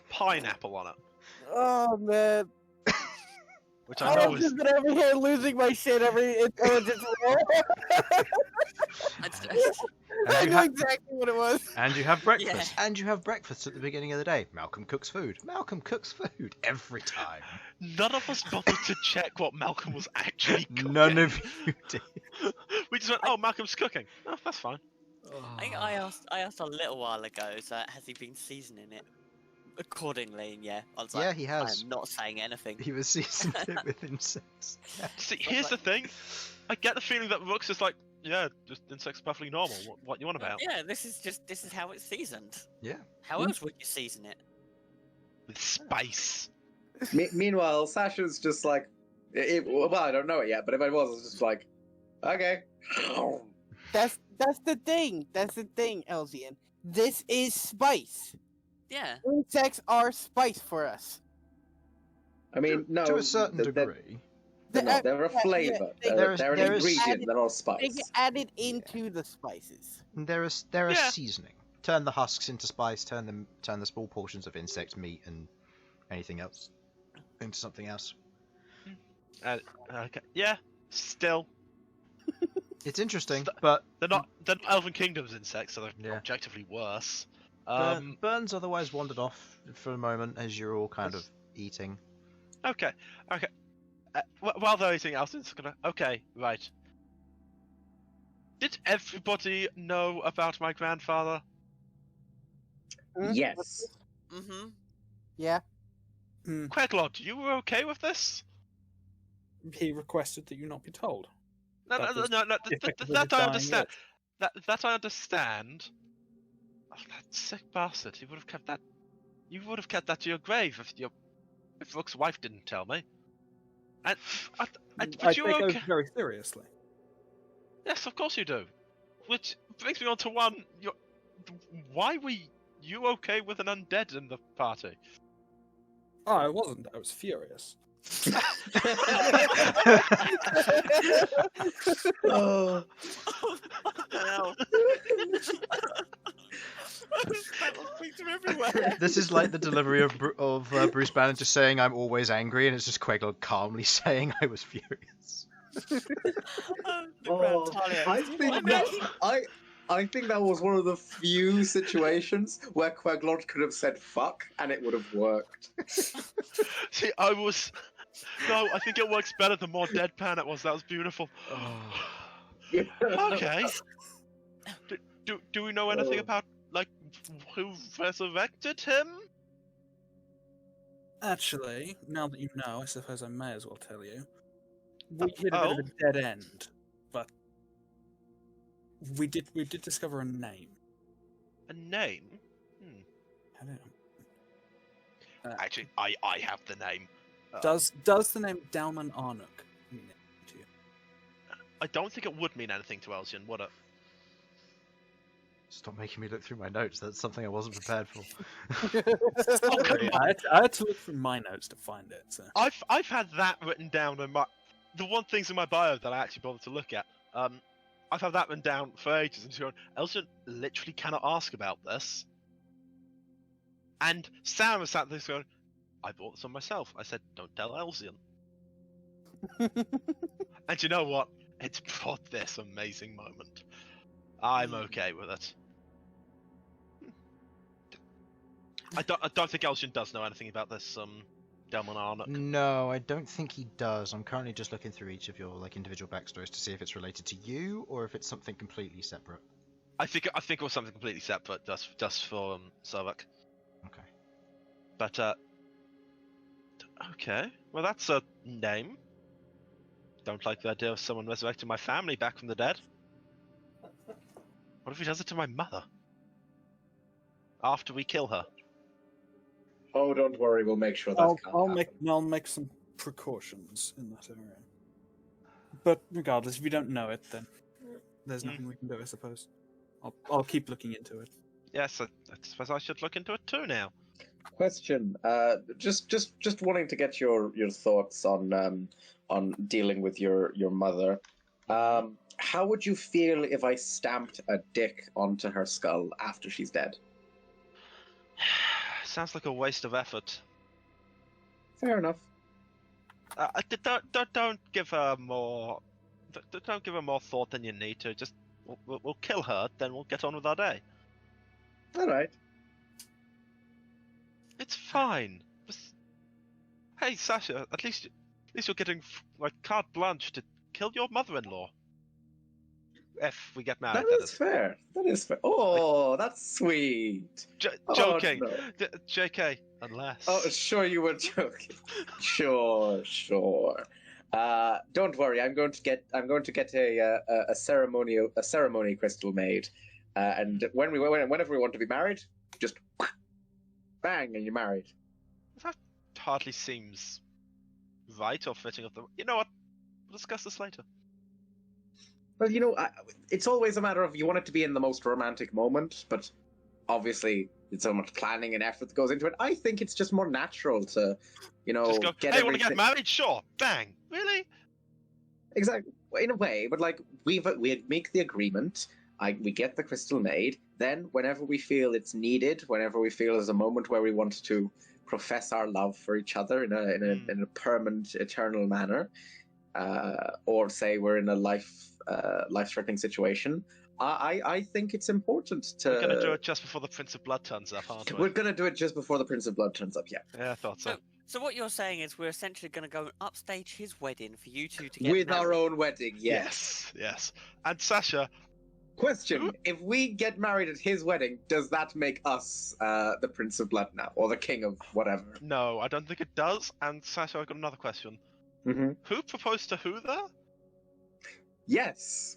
[SPEAKER 4] pineapple on it,
[SPEAKER 2] Oh man.
[SPEAKER 4] which I know
[SPEAKER 2] I've
[SPEAKER 4] is
[SPEAKER 2] just been over here losing my shit every intelligence roll. I
[SPEAKER 1] And you,
[SPEAKER 2] knew exactly what it was.
[SPEAKER 1] and you have breakfast. And you have breakfast at the beginning of the day. Malcolm cooks food. Malcolm cooks food every time.
[SPEAKER 4] none of us bothered to check what Malcolm was actually cooking.
[SPEAKER 1] None of you did.
[SPEAKER 4] We just went, oh, Malcolm's cooking. Oh, that's fine.
[SPEAKER 3] I think I asked a little while ago, so has he been seasoning it accordingly? And yeah, I was like,
[SPEAKER 1] Yeah, he has.
[SPEAKER 3] I'm not saying anything.
[SPEAKER 1] He was seasoned it with insects. Yeah.
[SPEAKER 4] See, here's the thing. I get the feeling that Rook's just like, yeah, just insects perfectly normal. What you on about?
[SPEAKER 3] Yeah, this is how it's seasoned.
[SPEAKER 1] Yeah.
[SPEAKER 3] How else would you season it?
[SPEAKER 4] With spice.
[SPEAKER 5] Meanwhile, Sasha's just like, well, I don't know it yet, but if I was, it's just like, okay.
[SPEAKER 2] That's the thing. That's the thing, Elsyan. This is spice.
[SPEAKER 3] Yeah.
[SPEAKER 2] Insects are spice for us.
[SPEAKER 5] I mean, no.
[SPEAKER 1] To a certain
[SPEAKER 5] they're-
[SPEAKER 1] degree.
[SPEAKER 5] They're not. They're a flavor. They're an
[SPEAKER 1] there is-
[SPEAKER 5] ingredient. They're all
[SPEAKER 2] They
[SPEAKER 5] spice.
[SPEAKER 2] get added into the spices.
[SPEAKER 1] There is
[SPEAKER 4] Yeah.
[SPEAKER 1] seasoning. Turn the husks into spice. Turn the small portions of insect meat and anything else into something else.
[SPEAKER 4] Okay. Yeah. Still,
[SPEAKER 1] It's interesting, but
[SPEAKER 4] they're not Elven Kingdom's insects, so they're
[SPEAKER 1] Yeah.
[SPEAKER 4] objectively worse.
[SPEAKER 1] Bern's otherwise wandered off for a moment as you're all kind of eating.
[SPEAKER 4] Okay. While they're eating, Elsyan's gonna. Okay, right. Did everybody know about my grandfather?
[SPEAKER 5] Yes.
[SPEAKER 3] Mm-hmm.
[SPEAKER 2] Yeah.
[SPEAKER 4] Queglod, you were okay with this?
[SPEAKER 6] He requested that you not be told.
[SPEAKER 4] No,
[SPEAKER 6] That was
[SPEAKER 4] no.
[SPEAKER 6] effectively
[SPEAKER 4] That
[SPEAKER 6] his
[SPEAKER 4] I
[SPEAKER 6] dying
[SPEAKER 4] understand.
[SPEAKER 6] wish.
[SPEAKER 4] That I understand. Oh, that sick bastard. He would have kept that. You would have kept that to your grave if Rook's wife didn't tell me. And
[SPEAKER 6] I
[SPEAKER 4] but you
[SPEAKER 6] take
[SPEAKER 4] were
[SPEAKER 6] those
[SPEAKER 4] okay.
[SPEAKER 6] very seriously.
[SPEAKER 4] Yes, of course you do. Which brings me on to one. Why were you okay with an undead in the party?
[SPEAKER 6] Oh, I wasn't. I was furious.
[SPEAKER 5] Oh.
[SPEAKER 3] Hell.
[SPEAKER 1] This is like the delivery of Bruce Banner just saying I'm always angry, and it's just Queglod calmly saying I was furious.
[SPEAKER 5] Oh, I think that was one of the few situations where Queglod could have said "fuck" and it would have worked.
[SPEAKER 4] See, No, I think it works better the more deadpan it was. That was beautiful. Okay. Do we know anything about, like, who resurrected him?
[SPEAKER 6] Actually, now that you know, I suppose I may as well tell you. We hit a bit of a dead end, but we did discover a name.
[SPEAKER 4] A name?
[SPEAKER 6] I don't know.
[SPEAKER 4] Actually, I have the name.
[SPEAKER 6] Does the name Dalman Arnuk mean anything to you?
[SPEAKER 4] I don't think it would mean anything to Elsyan, would it?
[SPEAKER 1] Stop making me look through my notes. That's something I wasn't prepared for.
[SPEAKER 6] Sorry, I had to look through my notes to find it. So.
[SPEAKER 4] I've had that written down in the one things in my bio that I actually bothered to look at. I've had that written down for ages, and going, Elsyan literally cannot ask about this. And Sam was sat there going, I bought this on myself. I said, don't tell Elsyan. And you know what? It's brought this amazing moment. I'm okay with it. I don't think Elsyan does know anything about this Delmon Arnuk.
[SPEAKER 1] No, I don't think he does. I'm currently just looking through each of your individual backstories to see if it's related to you or if it's something completely separate.
[SPEAKER 4] I think it was something completely separate, just for Sarvak.
[SPEAKER 1] Okay.
[SPEAKER 4] But okay. Well, that's a name. Don't like the idea of someone resurrecting my family back from the dead. What if he does it to my mother? After we kill her?
[SPEAKER 5] Oh, don't worry, we'll make sure that can't happen.
[SPEAKER 6] I'll make some precautions in that area. But regardless, if you don't know it, then there's nothing we can do, I suppose. I'll keep looking into it.
[SPEAKER 4] Yes, I suppose I should look into it too now.
[SPEAKER 5] Question. Just wanting to get your thoughts on dealing with your mother. How would you feel if I stamped a dick onto her skull after she's dead?
[SPEAKER 4] Sounds like a waste of effort.
[SPEAKER 5] Fair enough.
[SPEAKER 4] Don't give her more. Don't give her more thought than you need to. Just we'll kill her, then we'll get on with our day.
[SPEAKER 5] All right.
[SPEAKER 4] It's fine. Hey, Sasha, at least you're getting like carte blanche to kill your mother-in-law. If we get married,
[SPEAKER 5] that is fair. That is fair. Oh, that's sweet.
[SPEAKER 4] Joking.
[SPEAKER 5] No.
[SPEAKER 4] JK, unless.
[SPEAKER 5] Oh, sure you were joking. Sure. Don't worry. I'm going to get a ceremony crystal made, and whenever we want to be married, just bang, and you're married.
[SPEAKER 4] That hardly seems right or fitting of them. You know what? We'll discuss this later.
[SPEAKER 5] Well, it's always a matter of you want it to be in the most romantic moment, but obviously it's so much planning and effort that goes into it. I think it's just more natural to,
[SPEAKER 4] just go,
[SPEAKER 5] get
[SPEAKER 4] hey,
[SPEAKER 5] everything...
[SPEAKER 4] want to get married? Sure. Bang. Really?
[SPEAKER 5] Exactly. In a way, but like we make the agreement, we get the crystal made, then whenever we feel it's needed, whenever we feel there's a moment where we want to profess our love for each other in a permanent, eternal manner, or say we're in a life-threatening situation, I think it's important to...
[SPEAKER 4] We're going to do it just before the Prince of Blood turns up, aren't we?
[SPEAKER 5] We're going to do it just before the Prince of Blood turns up, yeah.
[SPEAKER 4] Yeah, I thought so.
[SPEAKER 3] So what you're saying is we're essentially going to go and upstage his wedding for you two to get
[SPEAKER 5] With
[SPEAKER 3] married.
[SPEAKER 5] our own wedding, yes.
[SPEAKER 4] Yes. And Sasha...
[SPEAKER 5] Question, if we get married at his wedding, does that make us the Prince of Blood now? Or the King of whatever?
[SPEAKER 4] No, I don't think it does. And Sasha, I've got another question.
[SPEAKER 5] Mm-hmm.
[SPEAKER 4] Who proposed to who there?
[SPEAKER 5] Yes.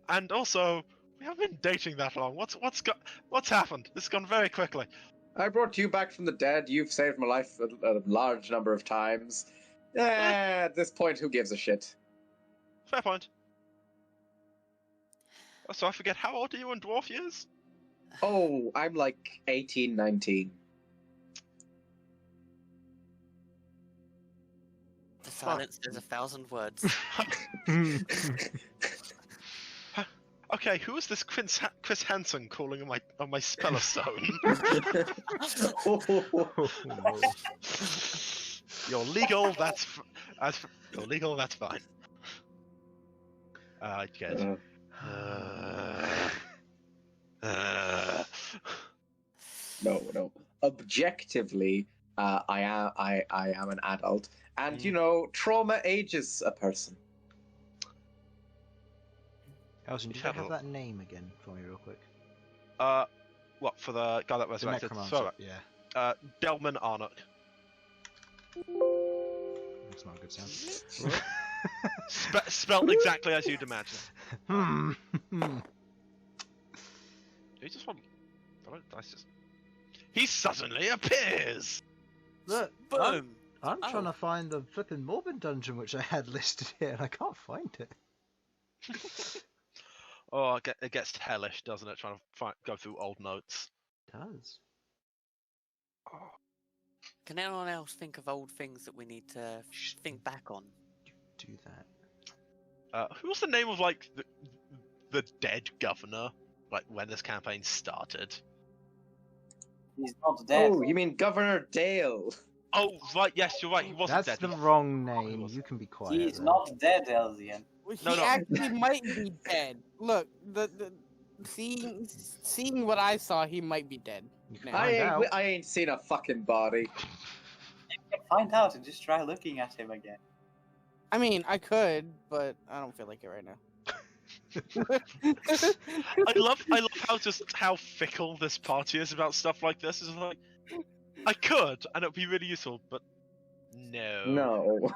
[SPEAKER 4] And also, we haven't been dating that long. What's happened? This has gone very quickly.
[SPEAKER 5] I brought you back from the dead. You've saved my life a large number of times. At this point, who gives a shit?
[SPEAKER 4] Fair point. So I forget, how old are you in dwarf years?
[SPEAKER 5] Oh, I'm like 18, 19.
[SPEAKER 3] The silence is 1,000 words.
[SPEAKER 4] Okay, who is this Chris Hansen calling on my speller stone?
[SPEAKER 1] Oh, no.
[SPEAKER 4] You're legal. You're legal. That's fine. I get.
[SPEAKER 5] No. Objectively, I am an adult, and trauma ages a person.
[SPEAKER 1] Elsyan, do you have that name again for me, real quick?
[SPEAKER 4] What for the guy that resurrected?
[SPEAKER 1] Necromancer, yeah.
[SPEAKER 4] Delman Arnott.
[SPEAKER 1] That's not a good sound.
[SPEAKER 4] Spelled exactly as you'd imagine. He just want. He suddenly appears.
[SPEAKER 1] Look,
[SPEAKER 3] Boom!
[SPEAKER 1] I'm trying to find the flipping Morbid dungeon which I had listed here, and I can't find it.
[SPEAKER 4] Oh, it gets hellish, doesn't it? Trying to go through old notes.
[SPEAKER 1] It does.
[SPEAKER 4] Oh.
[SPEAKER 3] Can anyone else think of old things that we need to think back on?
[SPEAKER 1] Do that.
[SPEAKER 4] Who was the name of the dead governor? Like when this campaign started?
[SPEAKER 7] He's not dead.
[SPEAKER 5] Oh, you mean Governor Dale?
[SPEAKER 4] Oh, right. Yes, you're right. He wasn't
[SPEAKER 1] That's
[SPEAKER 4] dead.
[SPEAKER 1] the wrong name. You can be quiet.
[SPEAKER 7] He's
[SPEAKER 1] then.
[SPEAKER 7] not dead, Elsyan.
[SPEAKER 2] He actually might be dead. Look, seeing what I saw, he might be dead.
[SPEAKER 1] You can
[SPEAKER 2] now.
[SPEAKER 1] find out.
[SPEAKER 5] I ain't seen a fucking body.
[SPEAKER 7] You can find out and just try looking at him again.
[SPEAKER 2] I mean, I could, but I don't feel like it right now.
[SPEAKER 4] I love how fickle this party is about stuff like this. It's like I could, and it'd be really useful, but no.
[SPEAKER 5] No.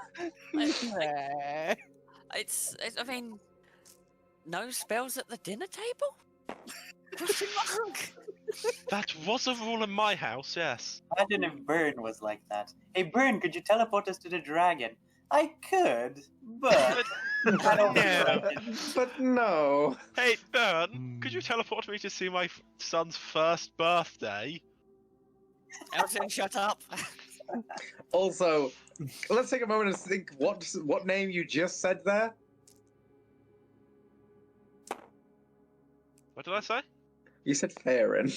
[SPEAKER 3] It's I mean, no spells at the dinner table?
[SPEAKER 4] That was a rule in my house, yes.
[SPEAKER 7] Imagine if Bern was like that. Hey, Bern, could you teleport us to the dragon? I could, but I don't
[SPEAKER 4] No.
[SPEAKER 5] But no.
[SPEAKER 4] Hey, Bern, could you teleport me to see my son's first birthday?
[SPEAKER 3] Elsyan, shut up!
[SPEAKER 5] Also, let's take a moment and think what name you just said there.
[SPEAKER 4] What did I say?
[SPEAKER 5] You said Farron.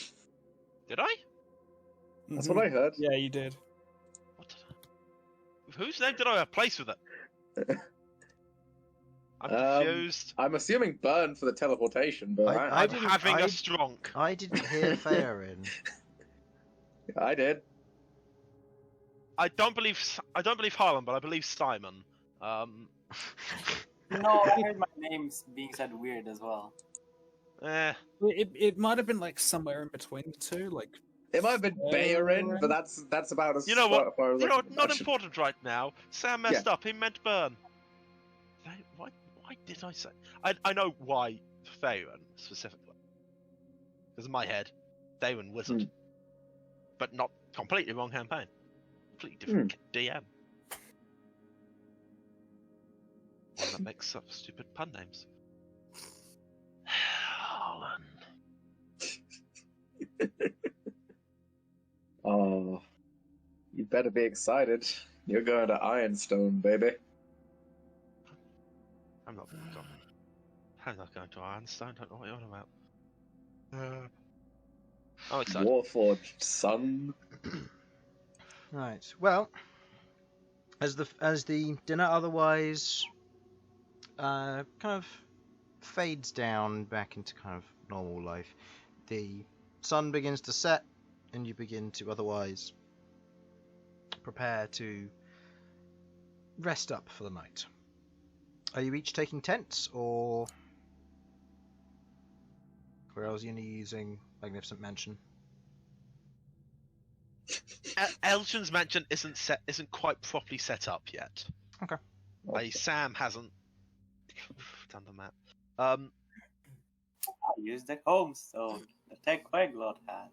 [SPEAKER 4] Did I?
[SPEAKER 5] That's what I heard.
[SPEAKER 6] Yeah, you did.
[SPEAKER 4] What did I... Whose name did I replace with it? I'm confused.
[SPEAKER 5] I'm assuming Bern for the teleportation, but
[SPEAKER 4] I'm having a stronk.
[SPEAKER 1] I didn't hear Farron.
[SPEAKER 5] I did.
[SPEAKER 4] I don't believe Harlan, but I believe Simon.
[SPEAKER 7] No, I heard my name being said weird as well.
[SPEAKER 6] It might have been like somewhere in between the two, like.
[SPEAKER 5] It might have been Baron, but that's about as
[SPEAKER 4] You know what?
[SPEAKER 5] far as
[SPEAKER 4] You
[SPEAKER 5] I
[SPEAKER 4] know,
[SPEAKER 5] can
[SPEAKER 4] not
[SPEAKER 5] imagine.
[SPEAKER 4] important right now. Sam messed up. He meant Bern. Why did I say? I know why Farron specifically. Because in my head, Darren Wizard, but not completely wrong campaign. Completely different DM. One that makes up stupid pun names. Harlan.
[SPEAKER 5] Oh, you better be excited. You're going to Ironstone, baby.
[SPEAKER 4] I'm not going to Ironstone. Don't know what you're on about. I'm excited.
[SPEAKER 5] Warforged son.
[SPEAKER 1] Right. Well, as the dinner otherwise kind of fades down back into kind of normal life, the sun begins to set, and you begin to otherwise prepare to rest up for the night. Are you each taking tents, or Elsyan using Magnificent Mansion?
[SPEAKER 4] Elsyan's mansion isn't quite properly set up yet.
[SPEAKER 1] Okay.
[SPEAKER 4] Sam hasn't done the map.
[SPEAKER 7] I use the homestone that Queglod has.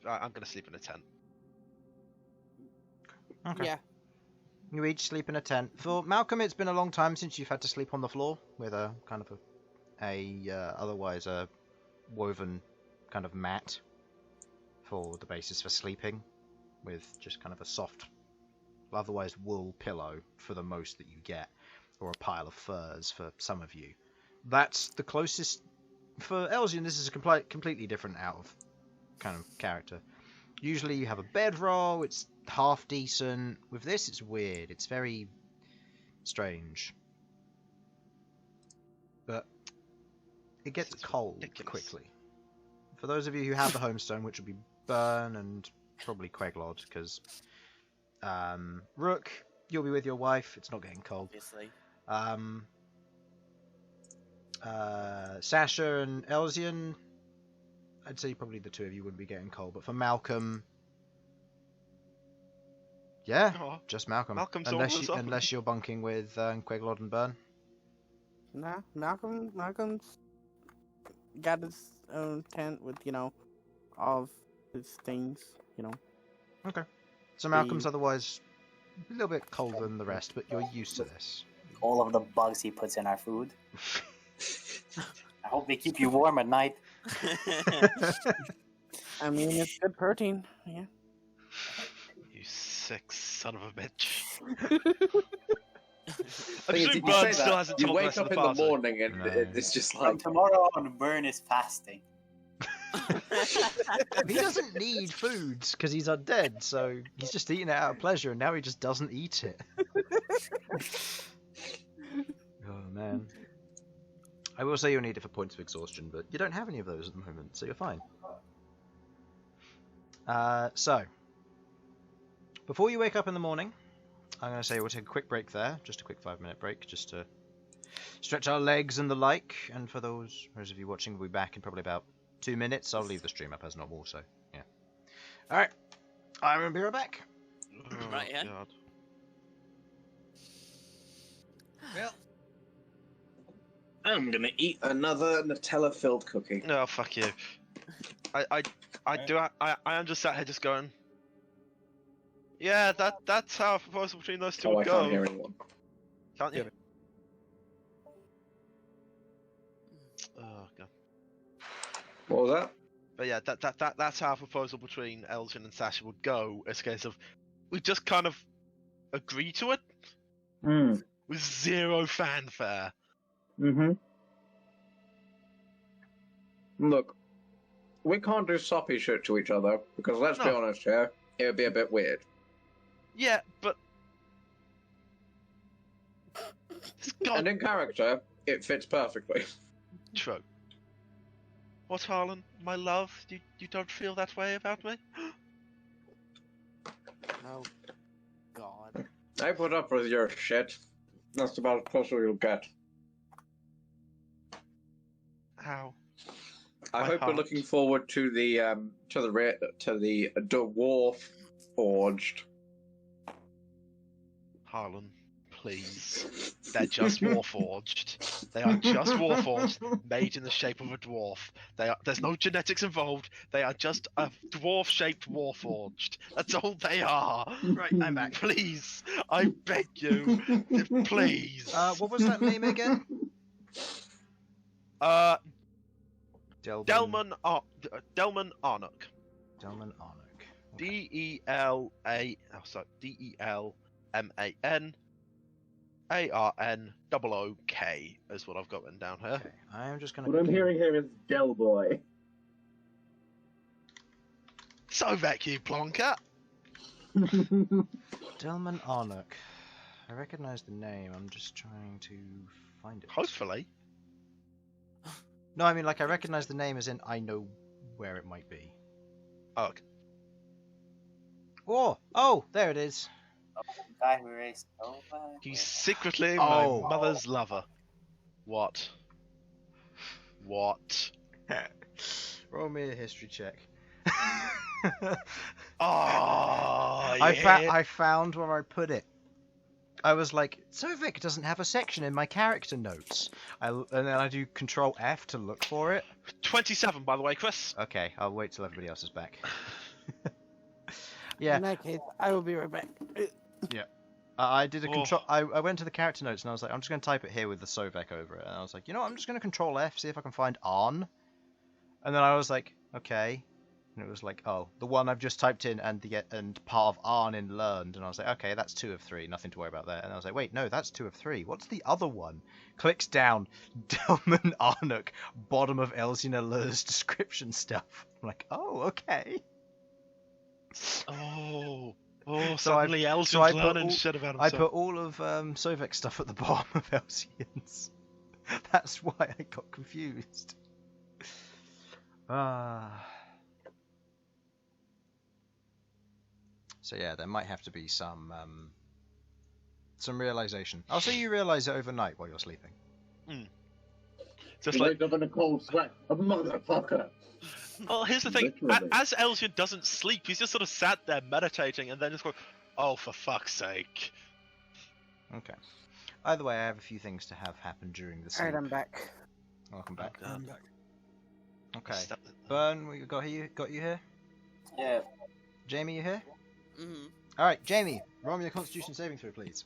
[SPEAKER 4] No, I'm gonna sleep in a tent.
[SPEAKER 1] Okay.
[SPEAKER 2] Yeah.
[SPEAKER 1] You each sleep in a tent. For Malcom, it's been a long time since you've had to sleep on the floor with a kind of otherwise a woven kind of mat for the basis for sleeping, with just kind of a soft, otherwise wool pillow for the most that you get, or a pile of furs for some of you. That's the closest. For Elsyan, this is a completely different out of kind of character. Usually you have a bedroll, it's half decent. With this, it's weird. It's very strange. But it gets cold
[SPEAKER 4] ridiculous.
[SPEAKER 1] quickly. For those of you who have the homestone, which would be Bern and probably Queglod, because Rook, you'll be with your wife. It's not getting cold.
[SPEAKER 3] Obviously.
[SPEAKER 1] Sasha and Elsyan, I'd say probably the two of you wouldn't be getting cold. But for Malcom, yeah,
[SPEAKER 4] Oh,
[SPEAKER 1] just Malcom.
[SPEAKER 4] Malcolm's
[SPEAKER 1] unless
[SPEAKER 4] almost up.
[SPEAKER 1] unless you're bunking with Queglod and Bern.
[SPEAKER 2] Nah, Malcolm's got his own tent with, all of his things,
[SPEAKER 1] Okay. So Malcolm's otherwise a little bit colder than the rest, but you're used to this.
[SPEAKER 7] All of the bugs he puts in our food. I hope they keep you warm at night.
[SPEAKER 2] I mean, it's good protein, yeah.
[SPEAKER 4] You sick son of a bitch. I
[SPEAKER 5] Thing is,
[SPEAKER 4] presume
[SPEAKER 5] you
[SPEAKER 4] Bern
[SPEAKER 5] say
[SPEAKER 4] still
[SPEAKER 5] that,
[SPEAKER 4] hasn't
[SPEAKER 5] you
[SPEAKER 4] told the
[SPEAKER 5] wake
[SPEAKER 4] rest of
[SPEAKER 5] up
[SPEAKER 4] the
[SPEAKER 5] in the
[SPEAKER 4] party.
[SPEAKER 5] morning and
[SPEAKER 1] No.
[SPEAKER 5] it's just
[SPEAKER 7] From
[SPEAKER 5] like,
[SPEAKER 7] tomorrow on, Bern is fasting.
[SPEAKER 1] He doesn't need foods because he's undead, so he's just eating it out of pleasure, and now he just doesn't eat it. Oh man. I will say you'll need it for points of exhaustion, but you don't have any of those at the moment, so you're fine. So, before you wake up in the morning, I'm going to say we'll take a quick break there, just a quick 5-minute break, just to stretch our legs and the like. And for those of you watching, we'll be back in probably about 2 minutes. I'll leave the stream up as normal, so yeah. All right, I'm going to be right back.
[SPEAKER 4] Oh,
[SPEAKER 3] Right, yeah.
[SPEAKER 4] God.
[SPEAKER 3] Well,
[SPEAKER 5] I'm gonna eat another Nutella-filled cookie.
[SPEAKER 4] No, fuck you. I am just sat here just going. Yeah, that's how a proposal between those two
[SPEAKER 5] Oh, I
[SPEAKER 4] would
[SPEAKER 5] can't hear
[SPEAKER 4] go.
[SPEAKER 5] anyone.
[SPEAKER 4] Can't you?
[SPEAKER 6] Yeah.
[SPEAKER 4] Oh god.
[SPEAKER 5] What was that?
[SPEAKER 4] But yeah, that's how a proposal between Elsyan and Sasha would go. It's a case of we just kind of agree to it with zero fanfare.
[SPEAKER 8] Mm-hmm.
[SPEAKER 5] Look, we can't do soppy shit to each other, because let's be
[SPEAKER 4] No.
[SPEAKER 5] honest here, it would be a bit weird.
[SPEAKER 4] Yeah, but it's
[SPEAKER 5] And
[SPEAKER 4] God
[SPEAKER 5] in character, it fits perfectly.
[SPEAKER 4] true. What, Harlan? My love? You don't feel that way about me?
[SPEAKER 2] Oh, God.
[SPEAKER 5] I put up with your shit. That's about as close as you'll get.
[SPEAKER 4] How?
[SPEAKER 5] I
[SPEAKER 4] My
[SPEAKER 5] hope you're
[SPEAKER 4] heart.
[SPEAKER 5] looking forward to the Dwarf Forged.
[SPEAKER 4] Harlan, please. They're just warforged. They are just warforged, made in the shape of a dwarf. There's no genetics involved. They are just a dwarf-shaped warforged. That's all they are.
[SPEAKER 1] Right, I'm back.
[SPEAKER 4] Please, I beg you, please.
[SPEAKER 1] What was that name again?
[SPEAKER 4] Delman Arnock.
[SPEAKER 1] Delman Arnock.
[SPEAKER 4] D-E-L-A. Oh, sorry. D-E-L-M-A-N-A-R-N-O-O-K is what I've got written down here.
[SPEAKER 1] Okay, I am just gonna.
[SPEAKER 8] What I'm hearing here is Del Boy.
[SPEAKER 4] So back you, Plonker.
[SPEAKER 1] Delman Arnock. I recognize the name. I'm just trying to find it.
[SPEAKER 4] Hopefully.
[SPEAKER 1] No, I mean like I recognize the name as in I know where it might be.
[SPEAKER 4] Oh, okay.
[SPEAKER 1] Oh, there it is.
[SPEAKER 7] The guy who raced over.
[SPEAKER 4] He's secretly
[SPEAKER 1] Oh.
[SPEAKER 4] my mother's lover. What? What?
[SPEAKER 1] Roll me a history check.
[SPEAKER 4] Oh, yeah.
[SPEAKER 1] I found where I put it. I was like, Sovik doesn't have a section in my character notes. And then I do Control F to look for it.
[SPEAKER 4] 27, by the way, Chris.
[SPEAKER 1] Okay, I'll wait till everybody else is back. Yeah,
[SPEAKER 2] In that case, I will be right back.
[SPEAKER 1] I did a
[SPEAKER 4] Oh.
[SPEAKER 1] control. I went to the character notes and I was like, I'm just going to type it here with the Sovek over it. And I was like, you know what, I'm just going to Control F, see if I can find Arn. And then I was like, okay. And it was like, oh, the one I've just typed in and part of Arnin learned. And I was like, okay, that's 2 of 3. Nothing to worry about there. And I was like, wait, no, that's 2 of 3. What's the other one? Clicks down. Delman Arnuk, bottom of Elsyan Aleuir's description stuff. I'm like, oh, okay.
[SPEAKER 4] Oh,
[SPEAKER 1] So
[SPEAKER 4] suddenly Elsyan's learning shit about
[SPEAKER 1] I
[SPEAKER 4] himself.
[SPEAKER 1] put all of Sovek's stuff at the bottom of Elsyan's. That's why I got confused. So yeah, there might have to be some realization. I'll say you realize it overnight while you're sleeping.
[SPEAKER 4] Just
[SPEAKER 8] You
[SPEAKER 4] like,
[SPEAKER 8] wake up in a cold sweat. A motherfucker.
[SPEAKER 4] well, here's the thing.
[SPEAKER 8] Literally.
[SPEAKER 4] As Elsyan doesn't sleep, he's just sort of sat there meditating and then just going, oh, for fuck's sake.
[SPEAKER 1] Okay. Either way, I have a few things to have happen during the sleep.
[SPEAKER 2] Alright, I'm back.
[SPEAKER 1] Welcome back.
[SPEAKER 6] I'm back.
[SPEAKER 1] Okay.
[SPEAKER 4] Step-
[SPEAKER 1] Bern, we got you here?
[SPEAKER 7] Yeah.
[SPEAKER 1] Jamie, you here?
[SPEAKER 3] Mm.
[SPEAKER 1] Alright, Jamie, roll me a constitution saving throw, please.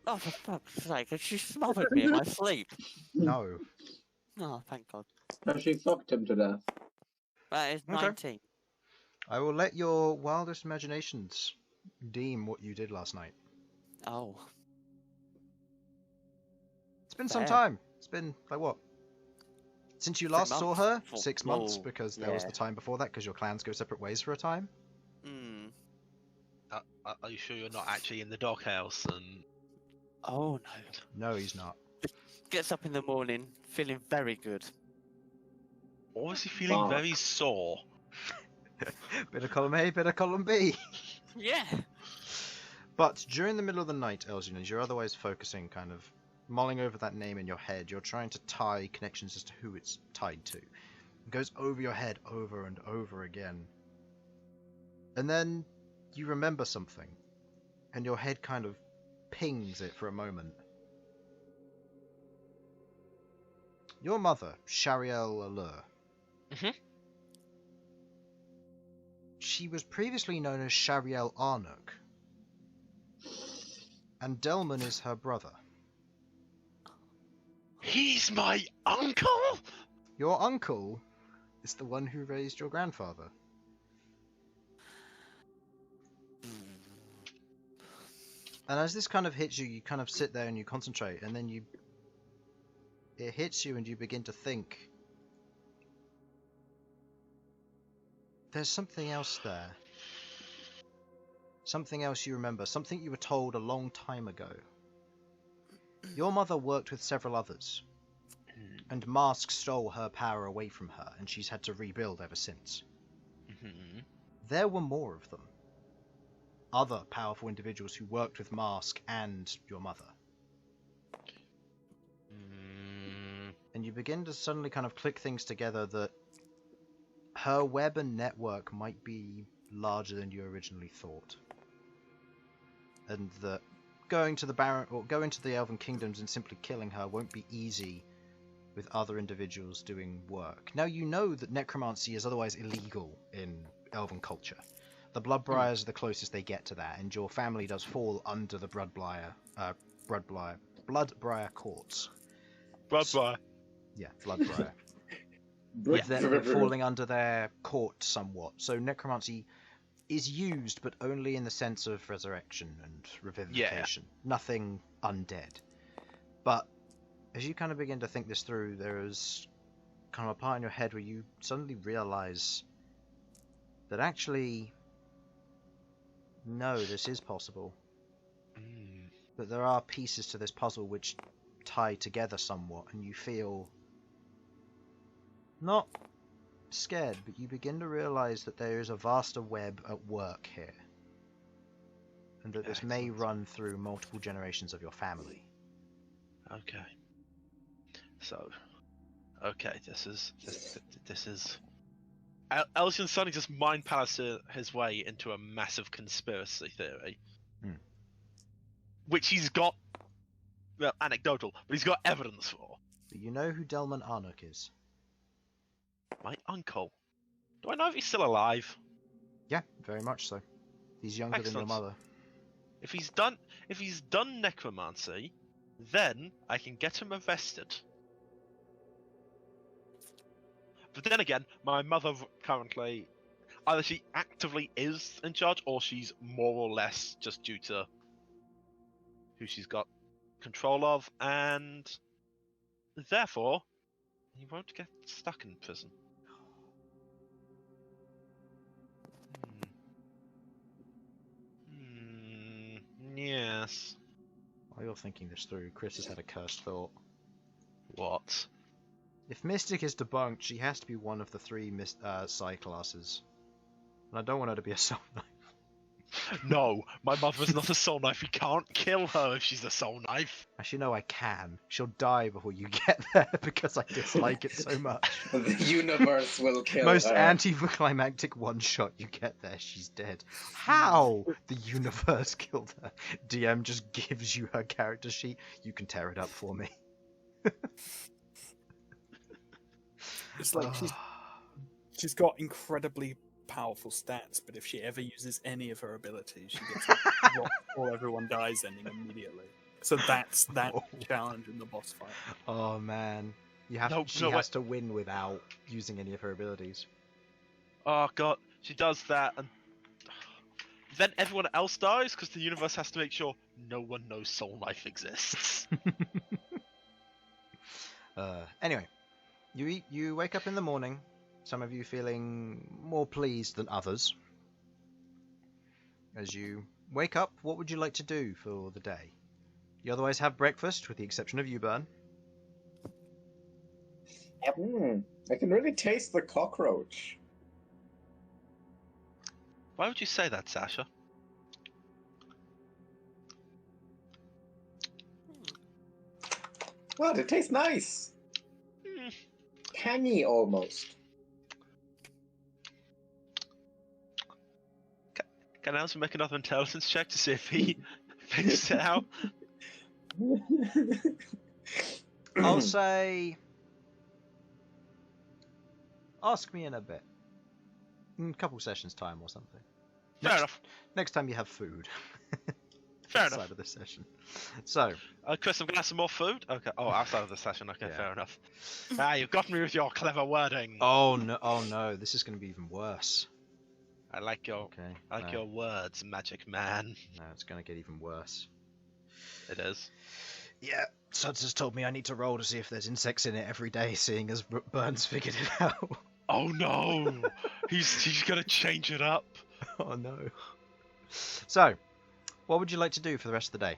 [SPEAKER 3] Oh, for fuck's sake, she smothered me in my sleep.
[SPEAKER 1] No.
[SPEAKER 3] Oh, thank God.
[SPEAKER 8] No, she fucked him to death.
[SPEAKER 3] That is
[SPEAKER 1] Okay.
[SPEAKER 3] 19.
[SPEAKER 1] I will let your wildest imaginations deem what you did last night.
[SPEAKER 3] Oh.
[SPEAKER 1] It's been some
[SPEAKER 3] Fair.
[SPEAKER 1] time. It's been, like, what? Since you last saw
[SPEAKER 3] months?
[SPEAKER 1] her?
[SPEAKER 3] Well,
[SPEAKER 1] 6 months,
[SPEAKER 3] well,
[SPEAKER 1] because there was
[SPEAKER 3] yeah.
[SPEAKER 1] the time before that, because your clans go separate ways for a time.
[SPEAKER 3] Hmm.
[SPEAKER 4] Are you sure you're not actually in the doghouse? And
[SPEAKER 3] Oh, no.
[SPEAKER 1] No, he's not.
[SPEAKER 3] Gets up in the morning, feeling very good.
[SPEAKER 4] or is he feeling
[SPEAKER 8] Fuck.
[SPEAKER 4] very sore?
[SPEAKER 1] Bit of column A, bit of column B.
[SPEAKER 3] Yeah.
[SPEAKER 1] But during the middle of the night, Elsyan, as you're otherwise focusing, kind of mulling over that name in your head, you're trying to tie connections as to who it's tied to. It goes over your head over and over again. And then you remember something, and your head kind of pings it for a moment. Your mother, Shariel Aleuir.
[SPEAKER 4] Mhm.
[SPEAKER 1] She was previously known as Shariel Arnuk. And Delman is her brother.
[SPEAKER 4] He's my uncle?
[SPEAKER 1] Your uncle is the one who raised your grandfather. And as this kind of hits you, you kind of sit there and you concentrate, and then it hits you and you begin to think. There's something else there. Something else you remember, something you were told a long time ago. Your mother worked with several others, and Mask stole her power away from her, and she's had to rebuild ever since.
[SPEAKER 4] Mm-hmm.
[SPEAKER 1] There were more of them. Other powerful individuals who worked with Mask and your mother. And you begin to suddenly kind of click things together that her web and network might be larger than you originally thought. And that going to the Baron or going to the Elven Kingdoms and simply killing her won't be easy with other individuals doing work. Now you know that necromancy is otherwise illegal in Elven culture. The Bloodbriars are the closest they get to that, and your family does fall under the Bloodbriar courts.
[SPEAKER 4] Bye-bye.
[SPEAKER 1] Yeah, Bloodbriar.
[SPEAKER 8] Yeah.
[SPEAKER 1] They're falling under their court somewhat. So necromancy is used, but only in the sense of resurrection and revivification. Nothing undead. But as you kind of begin to think this through, there is kind of a part in your head where you suddenly realize that actually, no, this is possible. That there are pieces to this puzzle which tie together somewhat, and you feel not scared, but you begin to realize that there is a vaster web at work here, and that this may run through multiple generations of your family.
[SPEAKER 4] Okay. So, okay, this is Elsyan suddenly just mind palaces his way into a massive conspiracy theory, which he's got, well, anecdotal, but he's got evidence for.
[SPEAKER 1] But you know who Delman Arnuk is?
[SPEAKER 4] My uncle. Do I know if he's still alive?
[SPEAKER 1] Yeah, very much so. He's younger than your
[SPEAKER 4] Excellent.
[SPEAKER 1] mother.
[SPEAKER 4] If he's done necromancy, then I can get him arrested. But then again, my mother currently, either she actively is in charge, or she's more or less just due to who she's got control of, and therefore, he won't get stuck in prison. Yes.
[SPEAKER 1] While you're thinking this through, Chris has had a cursed thought.
[SPEAKER 4] What?
[SPEAKER 1] If Mystic is debunked, she has to be one of the 3 psi classes. And I don't want her to be a soul knife.
[SPEAKER 4] No, my mother's not a soul knife. We can't kill her if she's a soul knife.
[SPEAKER 1] Actually, no, I can. She'll die before you get there because I dislike it so much.
[SPEAKER 5] The universe will kill
[SPEAKER 1] Most
[SPEAKER 5] her.
[SPEAKER 1] anticlimactic one-shot you get there, she's dead. How? The universe killed her. DM just gives you her character sheet. You can tear it up for me.
[SPEAKER 6] It's like she's got incredibly powerful stats, but if she ever uses any of her abilities, she gets rocked or everyone dies ending immediately. So that's that challenge in the boss fight.
[SPEAKER 1] Oh man, she has to win without using any of her abilities.
[SPEAKER 4] Oh god, she does that, and then everyone else dies because the universe has to make sure no one knows soul knife exists.
[SPEAKER 1] Anyway, you wake up in the morning. Some of you feeling more pleased than others. As you wake up, what would you like to do for the day? You otherwise have breakfast, with the exception of you, Bern.
[SPEAKER 5] I can really taste the cockroach.
[SPEAKER 4] Why would you say that, Sasha?
[SPEAKER 5] What? It tastes nice. Tangy almost.
[SPEAKER 4] Can Elsyan make another intelligence check to see if he figures it out?
[SPEAKER 1] I'll say... Ask me in a bit. In a couple sessions time or something.
[SPEAKER 4] Fair enough.
[SPEAKER 1] Next time you have food.
[SPEAKER 4] Fair
[SPEAKER 1] outside
[SPEAKER 4] enough.
[SPEAKER 1] of the session. So...
[SPEAKER 4] Chris, I'm gonna have some more food? Okay. Oh, outside of the session. Okay,
[SPEAKER 1] Yeah.
[SPEAKER 4] fair enough. You've got me with your clever wording.
[SPEAKER 1] Oh no, this is going to be even worse.
[SPEAKER 4] I like your your words, magic man.
[SPEAKER 1] No, it's going to get even worse.
[SPEAKER 4] It is.
[SPEAKER 1] Yeah, Sudz has told me I need to roll to see if there's insects in it every day, seeing as Bern's figured it out.
[SPEAKER 4] Oh no! he's gonna change it up.
[SPEAKER 1] Oh no. So, what would you like to do for the rest of the day?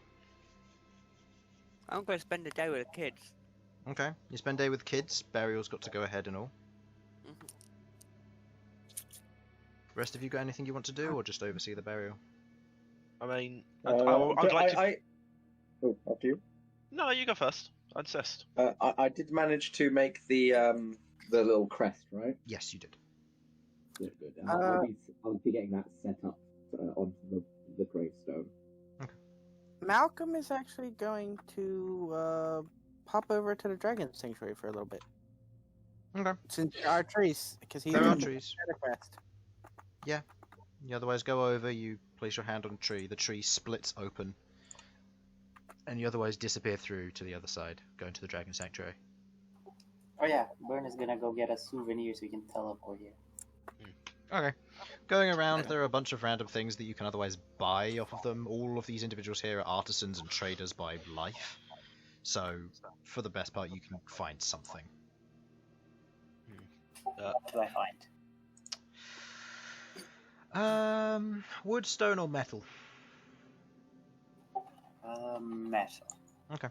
[SPEAKER 3] I'm going to spend the day with the kids.
[SPEAKER 1] Okay, you spend day with kids. Burial's got to go ahead and all. Rest of you got anything you want to do, or just oversee the burial?
[SPEAKER 4] I mean,
[SPEAKER 5] I'd
[SPEAKER 4] like to.
[SPEAKER 5] Oh, after you.
[SPEAKER 4] No, you go first. I insist.
[SPEAKER 5] I did manage to make the little crest, right?
[SPEAKER 1] Yes, you did.
[SPEAKER 9] Good. I'll be getting that set up onto the gravestone.
[SPEAKER 2] Malcom is actually going to pop over to the Dragon Sanctuary for a little bit.
[SPEAKER 1] Okay.
[SPEAKER 2] Since there are trees, because he's
[SPEAKER 1] There are
[SPEAKER 2] on the
[SPEAKER 1] trees.
[SPEAKER 2] quest.
[SPEAKER 1] Yeah. You otherwise go over, you place your hand on a tree, the tree splits open, and you otherwise disappear through to the other side, going to the Dragon Sanctuary.
[SPEAKER 7] Oh yeah, Bern is gonna go get a souvenir so we can teleport here.
[SPEAKER 1] Okay. Going around, there are a bunch of random things that you can otherwise buy off of them. All of these individuals here are artisans and traders by life. So, for the best part, you can find something.
[SPEAKER 7] What do I find?
[SPEAKER 1] Wood, stone, or metal?
[SPEAKER 7] Metal.
[SPEAKER 1] Okay.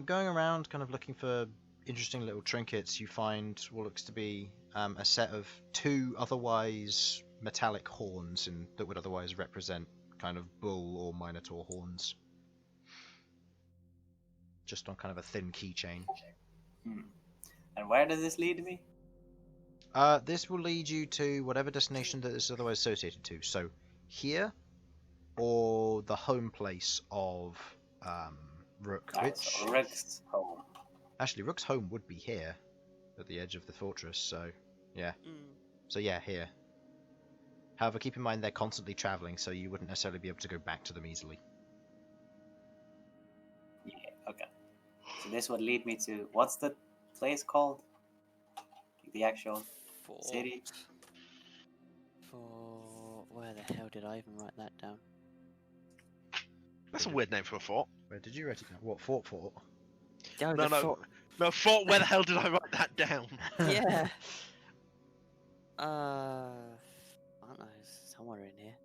[SPEAKER 1] Going around, kind of looking for interesting little trinkets, you find what looks to be a set of 2 otherwise metallic horns that would otherwise represent kind of bull or minotaur horns. Just on kind of a thin keychain.
[SPEAKER 7] And where does this lead me?
[SPEAKER 1] This will lead you to whatever destination that is otherwise associated to. So, here, or the home place of Rook.
[SPEAKER 7] So Rook's home.
[SPEAKER 1] Actually, Rook's home would be here, at the edge of the fortress, so, yeah. So yeah, here. However, keep in mind they're constantly travelling, so you wouldn't necessarily be able to go back to them easily.
[SPEAKER 7] Yeah, okay. So this would lead me to, what's the place called? The actual city?
[SPEAKER 3] Where the hell did I even write that down?
[SPEAKER 4] That's a weird name for a fort.
[SPEAKER 1] Where did you write it down? What, Fort?
[SPEAKER 3] Oh,
[SPEAKER 4] No,
[SPEAKER 3] the
[SPEAKER 4] no.
[SPEAKER 3] fort.
[SPEAKER 4] No, fort, where the hell did I write that down?
[SPEAKER 3] Yeah. I don't know, it's somewhere in here.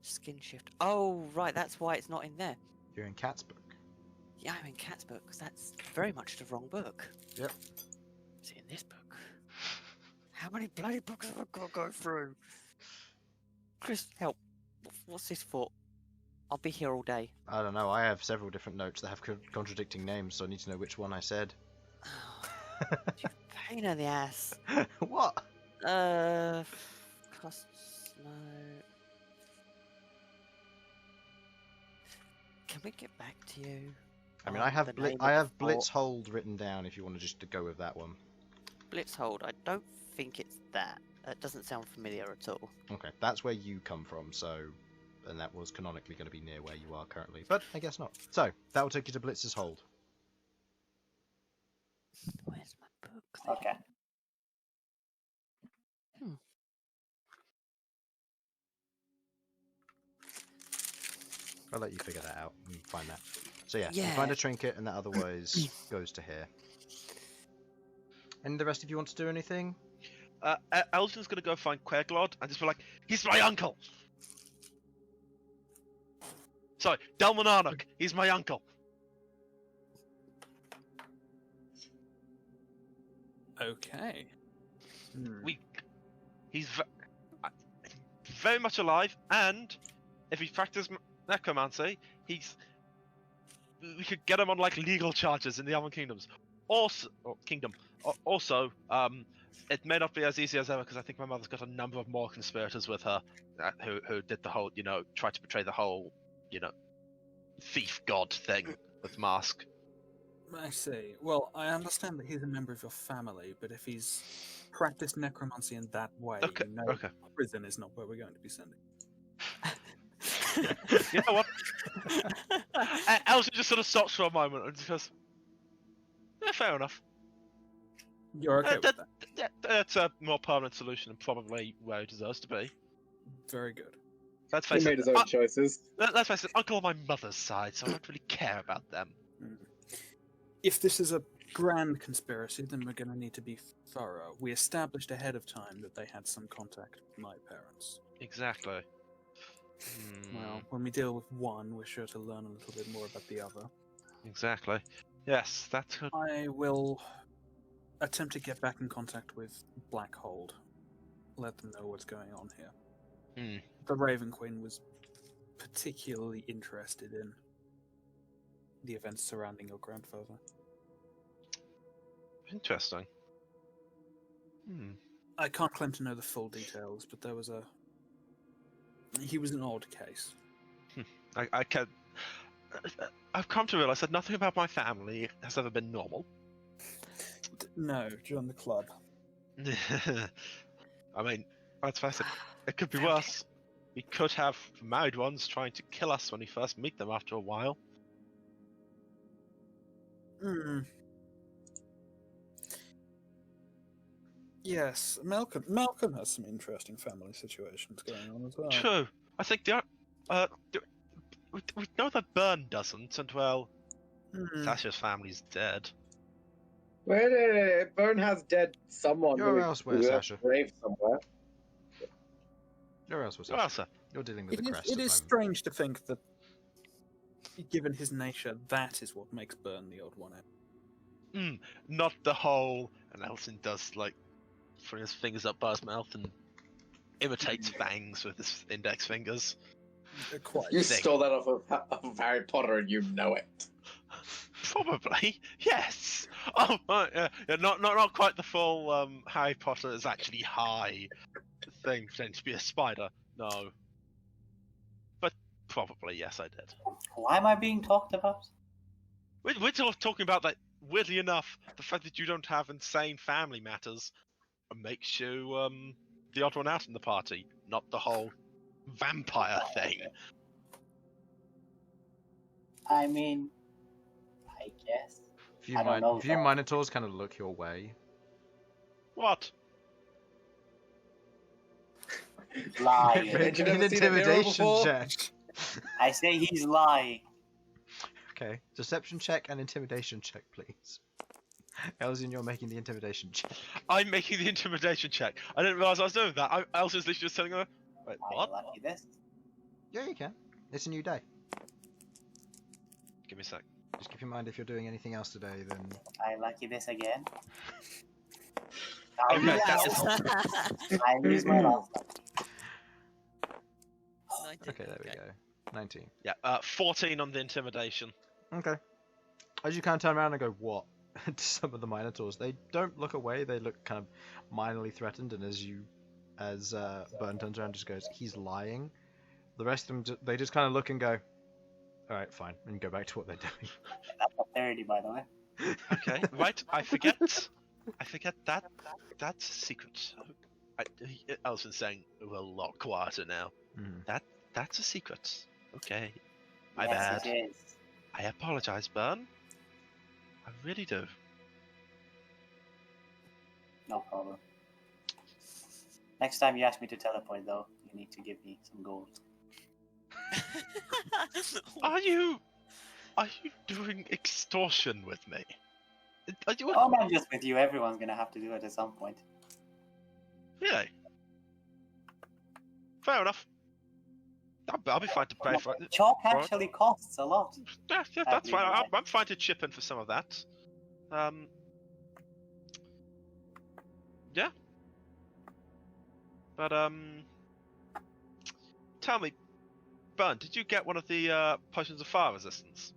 [SPEAKER 3] Skin shift. Oh, right, that's why it's not in there.
[SPEAKER 1] You're in Cat's book.
[SPEAKER 3] Yeah, I'm in Cat's book, because that's very much the wrong book.
[SPEAKER 1] Yep.
[SPEAKER 3] Is it in this book? How many bloody books have I got to go through? Chris, help. What's this for? I'll be here all day.
[SPEAKER 1] I don't know. I have several different notes that have contradicting names, so I need to know which one I said.
[SPEAKER 3] You pain in the ass.
[SPEAKER 1] What?
[SPEAKER 3] Costs no. Can we get back to you?
[SPEAKER 1] I mean,
[SPEAKER 3] on
[SPEAKER 1] I have
[SPEAKER 3] the name
[SPEAKER 1] I
[SPEAKER 3] of
[SPEAKER 1] have
[SPEAKER 3] the fort?
[SPEAKER 1] Blitzhold written down. If you want to just to go with that one.
[SPEAKER 3] Blitzhold. I don't think it's that. It doesn't sound familiar at all.
[SPEAKER 1] Okay, that's where you come from. So, and that was canonically going to be near where you are currently, but I guess not. So that will take you to Blitz's hold.
[SPEAKER 3] Where's my book?
[SPEAKER 7] Okay.
[SPEAKER 1] I'll let you figure that out and find that. So yeah, you
[SPEAKER 3] Yeah.
[SPEAKER 1] find a trinket, and that otherwise goes to here. And the rest of you want to do anything?
[SPEAKER 4] Elsyan's gonna go find Queglod and just be like, he's my uncle! Sorry, Delmonarnock, he's my uncle!
[SPEAKER 6] Okay.
[SPEAKER 4] He's very much alive, and if he practiced necromancy, we could get him on like legal charges in the other kingdoms. Also, it may not be as easy as ever because I think my mother's got a number of more conspirators with her who did the whole, tried to portray the whole, thief god thing with Mask.
[SPEAKER 6] I see. Well, I understand that he's a member of your family, but if he's practiced necromancy in that way,
[SPEAKER 4] Okay, okay.
[SPEAKER 6] prison is not where we're going to be sending.
[SPEAKER 4] You know what? Elsyan just sort of stops for a moment and just goes, yeah, fair enough.
[SPEAKER 6] You're okay with that?
[SPEAKER 4] That's a more permanent solution and probably where he deserves to be.
[SPEAKER 6] Very good.
[SPEAKER 4] Let's
[SPEAKER 5] He
[SPEAKER 4] face
[SPEAKER 5] made
[SPEAKER 4] it,
[SPEAKER 5] his own choices.
[SPEAKER 4] let's face it, uncle on my mother's side, so I don't really care about them.
[SPEAKER 6] If this is a grand conspiracy, then we're going to need to be thorough. We established ahead of time that they had some contact with my parents.
[SPEAKER 4] Exactly.
[SPEAKER 6] Well, when we deal with one, we're sure to learn a little bit more about the other.
[SPEAKER 4] Exactly. Yes, that's good.
[SPEAKER 6] I will attempt to get back in contact with Blackhold. Let them know what's going on here. The Raven Queen was particularly interested in the events surrounding your grandfather.
[SPEAKER 4] Interesting.
[SPEAKER 6] I can't claim to know the full details, but he was an odd case.
[SPEAKER 4] I've come to realize that nothing about my family has ever been normal.
[SPEAKER 6] No, join the club.
[SPEAKER 4] I mean, let's face it, it could be worse. We could have married ones trying to kill us when we first meet them after a while.
[SPEAKER 6] Yes, Malcom has some interesting family situations going on as well.
[SPEAKER 4] True. I think we know that Bern doesn't, and well, Sasha's family's dead.
[SPEAKER 5] Wait, Bern has dead someone.
[SPEAKER 1] You're elsewhere, Sasha.
[SPEAKER 5] Grave somewhere.
[SPEAKER 1] You're elsewhere,
[SPEAKER 4] Well,
[SPEAKER 1] Sasha.
[SPEAKER 4] sir.
[SPEAKER 1] You're dealing with the crest.
[SPEAKER 6] It is strange to think that, given his nature, that is what makes Bern the odd one out.
[SPEAKER 4] Not the whole. And Elsyan does put his fingers up by his mouth and imitates fangs with his index fingers.
[SPEAKER 6] Quite.
[SPEAKER 5] You stole that off of Harry Potter, and you know it.
[SPEAKER 4] Probably, yes. Oh, yeah, not quite the full Harry Potter is actually high thing, pretending to be a spider. No, but probably yes, I did.
[SPEAKER 7] Why am I being talked about?
[SPEAKER 4] We're talking about that. Weirdly enough, the fact that you don't have insane family matters makes you the odd one out in the party, not the whole vampire thing.
[SPEAKER 7] I mean, I guess.
[SPEAKER 1] Few
[SPEAKER 7] I don't know.
[SPEAKER 1] Minotaurs kind of look your way.
[SPEAKER 4] What?
[SPEAKER 7] Lying.
[SPEAKER 5] Did you
[SPEAKER 1] An
[SPEAKER 5] never see that mirror
[SPEAKER 1] intimidation
[SPEAKER 5] before?
[SPEAKER 1] check.
[SPEAKER 7] I say he's lying.
[SPEAKER 1] Okay, deception check and intimidation check, please. Elsyan, you're making the intimidation check.
[SPEAKER 4] I'm making the intimidation check. I didn't realise I was doing that. Elsyan's literally just telling her, wait,
[SPEAKER 7] I
[SPEAKER 4] what?
[SPEAKER 7] lucky this.
[SPEAKER 1] Yeah, you can. It's a new day.
[SPEAKER 4] Give me a sec.
[SPEAKER 1] Just keep in mind if you're doing anything else today, then...
[SPEAKER 7] I lucky this again.
[SPEAKER 4] Okay, that is...
[SPEAKER 7] I lose my last one.
[SPEAKER 1] Okay, there we go. 19.
[SPEAKER 4] Yeah, 14 on the intimidation.
[SPEAKER 1] Okay. As you kind of turn around and go, what? To some of the Minotaurs, they don't look away, they look kind of minorly threatened, and as Bern turns around and just goes, he's lying. The rest of them, they just kind of look and go, alright, fine, and go back to what they're doing.
[SPEAKER 7] That's a 30, by the way.
[SPEAKER 4] Okay, right, I forget that, that's a secret. Elsyan's saying, we're a lot quieter now.
[SPEAKER 1] Mm.
[SPEAKER 4] That's a secret. Okay. My
[SPEAKER 7] Yes,
[SPEAKER 4] bad.
[SPEAKER 7] it is.
[SPEAKER 4] I apologize, Bern. I really do.
[SPEAKER 7] No problem. Next time you ask me to teleport, though, you need to give me some gold.
[SPEAKER 4] Are you doing extortion with me? Are you
[SPEAKER 7] Oh, not just with you. Everyone's gonna have to do it at some point.
[SPEAKER 4] really? Fair enough. I'll be fine to pay for it.
[SPEAKER 7] Chalk actually costs a lot.
[SPEAKER 4] Yeah, that's fine. I'm fine to chip in for some of that. Yeah. But tell me, Bern, did you get one of the potions of fire resistance?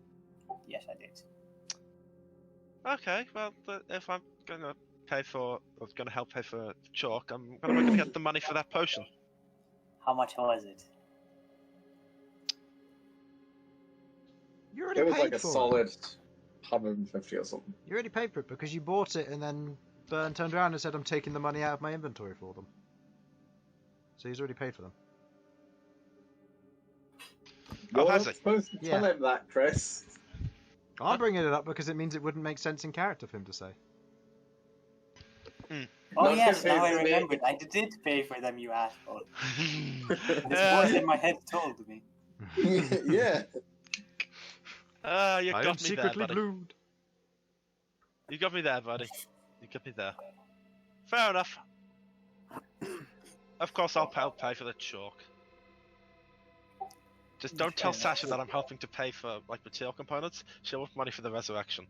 [SPEAKER 7] Yes, I did.
[SPEAKER 4] Okay, well, if I'm gonna help pay for chalk, I'm gonna get the money for that potion.
[SPEAKER 7] How much was it?
[SPEAKER 1] You already
[SPEAKER 5] It was
[SPEAKER 1] paid
[SPEAKER 5] like a
[SPEAKER 1] for
[SPEAKER 5] solid 150 or something.
[SPEAKER 1] You already paid for it because you bought it and then Bern turned around and said, I'm taking the money out of my inventory for them. So he's already paid for them.
[SPEAKER 4] Oh,
[SPEAKER 5] You're
[SPEAKER 4] has
[SPEAKER 5] not
[SPEAKER 4] he?
[SPEAKER 5] supposed to tell him that, Chris.
[SPEAKER 1] I'm bringing it up because it means it wouldn't make sense in character for him to say.
[SPEAKER 7] Oh
[SPEAKER 5] Not
[SPEAKER 7] yes,
[SPEAKER 5] to
[SPEAKER 7] now I
[SPEAKER 5] pay for me.
[SPEAKER 7] remembered. I did pay for them, you asshole. This voice in my head told me.
[SPEAKER 5] Yeah.
[SPEAKER 4] You
[SPEAKER 1] I am
[SPEAKER 4] got me there,
[SPEAKER 1] secretly
[SPEAKER 4] buddy.
[SPEAKER 1] blued.
[SPEAKER 4] You got me there, buddy. You got me there. Fair enough. Of course, I'll pay for the chalk. Just don't tell Sasha that I'm helping to pay for like material components. She'll want money for the resurrection.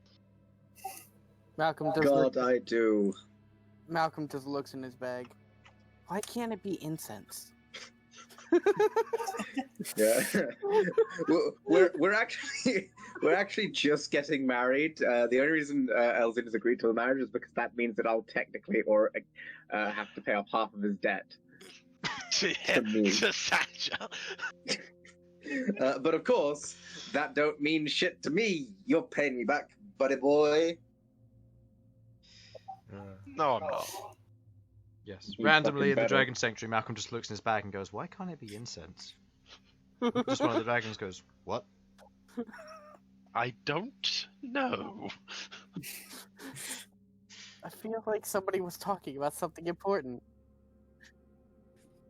[SPEAKER 2] Malcolm just
[SPEAKER 5] God, I do.
[SPEAKER 2] Malcolm just looks in his bag. Why can't it be incense?
[SPEAKER 5] Yeah. we're actually just getting married. The only reason Elsyan has agreed to the marriage is because that means that I'll technically have to pay off half of his debt.
[SPEAKER 4] To
[SPEAKER 5] me.
[SPEAKER 4] to Sasha.
[SPEAKER 5] But of course, that don't mean shit to me. You're paying me back, buddy boy.
[SPEAKER 4] No, I'm not.
[SPEAKER 1] Yes.
[SPEAKER 5] You
[SPEAKER 1] Randomly
[SPEAKER 5] fucking
[SPEAKER 1] in the
[SPEAKER 5] better.
[SPEAKER 1] Dragon Sanctuary, Malcolm just looks in his bag and goes, why can't it be incense? Just one of the dragons goes, what?
[SPEAKER 4] I don't know.
[SPEAKER 2] I feel like somebody was talking about something important.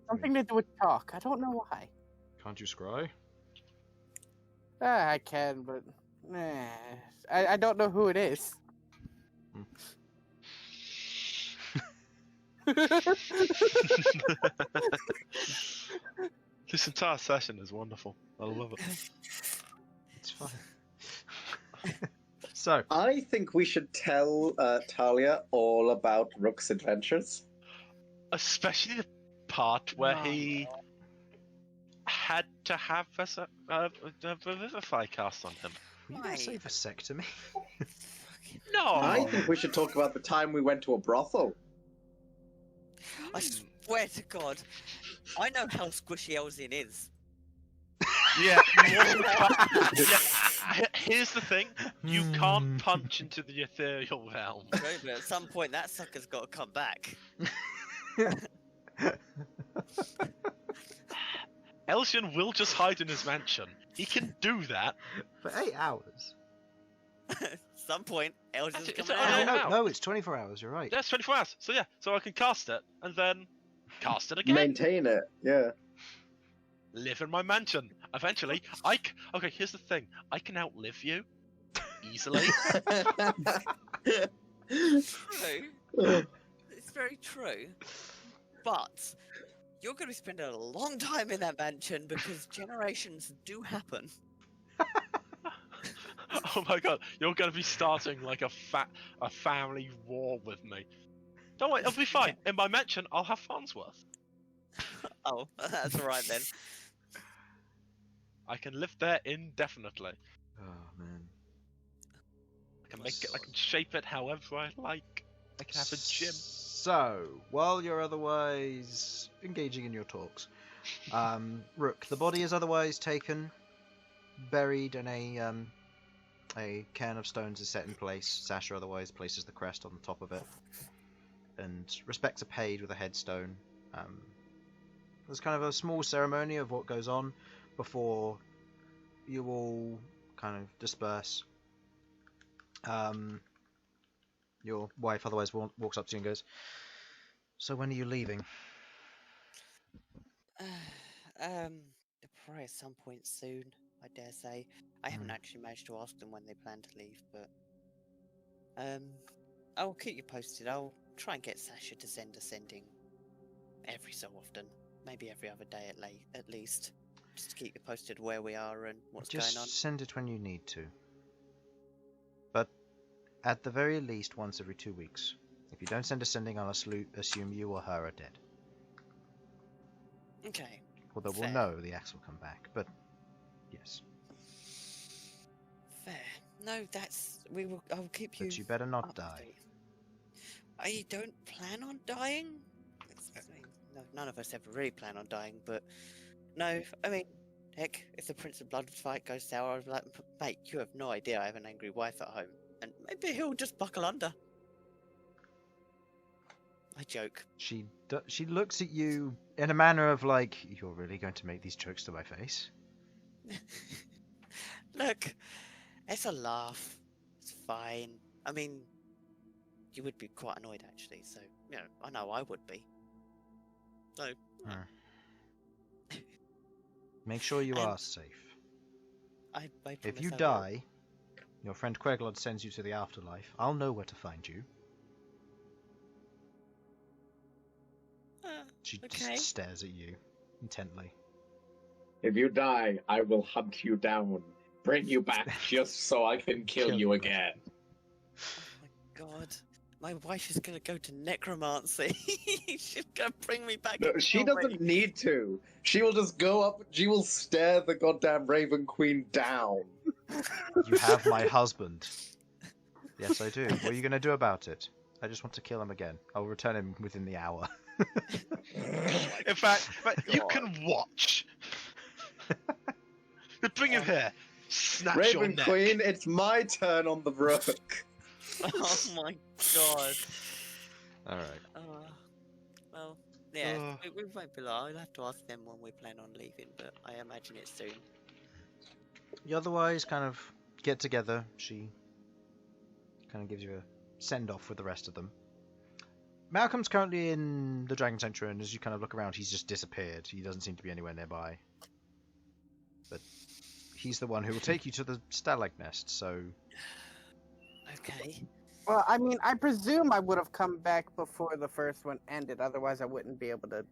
[SPEAKER 2] Something to do with talk. I don't know why.
[SPEAKER 1] Can't you scry?
[SPEAKER 2] I can, but I don't know who it is.
[SPEAKER 4] This entire session is wonderful. I love it.
[SPEAKER 1] It's fine. So,
[SPEAKER 5] I think we should tell Talia all about Rook's adventures.
[SPEAKER 4] Especially the part where he had to have Revivify cast on him.
[SPEAKER 1] were you going to say vasectomy?
[SPEAKER 4] No!
[SPEAKER 5] I think we should talk about the time we went to a brothel.
[SPEAKER 3] I swear to God, I know how squishy Elsyan is.
[SPEAKER 4] Yeah. Here's the thing: you can't punch into the ethereal realm.
[SPEAKER 3] Right, but at some point, that sucker's got to come back.
[SPEAKER 4] Elsyan will just hide in his mansion. He can do that.
[SPEAKER 1] For 8 hours?
[SPEAKER 3] At some point, Elsyan's
[SPEAKER 4] It's
[SPEAKER 3] coming
[SPEAKER 4] only
[SPEAKER 3] out.
[SPEAKER 4] an hour.
[SPEAKER 1] No, it's 24 hours, you're right.
[SPEAKER 4] Yeah, it's 24 hours. So yeah, so I can cast it, and then Cast it again.
[SPEAKER 5] Maintain it. Yeah.
[SPEAKER 4] Live in my mansion. Eventually, okay, here's the thing. I can outlive you. Easily.
[SPEAKER 3] True. It's very true. But you're going to be spending a long time in that mansion because generations do happen.
[SPEAKER 4] Oh my god, you're going to be starting like a family war with me. Don't worry, it'll be fine. In my mansion, I'll have Farnsworth.
[SPEAKER 3] Oh, that's alright then.
[SPEAKER 4] I can live there indefinitely.
[SPEAKER 1] Oh man.
[SPEAKER 4] I can shape it however I like. I can have a gym.
[SPEAKER 1] So, while you're otherwise engaging in your talks, Rook, the body is otherwise taken, buried, and a cairn of stones is set in place. Sasha otherwise places the crest on the top of it, and respects are paid with a headstone. There's kind of a small ceremony of what goes on before you all kind of disperse. Your wife otherwise walks up to you and goes, "So when are you leaving?"
[SPEAKER 3] Probably at some point soon, I dare say. I haven't actually managed to ask them when they plan to leave, but I'll keep you posted. I'll try and get Sasha to send a sending every so often, maybe every other day at least, just to keep you posted where we are and what's going on.
[SPEAKER 1] Just send it when you need to. But at the very least, once every 2 weeks. If you don't send a sending, I'll assume you or her are dead.
[SPEAKER 3] Okay.
[SPEAKER 1] Although
[SPEAKER 3] Fair.
[SPEAKER 1] we'll know the axe will come back, but yes.
[SPEAKER 3] Fair. No, I'll keep you.
[SPEAKER 1] But you better not
[SPEAKER 3] up to
[SPEAKER 1] die.
[SPEAKER 3] date. I don't plan on dying. No, none of us ever really plan on dying, but no, I mean, heck, if the Prince of Blood fight goes sour, I'll be like, mate, you have no idea I have an angry wife at home, and maybe he'll just buckle under. I joke.
[SPEAKER 1] She looks at you in a manner of like, "You're really going to make these jokes to my face?"
[SPEAKER 3] Look, it's a laugh. It's fine. I mean, you would be quite annoyed actually, so, I know I would be. So,
[SPEAKER 1] Make sure you
[SPEAKER 3] And
[SPEAKER 1] are safe.
[SPEAKER 3] I
[SPEAKER 1] If
[SPEAKER 3] promise
[SPEAKER 1] you
[SPEAKER 3] I will.
[SPEAKER 1] die, your friend Queglod sends you to the afterlife. I'll know where to find you. She
[SPEAKER 3] Okay.
[SPEAKER 1] just stares at you intently.
[SPEAKER 5] If you die, I will hunt you down, bring you back just so I can kill you again.
[SPEAKER 3] Oh my god. My wife is gonna go to necromancy. She's gonna bring me back.
[SPEAKER 5] No,
[SPEAKER 3] and
[SPEAKER 5] she
[SPEAKER 3] kill me.
[SPEAKER 5] doesn't need to. She will just go up, she will stare the goddamn Raven Queen down.
[SPEAKER 1] You have my husband. Yes, I do. What are you going to do about it? I just want to kill him again. I'll return him within the hour.
[SPEAKER 4] In fact, you can watch. Bring him here. Snatch your
[SPEAKER 5] Raven
[SPEAKER 4] neck.
[SPEAKER 5] Queen, it's my turn on the Rook.
[SPEAKER 3] Oh my god.
[SPEAKER 1] Alright.
[SPEAKER 3] Well, yeah, we won't be long. I'll have to ask them when we plan on leaving, but I imagine it's soon.
[SPEAKER 1] You otherwise kind of get together. She kind of gives you a send-off with the rest of them. Malcolm's currently in the Dragon Sanctuary, and as you kind of look around, he's just disappeared. He doesn't seem to be anywhere nearby. But he's the one who will take you to the Stalag Nest, so...
[SPEAKER 3] Okay.
[SPEAKER 2] Well, I mean, I presume I would have come back before the first one ended. Otherwise, I wouldn't be able to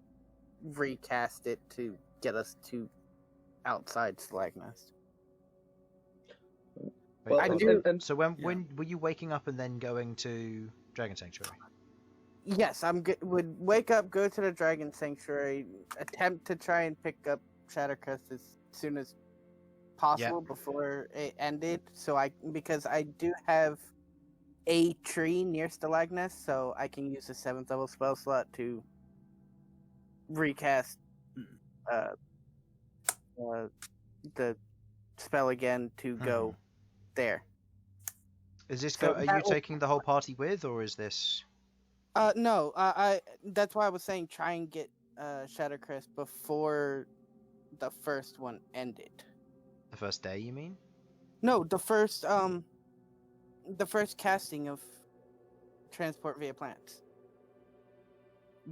[SPEAKER 2] recast it to get us to outside Slagnest.
[SPEAKER 5] Well,
[SPEAKER 2] I do.
[SPEAKER 1] So when were you waking up and then going to Dragon Sanctuary?
[SPEAKER 2] Yes, would wake up, go to the Dragon Sanctuary, attempt to try and pick up Shattercrest as soon as possible before it ended. So because I do have a tree near Stalagnus, so I can use the 7th level spell slot to recast the spell again to go there.
[SPEAKER 1] Is this
[SPEAKER 2] So
[SPEAKER 1] are you
[SPEAKER 2] that will-
[SPEAKER 1] taking the whole party with, or is this?
[SPEAKER 2] No, I that's why I was saying try and get Shattercrest before the first one ended.
[SPEAKER 1] The first day, you mean?
[SPEAKER 2] No, the first casting of Transport via Plants.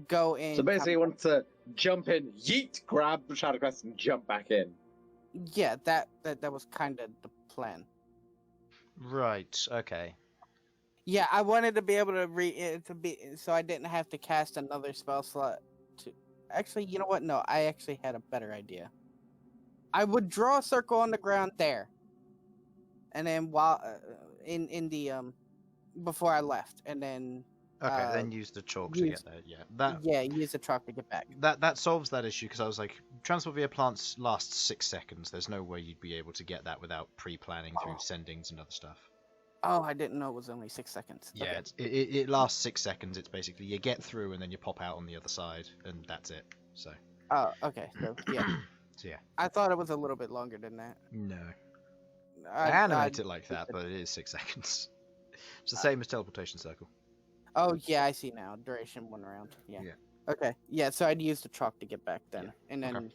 [SPEAKER 2] go in.
[SPEAKER 8] So basically, you want to jump in, yeet, grab the Shadowcrest, and jump back in.
[SPEAKER 2] Yeah, that was kind of the plan.
[SPEAKER 1] Right. Okay.
[SPEAKER 2] Yeah, I wanted to be able to so I didn't have to cast another spell slot. Actually, you know what? No, I actually had a better idea. I would draw a circle on the ground there, and then while in the before I left, and then
[SPEAKER 1] Okay. Then use the chalk to get there. Yeah.
[SPEAKER 2] use the chalk to get back.
[SPEAKER 1] That solves that issue because I was like, transport via plants lasts 6 seconds. There's no way you'd be able to get that without pre-planning through sendings and other stuff.
[SPEAKER 2] Oh, I didn't know it was only 6 seconds.
[SPEAKER 1] Yeah,
[SPEAKER 2] Okay.
[SPEAKER 1] it lasts 6 seconds. It's basically you get through and then you pop out on the other side, and that's it. So.
[SPEAKER 2] Oh, okay. So yeah.
[SPEAKER 1] So yeah.
[SPEAKER 2] I thought it was a little bit longer than that.
[SPEAKER 1] No. I animate it like that, but it is 6 seconds. It's the same as teleportation circle.
[SPEAKER 2] Oh yeah, I see now. Duration 1 round. Yeah. Okay. Yeah. So I'd use the chalk to get back then, and then.
[SPEAKER 1] Okay.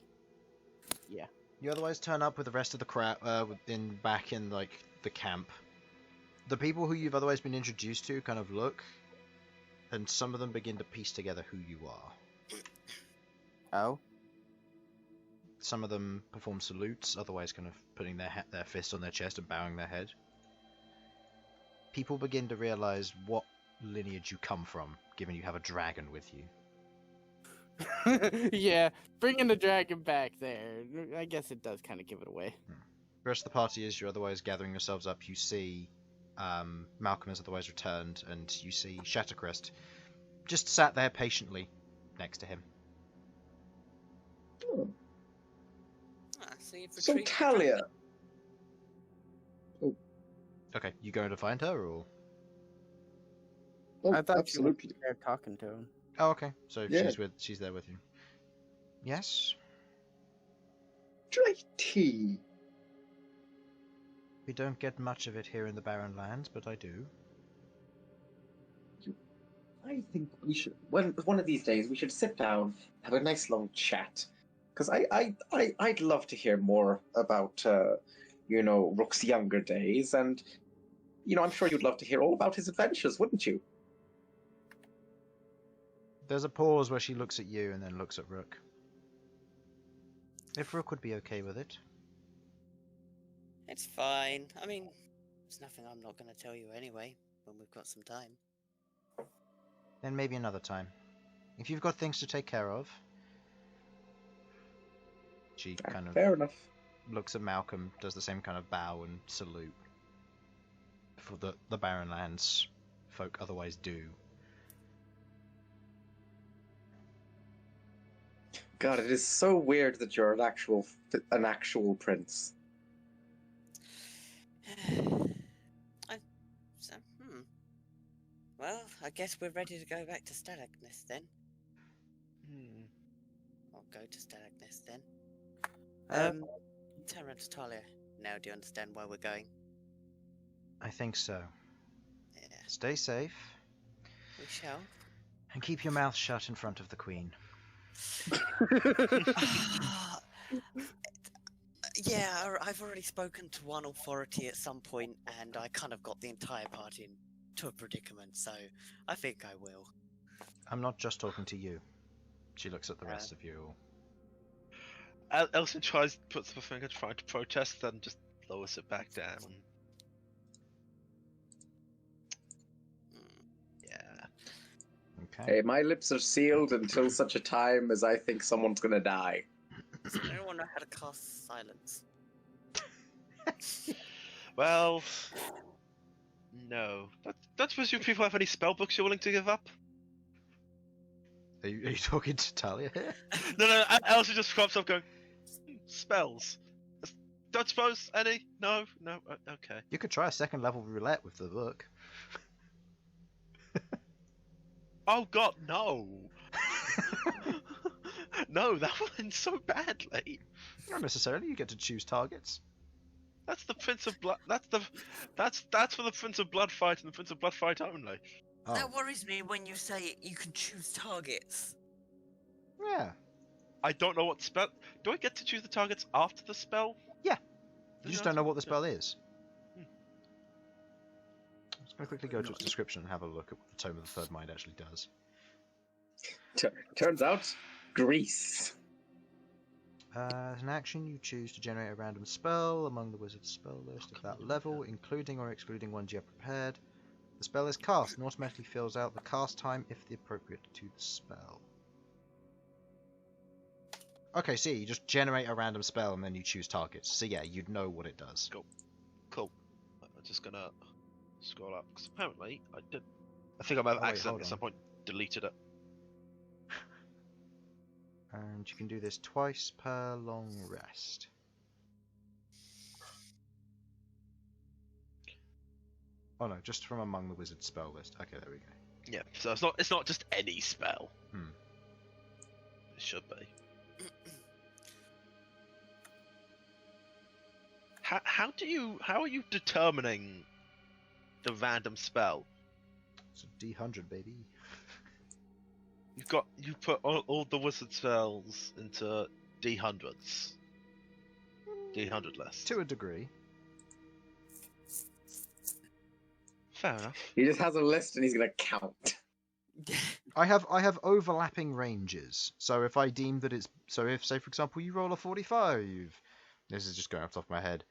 [SPEAKER 2] Yeah.
[SPEAKER 1] You otherwise turn up with the rest of the crowd back in like the camp. The people who you've otherwise been introduced to kind of look, and some of them begin to piece together who you are.
[SPEAKER 2] Oh.
[SPEAKER 1] Some of them perform salutes, otherwise kind of putting their fist on their chest and bowing their head. People begin to realize what lineage you come from, given you have a dragon with you.
[SPEAKER 2] Yeah, bringing the dragon back there. I guess it does kind of give it away.
[SPEAKER 1] The rest of the party, as you're otherwise gathering yourselves up, you see Malcom has otherwise returned, and you see Shattercrest just sat there patiently next to him.
[SPEAKER 8] Oh.
[SPEAKER 3] See,
[SPEAKER 8] So Talia.
[SPEAKER 1] Okay, you going to find her, or?
[SPEAKER 8] Oh,
[SPEAKER 2] I thought
[SPEAKER 8] absolutely.
[SPEAKER 2] you were there talking to him.
[SPEAKER 1] Oh, okay. So
[SPEAKER 8] Yeah.
[SPEAKER 1] she's there with you. Yes.
[SPEAKER 8] Dry tea.
[SPEAKER 1] We don't get much of it here in the Barren Lands, but I do.
[SPEAKER 5] I think we should. One of these days, we should sit down, have a nice long chat, because I'd love to hear more about Rook's younger days, and I'm sure you'd love to hear all about his adventures, wouldn't you?
[SPEAKER 1] There's a pause where she looks at you and then looks at Rook. If Rook would be okay with it.
[SPEAKER 3] It's fine. I mean, there's nothing I'm not going to tell you anyway, when we've got some time.
[SPEAKER 1] Then maybe another time. If you've got things to take care of. She kind of
[SPEAKER 5] Fair enough.
[SPEAKER 1] looks at Malcom, does the same kind of bow and salute. For the Barren Lands folk otherwise do.
[SPEAKER 5] God, it is so weird that you're an actual prince.
[SPEAKER 3] Well, I guess we're ready to go back to Stalagnus then. I'll go to Stalagnus then. Terra to Talia. Now do you understand why we're going?
[SPEAKER 1] I think so.
[SPEAKER 3] Yeah.
[SPEAKER 1] Stay safe.
[SPEAKER 3] We shall.
[SPEAKER 1] And keep your mouth shut in front of the Queen.
[SPEAKER 3] Yeah, I've already spoken to one authority at some point, and I kind of got the entire party into a predicament, so I think I will.
[SPEAKER 1] I'm not just talking to you. She looks at the rest of you.
[SPEAKER 4] Elsyan puts up a finger trying to protest, then just lowers it back down. Yeah.
[SPEAKER 1] Okay.
[SPEAKER 5] Hey, my lips are sealed until such a time as I think someone's gonna die.
[SPEAKER 3] Does anyone know how to cast silence?
[SPEAKER 4] Well, no. Don't suppose you people have any spell books you're willing to give up?
[SPEAKER 1] Are you talking to Talia here?
[SPEAKER 4] No, Elsyan just crops up going, spells. Don't suppose any? No, okay.
[SPEAKER 1] You could try a second level roulette with the book.
[SPEAKER 4] Oh god, no! No, that will end so badly.
[SPEAKER 1] Not necessarily. You get to choose targets.
[SPEAKER 4] That's the Prince of Blood. That's for the Prince of Blood fight and the Prince of Blood fight only.
[SPEAKER 1] Oh.
[SPEAKER 3] That worries me when you say you can choose targets.
[SPEAKER 1] Yeah.
[SPEAKER 4] I don't know what spell. Do I get to choose the targets after the spell?
[SPEAKER 1] Yeah. You just don't know what the spell is.
[SPEAKER 4] Hmm.
[SPEAKER 1] I'm just going to quickly go to its description and have a look at what the Tome of the Third Mind actually does.
[SPEAKER 5] Turns out, grease.
[SPEAKER 1] As an action, you choose to generate a random spell among the wizard's spell list of that level, including or excluding ones you have prepared. The spell is cast and automatically fills out the cast time if the appropriate to the spell. Okay, see, you just generate a random spell and then you choose targets. So yeah, you'd know what it does.
[SPEAKER 4] Cool. I'm just gonna scroll up because apparently I think I might have accidentally at some point deleted it.
[SPEAKER 1] And you can do this twice per long rest. Oh no, just from among the wizard's spell list. Okay, there we go.
[SPEAKER 4] Yeah, so it's not just any spell. It should be. How are you determining the random spell?
[SPEAKER 1] It's a D100, baby.
[SPEAKER 4] You put all the wizard spells into D100s. D100 list.
[SPEAKER 1] To a degree.
[SPEAKER 4] Fair enough.
[SPEAKER 5] He just has a list and he's gonna count.
[SPEAKER 1] I have overlapping ranges. So if I deem that if say for example you roll a 45, this is just going off the top of my head,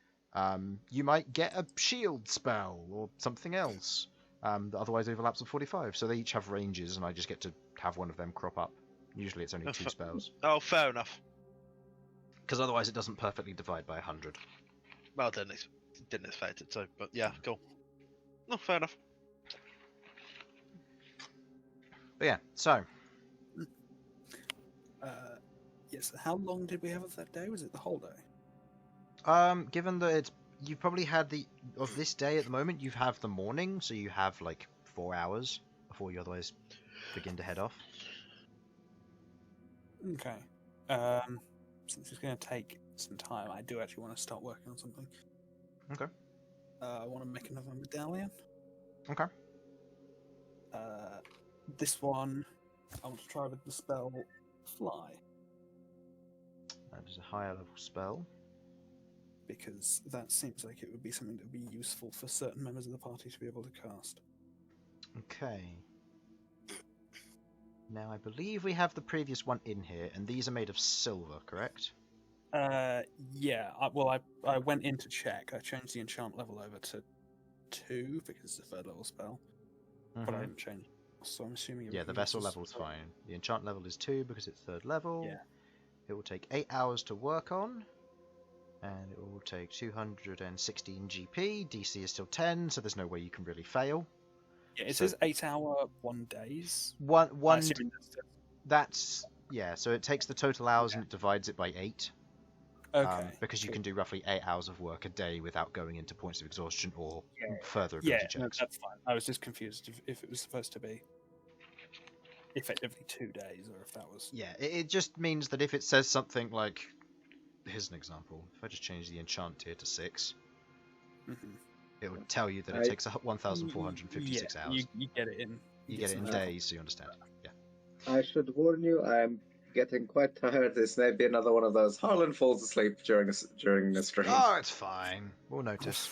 [SPEAKER 1] you might get a shield spell or something else that otherwise overlaps with 45. So they each have ranges, and I just get to have one of them crop up. Usually it's only 2 spells.
[SPEAKER 4] Oh, fair enough.
[SPEAKER 1] Because otherwise it doesn't perfectly divide by 100.
[SPEAKER 4] Well, didn't expect it to, but yeah, cool. No, fair enough.
[SPEAKER 1] But yeah, so.
[SPEAKER 6] Yes, how long did we have of that day? Was it the whole day?
[SPEAKER 1] Given that you've probably had of this day at the moment, you have the morning, so you have like 4 hours before you otherwise begin to head off.
[SPEAKER 6] Okay. Since it's going to take some time, I do actually want to start working on something.
[SPEAKER 1] Okay.
[SPEAKER 6] I want to make another medallion.
[SPEAKER 1] Okay.
[SPEAKER 6] This one, I want to try with the spell Fly.
[SPEAKER 1] That is a higher level spell.
[SPEAKER 6] Because that seems like it would be something that would be useful for certain members of the party to be able to cast.
[SPEAKER 1] Okay. Now, I believe we have the previous one in here, and these are made of silver, correct?
[SPEAKER 6] Yeah. I went in to check. I changed the enchant level over to 2 because it's a 3rd level spell. But I didn't change. So I'm assuming.
[SPEAKER 1] Yeah, the vessel level is fine. The enchant level is 2 because it's 3rd level.
[SPEAKER 6] Yeah.
[SPEAKER 1] It will take 8 hours to work on. And it will take 216 GP. DC is still 10, so there's no way you can really fail.
[SPEAKER 6] Yeah, it says 8 hour 1 days.
[SPEAKER 1] One. That's yeah. So it takes the total hours and it divides it by 8.
[SPEAKER 6] Okay.
[SPEAKER 1] Because you can do roughly 8 hours of work a day without going into points of exhaustion or further
[SPEAKER 6] Yeah,
[SPEAKER 1] ability checks.
[SPEAKER 6] that's fine. I was just confused if it was supposed to be effectively 2 days or if that was.
[SPEAKER 1] Yeah, it just means that if it says something like, here's an example. If I just change the enchant tier to 6, it would tell you that it takes 1,456 hours.
[SPEAKER 6] You get it in.
[SPEAKER 1] You get it in days, so you understand. Yeah.
[SPEAKER 5] I should warn you, I'm getting quite tired. This may be another one of those. Harlan falls asleep during the stream.
[SPEAKER 1] Oh, it's fine. We'll notice.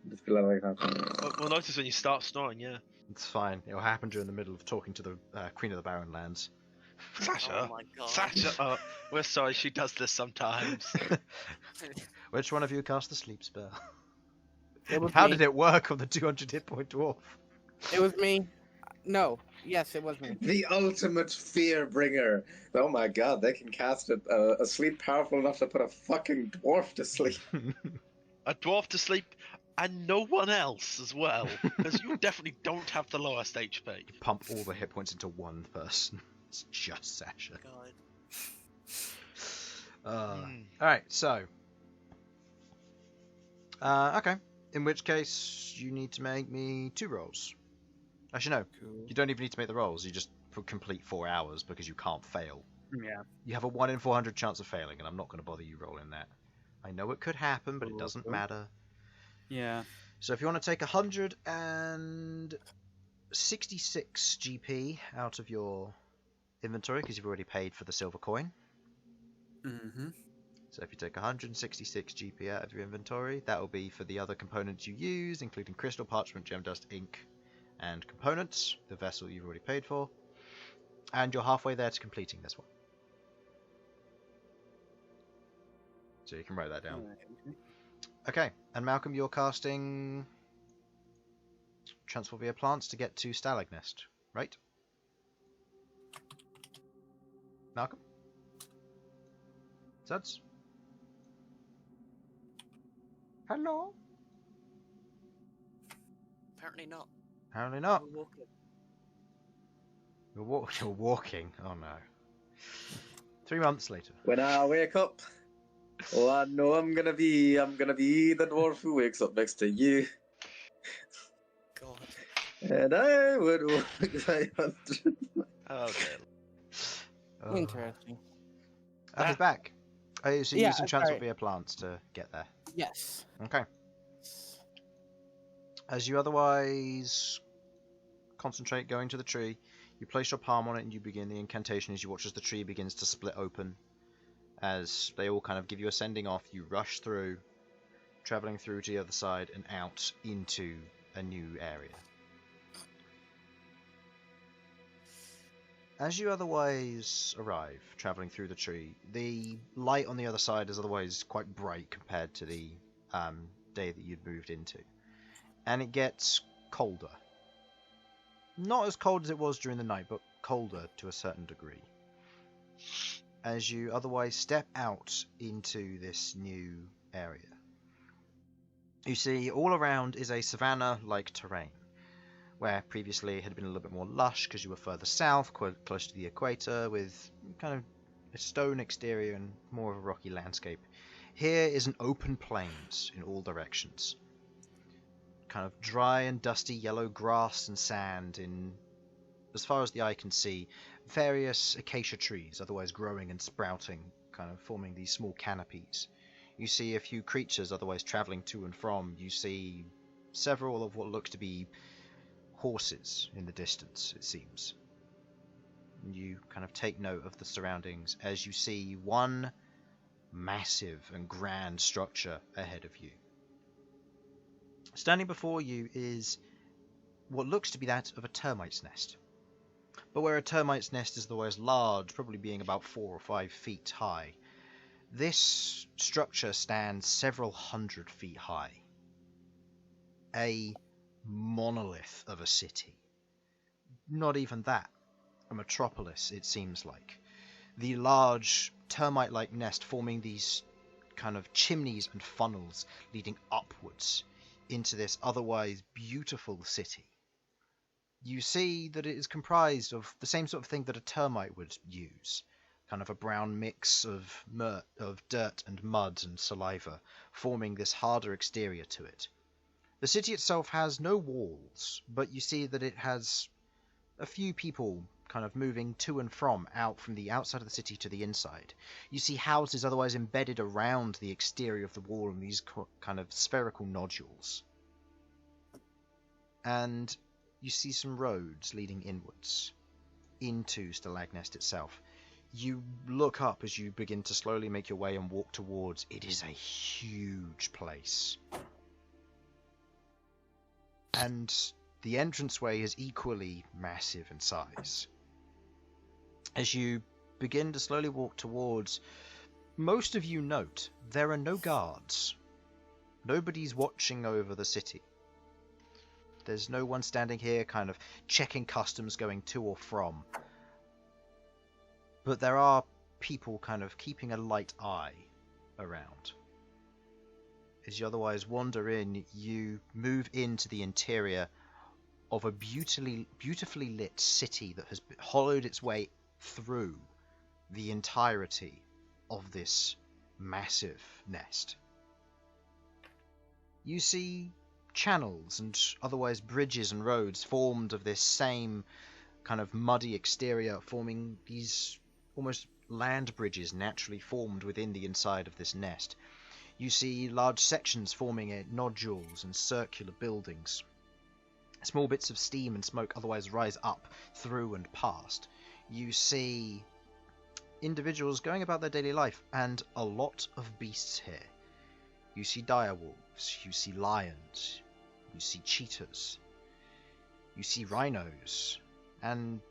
[SPEAKER 5] Just below like that.
[SPEAKER 4] We'll notice when you start snoring, yeah.
[SPEAKER 1] It's fine. It'll happen during the middle of talking to the Queen of the Barrenlands.
[SPEAKER 4] Sasha!
[SPEAKER 3] Oh my god.
[SPEAKER 4] Sasha! We're sorry, she does this sometimes.
[SPEAKER 1] Which one of you cast the sleep spell?
[SPEAKER 2] How
[SPEAKER 1] did it work on the 200 hit point dwarf?
[SPEAKER 2] It was me. No. Yes, it was me.
[SPEAKER 5] The ultimate fear bringer. Oh my god, they can cast a sleep powerful enough to put a fucking dwarf to sleep.
[SPEAKER 4] A dwarf to sleep, and no one else as well. Because you definitely don't have the lowest HP.
[SPEAKER 1] Pump all the hit points into one person. It's just Sasha.
[SPEAKER 3] God.
[SPEAKER 1] Alright, so. Okay. In which case, you need to make me 2 rolls. Actually, no.
[SPEAKER 6] Cool.
[SPEAKER 1] You don't even need to make the rolls. You just complete 4 hours because you can't fail.
[SPEAKER 6] Yeah.
[SPEAKER 1] You have a 1 in 400 chance of failing, and I'm not going to bother you rolling that. I know it could happen, but it doesn't matter.
[SPEAKER 6] Yeah.
[SPEAKER 1] So if you want to take 166 GP out of your inventory, because you've already paid for the silver coin.
[SPEAKER 6] Mm-hmm.
[SPEAKER 1] So if you take 166 GP out of your inventory, that will be for the other components you use, including crystal, parchment, gem dust, ink, and components. The vessel you've already paid for. And you're halfway there to completing this one. So you can write that down. Okay, and Malcolm, you're casting Transfer via Plants to get to Stalag Nest, right? Malcolm? Sudz? Hello?
[SPEAKER 3] Apparently not.
[SPEAKER 1] Apparently not.
[SPEAKER 3] We're walking.
[SPEAKER 1] You're walking. Oh no. 3 months later.
[SPEAKER 5] When I wake up, oh, I know I'm gonna be the dwarf who wakes up next to you.
[SPEAKER 3] God.
[SPEAKER 5] And I would walk 500.
[SPEAKER 4] Oh, dear.
[SPEAKER 1] Oh.
[SPEAKER 2] Interesting.
[SPEAKER 1] Oh, he's back. Oh, so you're
[SPEAKER 2] Yeah,
[SPEAKER 1] using Transfer
[SPEAKER 2] sorry.
[SPEAKER 1] via Plants to get there.
[SPEAKER 2] Yes.
[SPEAKER 1] Okay. As you otherwise concentrate going to the tree, you place your palm on it and you begin the incantation as you watch as the tree begins to split open. As they all kind of give you a sending off, you rush through, travelling through to the other side and out into a new area. As you otherwise arrive, travelling through the tree, the light on the other side is otherwise quite bright compared to the day that you'd moved into. And it gets colder. Not as cold as it was during the night, but colder to a certain degree. As you otherwise step out into this new area. You see, all around is a savanna-like terrain, where previously it had been a little bit more lush because you were further south, quite close to the equator, with kind of a stone exterior and more of a rocky landscape. Here is an open plains in all directions. Kind of dry and dusty yellow grass and sand in, as far as the eye can see, various acacia trees, otherwise growing and sprouting, kind of forming these small canopies. You see a few creatures otherwise travelling to and from. You see several of what look to be horses in the distance, it seems. And you kind of take note of the surroundings as you see one massive and grand structure ahead of you. Standing before you is what looks to be that of a termite's nest. But where a termite's nest is otherwise large, probably being about 4 or 5 feet high, this structure stands several hundred feet high. A monolith of a city. Not even that. A metropolis, it seems like. The large termite-like nest forming these kind of chimneys and funnels leading upwards into this otherwise beautiful city. You see that it is comprised of the same sort of thing that a termite would use. Kind of a brown mix of dirt and mud and saliva, forming this harder exterior to it. The city itself has no walls, but you see that it has a few people kind of moving to and from the outside of the city to the inside. You see houses otherwise embedded around the exterior of the wall in these kind of spherical nodules. And you see some roads leading inwards into Stalagnest itself. You look up as you begin to slowly make your way and walk towards. It is a huge place. And the entranceway is equally massive in size. As you begin to slowly walk towards, most of you note there are no guards. Nobody's watching over the city. There's no one standing here kind of checking customs going to or from. But there are people kind of keeping a light eye around. As you otherwise wander in, you move into the interior of a beautifully lit city that has hollowed its way through the entirety of this massive nest. You see channels and otherwise bridges and roads formed of this same kind of muddy exterior, forming these almost land bridges naturally formed within the inside of this nest. You see large sections forming nodules and circular buildings. Small bits of steam and smoke otherwise rise up through and past. You see individuals going about their daily life, and a lot of beasts here. You see direwolves, you see lions, you see cheetahs, you see rhinos, and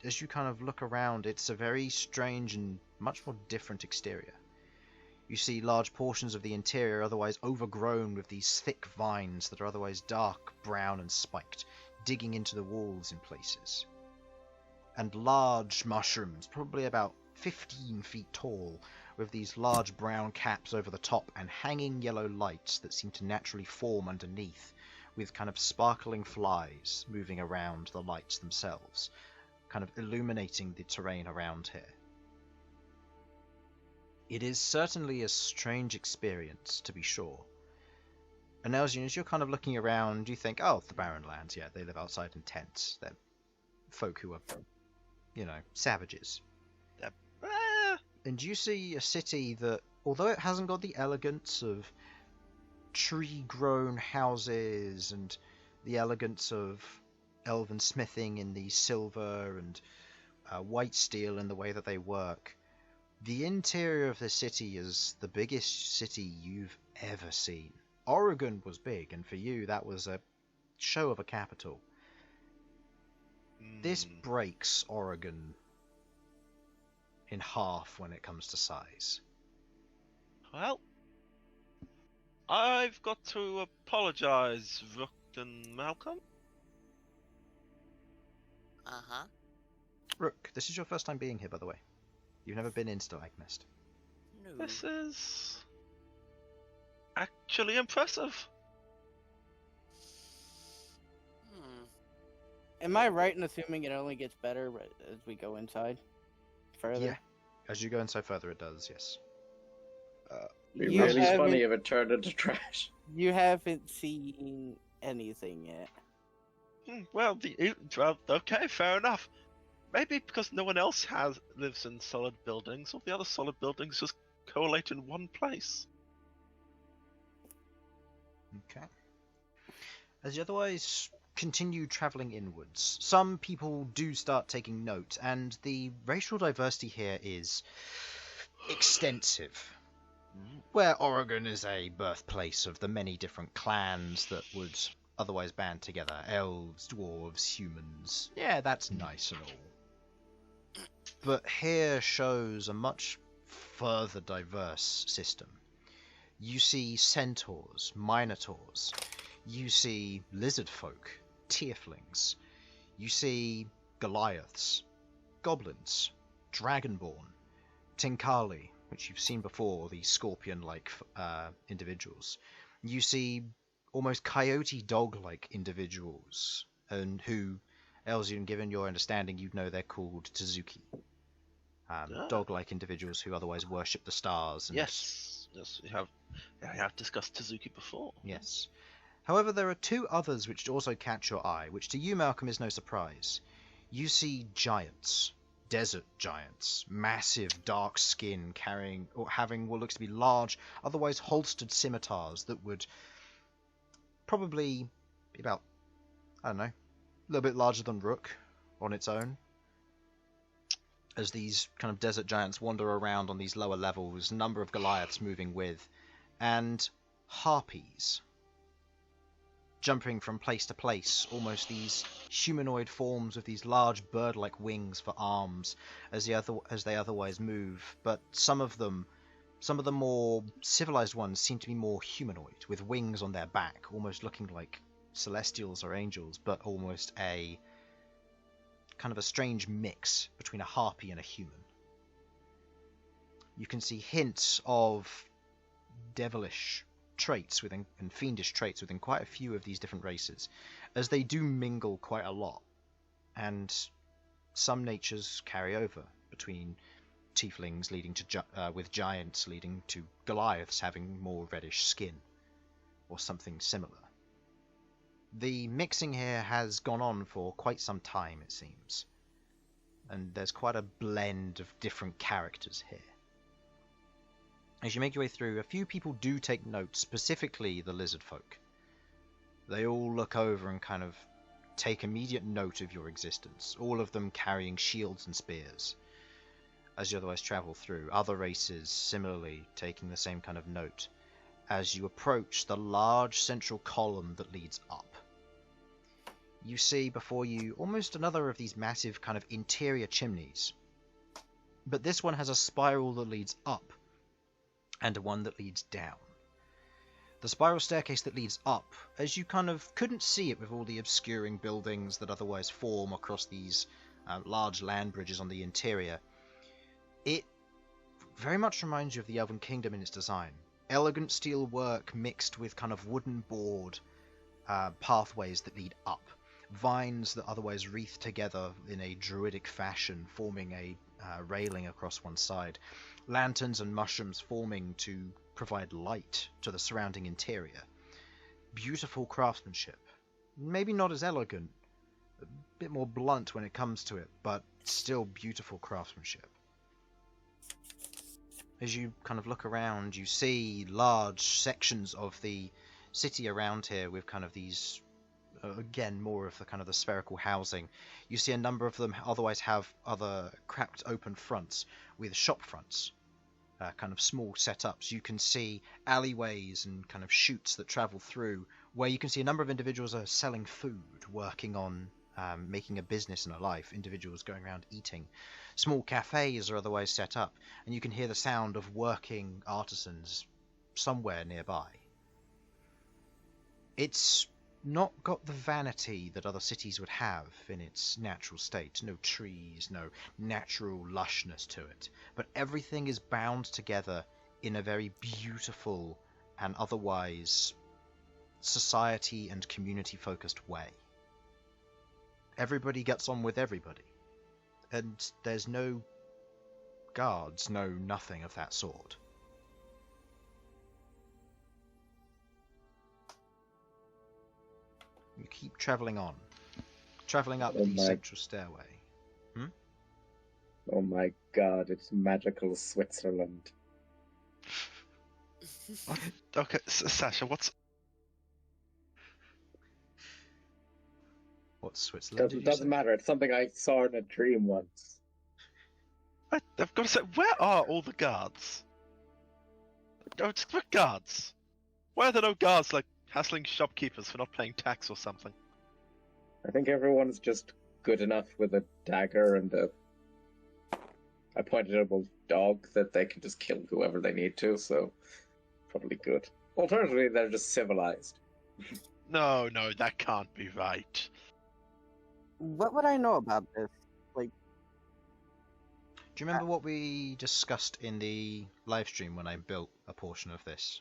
[SPEAKER 1] as you kind of look around, it's a very strange and much more different exterior. You see large portions of the interior otherwise overgrown with these thick vines that are otherwise dark brown and spiked, digging into the walls in places. And large mushrooms, probably about 15 feet tall, with these large brown caps over the top and hanging yellow lights that seem to naturally form underneath, with kind of sparkling flies moving around the lights themselves, kind of illuminating the terrain around here. It is certainly a strange experience, to be sure. And Elsyan, as you're kind of looking around, you think, oh, the Barrenlands, yeah, they live outside in tents. They're folk who are, savages. And you see a city that, although it hasn't got the elegance of tree-grown houses and the elegance of elven smithing in the silver and white steel in the way that they work, the interior of the city is the biggest city you've ever seen. Oregon was big, and for you that was a show of a capital. This breaks Oregon in half when it comes to size.
[SPEAKER 4] Well, I've got to apologise, Rook and Malcom.
[SPEAKER 3] Uh-huh.
[SPEAKER 1] Rook, this is your first time being here, by the way. You've never been in Stalagmist.
[SPEAKER 3] No.
[SPEAKER 4] This is actually impressive.
[SPEAKER 2] Am I right in assuming it only gets better as we go inside further?
[SPEAKER 1] Yeah. As you go inside further, it does, yes.
[SPEAKER 5] It'd be
[SPEAKER 2] You
[SPEAKER 5] really
[SPEAKER 2] haven't-
[SPEAKER 5] funny if it turned into trash.
[SPEAKER 2] You haven't seen anything yet.
[SPEAKER 4] Well, okay, fair enough. Maybe because no one else lives in solid buildings, all the other solid buildings just collate in one place.
[SPEAKER 1] Okay. As you otherwise continue travelling inwards, some people do start taking note, and the racial diversity here is extensive. Where Oregon is a birthplace of the many different clans that would otherwise band together. Elves, dwarves, humans. Yeah, that's nice and all. But here shows a much further diverse system. You see centaurs, minotaurs. You see lizard folk, tieflings. You see Goliaths, goblins, dragonborn, Tinkali, which you've seen before, the scorpion-like individuals. You see almost coyote dog-like individuals, and who, Elsyan, given your understanding, you'd know they're called Tazuki. Dog-like individuals who otherwise worship the stars. And...
[SPEAKER 4] Yes, we have discussed Tazuki before.
[SPEAKER 1] Yes. However, there are two others which also catch your eye, which to you, Malcom, is no surprise. You see giants. Desert giants, massive dark skin, carrying or having what looks to be large, otherwise holstered scimitars that would probably be about, I don't know, a little bit larger than Rook on its own. As these kind of desert giants wander around on these lower levels, a number of Goliaths moving with, and harpies jumping from place to place, almost these humanoid forms with these large bird-like wings for arms as they otherwise move. But some of the more civilized ones seem to be more humanoid, with wings on their back, almost looking like celestials or angels, but almost a kind of a strange mix between a harpy and a human. You can see hints of devilish traits within and fiendish traits within quite a few of these different races, as they do mingle quite a lot, and some natures carry over between tieflings leading to with giants leading to Goliaths having more reddish skin or something similar. The mixing here has gone on for quite some time, it seems, and there's quite a blend of different characters here. As you make your way through, a few people do take note, specifically the lizard folk. They all look over and kind of take immediate note of your existence, all of them carrying shields and spears. As you otherwise travel through, other races similarly taking the same kind of note as you approach the large central column that leads up. you see before you almost another of these massive kind of interior chimneys. But this one has a spiral that leads up, and one that leads down. The spiral staircase that leads up, as you kind of couldn't see it with all the obscuring buildings that otherwise form across these large land bridges on the interior, it very much reminds you of the Elven Kingdom in its design. Elegant steel work mixed with kind of wooden board pathways that lead up. Vines that otherwise wreath together in a druidic fashion, forming a railing across one side. Lanterns and mushrooms forming to provide light to the surrounding interior. Beautiful craftsmanship. Maybe not as elegant, a bit more blunt when it comes to it, but still beautiful craftsmanship. As you kind of look around, you see large sections of the city around here with kind of these, again, more of the kind of the spherical housing. You see a number of them otherwise have other cracked open fronts with shop fronts, kind of small setups. You can see alleyways and kind of chutes that travel through, where you can see a number of individuals are selling food, working on making a business and a life, individuals going around eating. Small cafes are otherwise set up, and you can hear the sound of working artisans somewhere nearby. It's not got the vanity that other cities would have in its natural state. No trees, no natural lushness to it. But everything is bound together in a very beautiful and otherwise society and community focused way. Everybody gets on with everybody. And there's no guards, no nothing of that sort. You keep travelling on. Travelling up the central stairway.
[SPEAKER 5] Oh my god, it's magical Switzerland.
[SPEAKER 4] Okay, Sasha, what's
[SPEAKER 1] Switzerland?
[SPEAKER 5] Doesn't matter, it's something I saw in a dream once.
[SPEAKER 4] I've got to say, where are all the guards? What guards? Why are there no guards like hassling shopkeepers for not paying tax or something?
[SPEAKER 5] I think everyone's just good enough with a dagger and a pointable dog that they can just kill whoever they need to, so probably good. Alternatively, they're just civilized.
[SPEAKER 4] No, that can't be right.
[SPEAKER 2] What would I know about this? Like,
[SPEAKER 1] do you remember what we discussed in the live stream when I built a portion of this?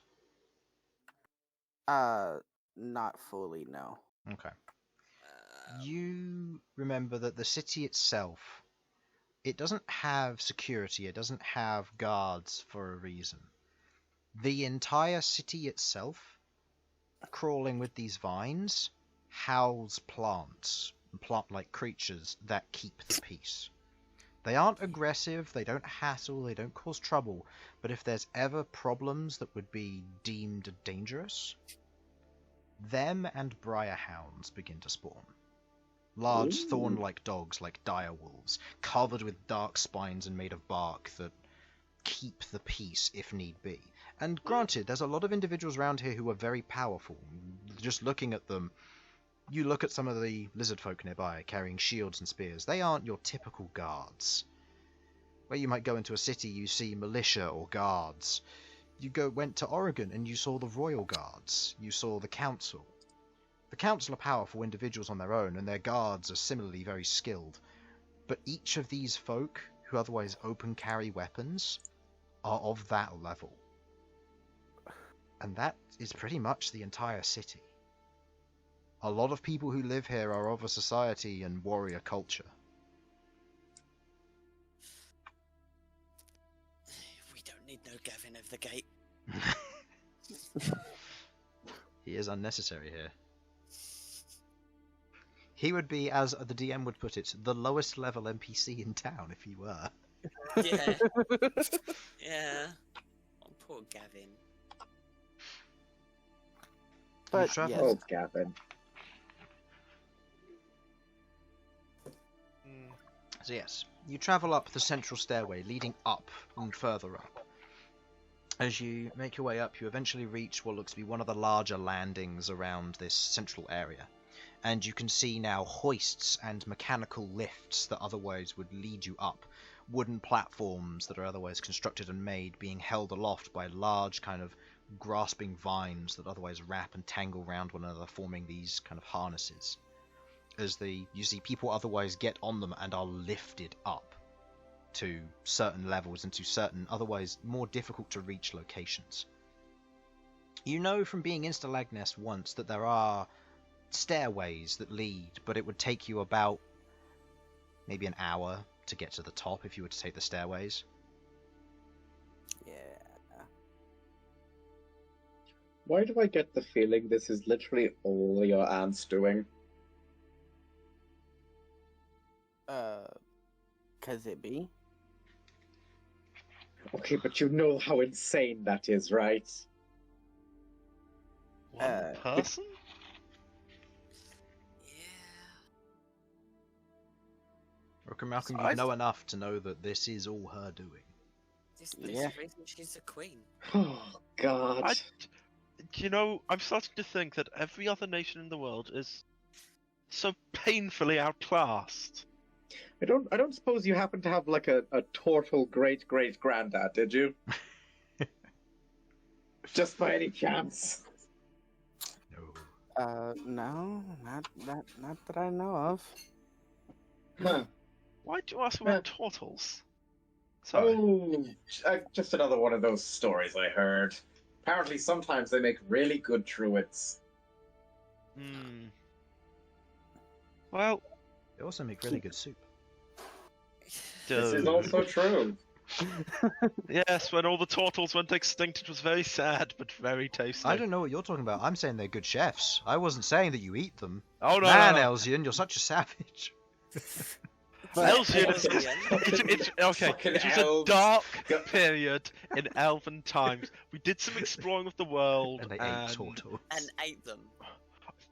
[SPEAKER 2] not fully, no.
[SPEAKER 1] Okay. You remember that the city itself, it doesn't have security, it doesn't have guards for a reason. The entire city itself, crawling with these vines, house plants, plant-like creatures that keep the peace. They aren't aggressive, they don't hassle, they don't cause trouble, but if there's ever problems that would be deemed dangerous, them and briar hounds begin to spawn. Large thorn-like dogs like dire wolves, covered with dark spines and made of bark that keep the peace if need be. And granted, there's a lot of individuals around here who are very powerful. Just looking at them, you look at some of the lizard folk nearby carrying shields and spears. They aren't your typical guards. Where you might go into a city, you see militia or guards. You went to Oregon and you saw the royal guards. You saw the council. The council are powerful individuals on their own, and their guards are similarly very skilled. But each of these folk, who otherwise open carry weapons, are of that level. And that is pretty much the entire city. A lot of people who live here are of a society and warrior culture.
[SPEAKER 3] We don't need no Gavin of the gate.
[SPEAKER 1] He is unnecessary here. He would be, as the DM would put it, the lowest level NPC in town if he were.
[SPEAKER 3] Yeah. Yeah. Oh, poor Gavin.
[SPEAKER 2] But
[SPEAKER 1] Yes.
[SPEAKER 5] Oh, Gavin.
[SPEAKER 1] So yes, you travel up the central stairway, leading up and further up. As you make your way up, you eventually reach what looks to be one of the larger landings around this central area. and you can see now hoists and mechanical lifts that otherwise would lead you up. Wooden platforms that are otherwise constructed and made being held aloft by large kind of grasping vines that otherwise wrap and tangle around one another, forming these kind of harnesses. As you see people otherwise get on them and are lifted up to certain levels and to certain otherwise more difficult to reach locations. You know from being in Stalagnest once that there are stairways that lead, but it would take you about maybe an hour to get to the top if you were to take the stairways.
[SPEAKER 2] Yeah.
[SPEAKER 5] Why do I get the feeling this is literally all your aunt's doing?
[SPEAKER 2] 'Cause it be?
[SPEAKER 5] Okay, but you know how insane that is, right?
[SPEAKER 4] One person?
[SPEAKER 1] Rook and Malcolm, you know enough to know that this is all her doing.
[SPEAKER 3] This is the reason she's a queen.
[SPEAKER 5] Oh, God.
[SPEAKER 4] You know, I'm starting to think that every other nation in the world is so painfully outclassed.
[SPEAKER 5] I don't suppose you happen to have like a turtle great-great-granddad, did you? Just by any chance?
[SPEAKER 2] No, not that I know of.
[SPEAKER 5] Huh.
[SPEAKER 4] Why'd you ask about turtles? Sorry.
[SPEAKER 5] Oh, just another one of those stories I heard. Apparently sometimes they make really good druids.
[SPEAKER 4] Well...
[SPEAKER 1] They also make really good soup.
[SPEAKER 5] This is also true.
[SPEAKER 4] Yes, when all the turtles went extinct, it was very sad, but very tasty.
[SPEAKER 1] I don't know what you're talking about. I'm saying they're good chefs. I wasn't saying that you eat them.
[SPEAKER 4] Oh, no,
[SPEAKER 1] Man,
[SPEAKER 4] no.
[SPEAKER 1] Elsyan, you're such a savage.
[SPEAKER 4] Elsyan, it's okay. It was a dark period in elven times. We did some exploring of the world,
[SPEAKER 1] And they ate turtles.
[SPEAKER 3] And ate them.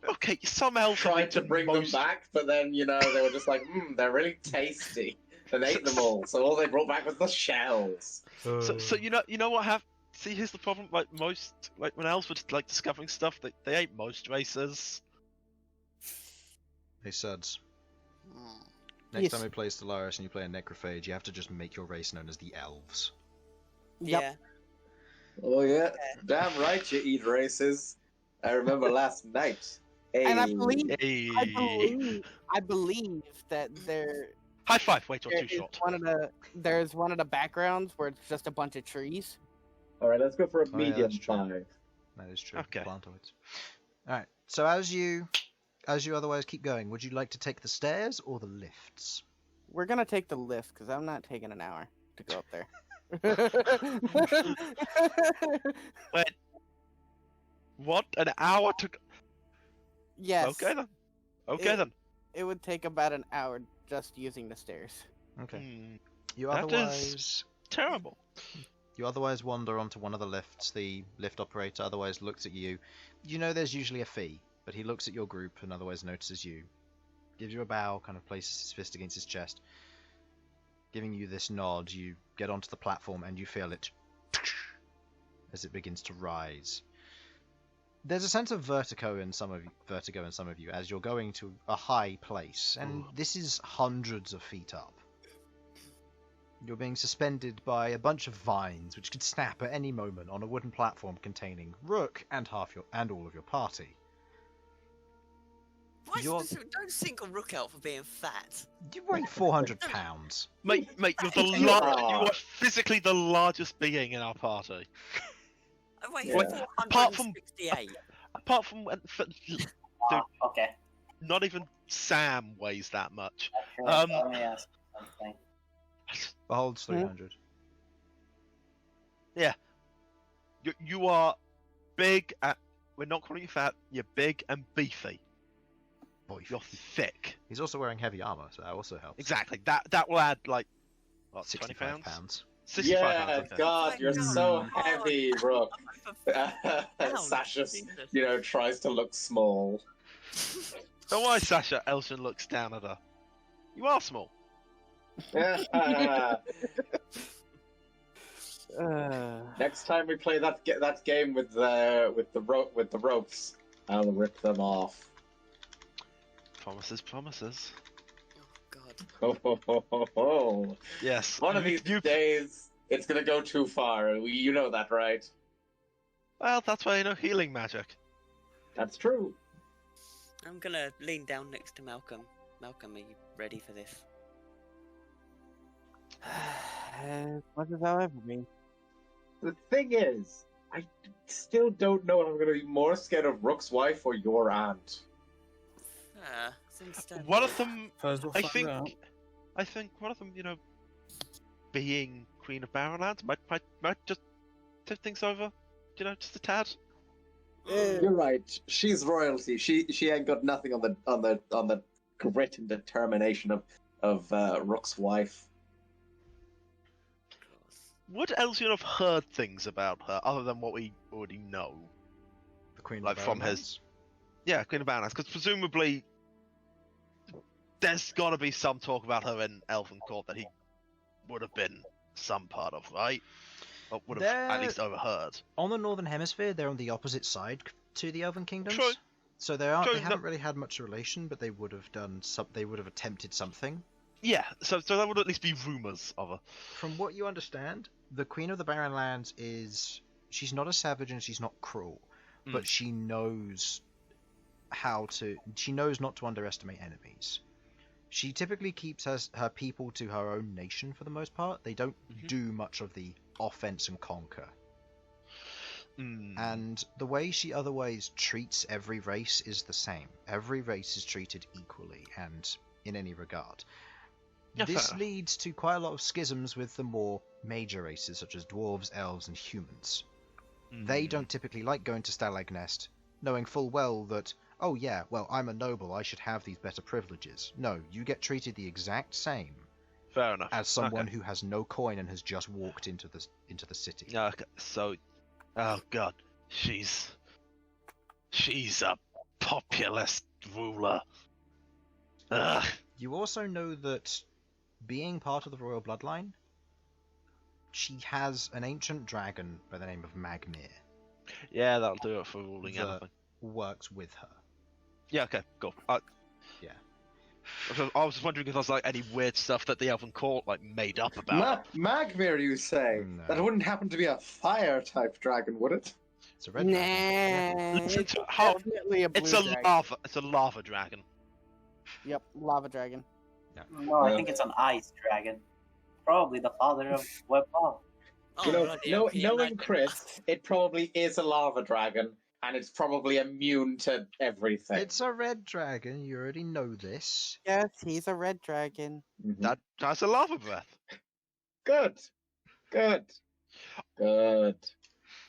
[SPEAKER 4] Okay, some elves
[SPEAKER 5] Tried to bring them back, but then, you know, they were just like, they're really tasty. And ate them all, so all they brought back was the shells.
[SPEAKER 4] So you know what happened? See, here's the problem. Like when elves were like discovering stuff, they ate most races.
[SPEAKER 1] Hey, Sudz. Next time we play Stellaris and you play a necrophage, you have to just make your race known as the Elves.
[SPEAKER 3] Yeah.
[SPEAKER 5] Oh yeah, damn right you eat races. I remember last night. Hey.
[SPEAKER 2] And I believe that there.
[SPEAKER 4] High five! Wait, you're too short.
[SPEAKER 2] There's one of the backgrounds where it's just a bunch of trees.
[SPEAKER 5] All right, let's go for a medium
[SPEAKER 1] that's true.
[SPEAKER 5] 5.
[SPEAKER 1] That is true.
[SPEAKER 4] Okay.
[SPEAKER 1] Plantoids. All right. So as you otherwise keep going, would you like to take the stairs or the lifts?
[SPEAKER 2] We're gonna take the lift because I'm not taking an hour to go up there.
[SPEAKER 4] Wait. What? An hour to?
[SPEAKER 2] Yes.
[SPEAKER 4] Okay then. Okay then.
[SPEAKER 2] It would take about an hour just using the stairs.
[SPEAKER 1] Okay. You
[SPEAKER 4] That
[SPEAKER 1] otherwise
[SPEAKER 4] is terrible.
[SPEAKER 1] You otherwise wander onto one of the lifts. The lift operator otherwise looks at you. You know there's usually a fee, but he looks at your group and otherwise notices you. Gives you a bow, kind of places his fist against his chest. Giving you this nod, you get onto the platform and you feel it as it begins to rise. There's a sense of vertigo in some of you as you're going to a high place, and this is hundreds of feet up. You're being suspended by a bunch of vines which could snap at any moment on a wooden platform containing Rook and all of your party.
[SPEAKER 3] Don't single Rook out for being fat.
[SPEAKER 1] You weigh 400 pounds.
[SPEAKER 4] Mate, you are physically the largest being in our party.
[SPEAKER 3] I weigh
[SPEAKER 5] Yeah.
[SPEAKER 3] 468.
[SPEAKER 4] Apart from dude,
[SPEAKER 7] Okay.
[SPEAKER 4] not even Sam weighs that much.
[SPEAKER 7] Let me ask something.
[SPEAKER 1] Beholds 300.
[SPEAKER 4] Yeah. You are big. We're not calling you fat. You're big and beefy.
[SPEAKER 1] Boy,
[SPEAKER 4] You're thick.
[SPEAKER 1] he's also wearing heavy armor, so that also helps.
[SPEAKER 4] Exactly. That will add like what, 20
[SPEAKER 1] 65
[SPEAKER 4] pounds?
[SPEAKER 1] pounds.
[SPEAKER 4] 65
[SPEAKER 5] Yeah,
[SPEAKER 4] pounds. Okay.
[SPEAKER 5] God, you're so heavy, Rook.
[SPEAKER 3] Pounds,
[SPEAKER 5] Sasha,
[SPEAKER 3] Jesus.
[SPEAKER 5] tries to look small.
[SPEAKER 4] Don't worry, Sasha. Elsyan looks down at her. You are small.
[SPEAKER 5] Next time we play that game with the ropes, I'll rip them off.
[SPEAKER 4] Promises, promises.
[SPEAKER 3] Oh God.
[SPEAKER 5] Oh.
[SPEAKER 4] Yes.
[SPEAKER 5] One of these days, it's gonna go too far. You know that, right?
[SPEAKER 4] Well, that's why you know healing magic.
[SPEAKER 5] That's true.
[SPEAKER 3] I'm gonna lean down next to Malcolm. Malcolm, are you ready for this?
[SPEAKER 2] What does that ever mean?
[SPEAKER 5] The thing is, I still don't know if I'm gonna be more scared of Rook's wife or your aunt.
[SPEAKER 3] It's understandable.
[SPEAKER 4] One of them,
[SPEAKER 6] First we'll
[SPEAKER 4] I
[SPEAKER 6] find
[SPEAKER 4] think,
[SPEAKER 6] out.
[SPEAKER 4] I think one of them, you know, being Queen of Barrenlor might just tip things over, you know, just a tad.
[SPEAKER 5] You're right. She's royalty. She ain't got nothing on the grit and determination of Rook's wife.
[SPEAKER 4] Would Elsyan have heard things about her other than what we already know?
[SPEAKER 1] The Queen
[SPEAKER 4] Like
[SPEAKER 1] of
[SPEAKER 4] from
[SPEAKER 1] Barrenlor?
[SPEAKER 4] his, yeah, Queen of Barrenlor, because presumably there's got to be some talk about her in Elven Court that he would have been some part of, right? Or would have at least overheard.
[SPEAKER 1] On the Northern Hemisphere, they're on the opposite side to the Elven Kingdoms.
[SPEAKER 4] True.
[SPEAKER 1] So they haven't really had much relation, but they would have they would have attempted something.
[SPEAKER 4] Yeah, so there would at least be rumours of her.
[SPEAKER 1] From what you understand, the Queen of the Barrenlands she's not a savage and she's not cruel, but she knows she knows not to underestimate enemies. She typically keeps her people to her own nation for the most part. They don't do much of the offense and conquer. And the way she otherwise treats every race is the same. Every race is treated equally and in any regard.
[SPEAKER 4] Yeah,
[SPEAKER 1] This leads to quite a lot of schisms with the more major races such as dwarves, elves, and humans. They don't typically like going to Stalag Nest, knowing full well that, oh yeah, well, I'm a noble, I should have these better privileges. No, you get treated the exact same
[SPEAKER 4] Fair enough.
[SPEAKER 1] as someone who has no coin and has just walked into the city.
[SPEAKER 4] Okay, so, oh god, she's a populist ruler. Ugh.
[SPEAKER 1] You also know that, being part of the royal bloodline, she has an ancient dragon by the name of Magnir
[SPEAKER 4] Yeah, that'll do it for ruling
[SPEAKER 1] that
[SPEAKER 4] anything.
[SPEAKER 1] works with her.
[SPEAKER 4] Yeah, okay, cool.
[SPEAKER 1] Yeah.
[SPEAKER 4] I was just wondering if there was like any weird stuff that the Elven Court like made up about.
[SPEAKER 5] Magmir, you say?
[SPEAKER 1] No.
[SPEAKER 5] That wouldn't happen to be a fire type dragon, would it?
[SPEAKER 1] It's a red dragon.
[SPEAKER 2] Nah,
[SPEAKER 4] Listen
[SPEAKER 2] it's
[SPEAKER 4] to how-
[SPEAKER 2] definitely a blue
[SPEAKER 4] It's a
[SPEAKER 2] dragon.
[SPEAKER 4] lava dragon.
[SPEAKER 2] Yep, lava dragon.
[SPEAKER 7] No, I think it's an ice dragon. Probably the father of Webpaw.
[SPEAKER 5] You know,
[SPEAKER 3] bloody hell, can you
[SPEAKER 5] knowing
[SPEAKER 3] imagine?
[SPEAKER 5] Chris, it probably is a lava dragon, and it's probably immune to everything.
[SPEAKER 1] It's a red dragon, you already know this.
[SPEAKER 2] Yes, he's a red dragon.
[SPEAKER 5] Mhm.
[SPEAKER 4] That's a lava breath.
[SPEAKER 5] Good.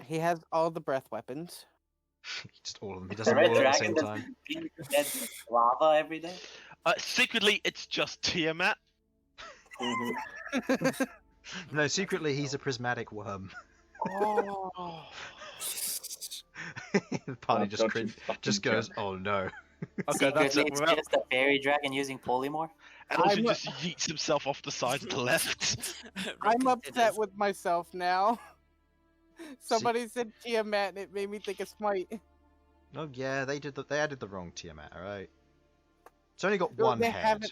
[SPEAKER 2] He has all the breath weapons.
[SPEAKER 1] Just all of them. He
[SPEAKER 7] The
[SPEAKER 1] doesn't
[SPEAKER 7] red
[SPEAKER 1] all at the
[SPEAKER 7] dragon
[SPEAKER 1] same time.
[SPEAKER 7] doesn't get lava every day.
[SPEAKER 4] Secretly, it's just Tiamat.
[SPEAKER 1] No, secretly he's a prismatic worm.
[SPEAKER 2] Oh.
[SPEAKER 1] The party
[SPEAKER 5] Don't you
[SPEAKER 1] just
[SPEAKER 5] fucking
[SPEAKER 1] goes, oh no.
[SPEAKER 4] Okay, that's
[SPEAKER 7] Secretly,
[SPEAKER 4] it.
[SPEAKER 7] it's
[SPEAKER 4] We're out.
[SPEAKER 7] just a fairy dragon using polymorph.
[SPEAKER 4] Elsin just yeets himself off the side of the left.
[SPEAKER 2] I'm upset with myself now. Somebody said Tiamat and it made me think of Smite.
[SPEAKER 1] Oh yeah, they added the wrong Tiamat, alright? It's only got
[SPEAKER 2] No,
[SPEAKER 1] one
[SPEAKER 2] they
[SPEAKER 1] head.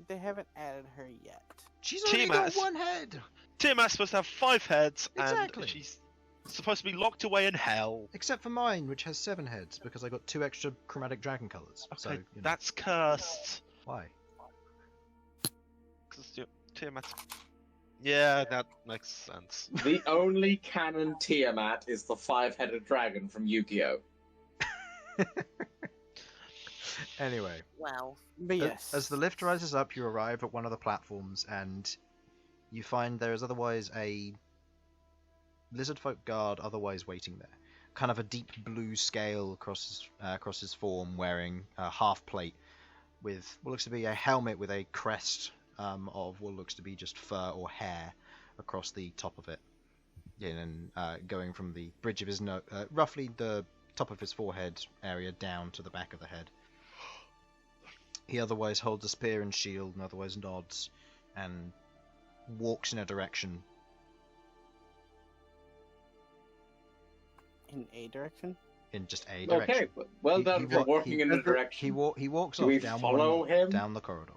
[SPEAKER 2] They haven't added her yet.
[SPEAKER 1] She's only got
[SPEAKER 4] Tiamat's-
[SPEAKER 1] one head!
[SPEAKER 4] Tiamat's supposed to have 5 heads,
[SPEAKER 1] Exactly.
[SPEAKER 4] and she's supposed to be locked away in hell.
[SPEAKER 1] Except for mine, which has 7 heads, because I got 2 extra chromatic dragon colours.
[SPEAKER 4] Okay,
[SPEAKER 1] So, you know,
[SPEAKER 4] that's cursed.
[SPEAKER 1] why?
[SPEAKER 4] Because Tiamat's... Yeah, that makes sense.
[SPEAKER 5] The only canon Tiamat is the 5-headed dragon from Yu-Gi-Oh!
[SPEAKER 1] Anyway,
[SPEAKER 3] Wow.
[SPEAKER 2] But yes.
[SPEAKER 1] as the lift rises up, you arrive at one of the platforms, and you find there is otherwise a lizardfolk guard otherwise waiting there. Kind of a deep blue scale across his form, wearing a half plate with what looks to be a helmet with a crest of what looks to be just fur or hair across the top of it. Yeah, and going from the bridge of his nose, roughly the top of his forehead area down to the back of the head. He otherwise holds a spear and shield and otherwise nods and walks in a direction.
[SPEAKER 2] In a direction?
[SPEAKER 1] in just a direction.
[SPEAKER 5] Okay, well done for walking in the direction.
[SPEAKER 1] He walks
[SPEAKER 5] Do
[SPEAKER 1] off
[SPEAKER 5] we
[SPEAKER 1] down
[SPEAKER 5] follow him?
[SPEAKER 1] down the corridor.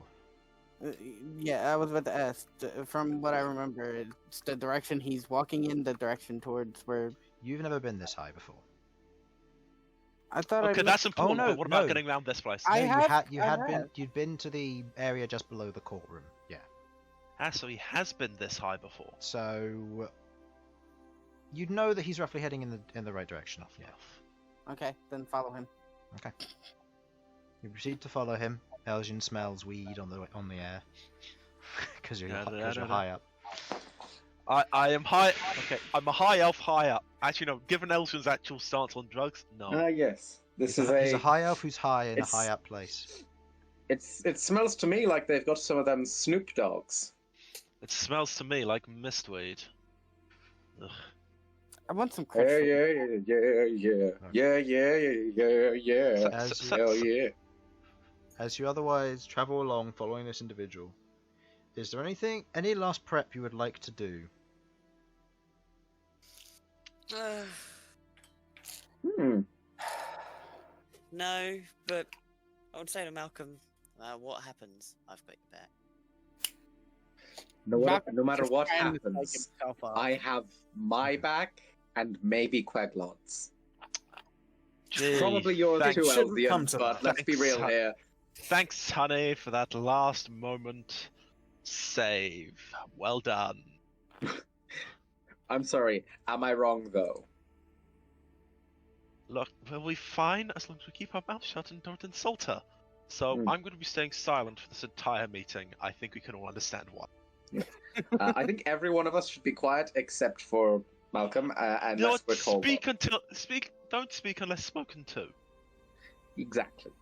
[SPEAKER 2] Yeah, I was about to ask. From what I remember, it's the direction he's walking in, the direction towards where.
[SPEAKER 1] You've never been this high before.
[SPEAKER 2] I thought.
[SPEAKER 4] Okay, that's important.
[SPEAKER 1] Oh, no,
[SPEAKER 4] but what about
[SPEAKER 1] no.
[SPEAKER 4] getting around this place?
[SPEAKER 1] You'd been to the area just below the courtroom. Yeah.
[SPEAKER 4] Ah, so he has been this high before.
[SPEAKER 1] So you'd know that he's roughly heading in the right direction. Yeah.
[SPEAKER 2] Okay, then follow him.
[SPEAKER 1] Okay. You proceed to follow him. Elsyan smells weed on the air because you're high up.
[SPEAKER 4] I am high. Okay, I'm a high elf high up. Actually, no. Given Elsyan's actual stance on drugs, no.
[SPEAKER 5] Yes. He's
[SPEAKER 1] a high elf who's high in a high up place.
[SPEAKER 5] It smells to me like they've got some of them Snoop Dogs.
[SPEAKER 4] It smells to me like mistweed. Ugh.
[SPEAKER 2] I want some.
[SPEAKER 5] Yeah. Hell yeah.
[SPEAKER 1] As you otherwise travel along following this individual, is there any last prep you would like to do?
[SPEAKER 3] No, but I would say to Malcolm, what happens, I've got your back.
[SPEAKER 5] No matter what happens, I have my back and maybe Queglod's. Probably yours too, Elsyan, but let's be real here.
[SPEAKER 4] Thanks, honey, for that last moment save. Well done.
[SPEAKER 5] I'm sorry, am I wrong though?
[SPEAKER 4] Look, we'll be fine as long as we keep our mouth shut and don't insult her. So I'm going to be staying silent for this entire meeting. I think we can all understand why.
[SPEAKER 5] I think every one of us should be quiet except for Malcom, unless we're told.
[SPEAKER 4] Don't speak unless spoken to.
[SPEAKER 5] Exactly.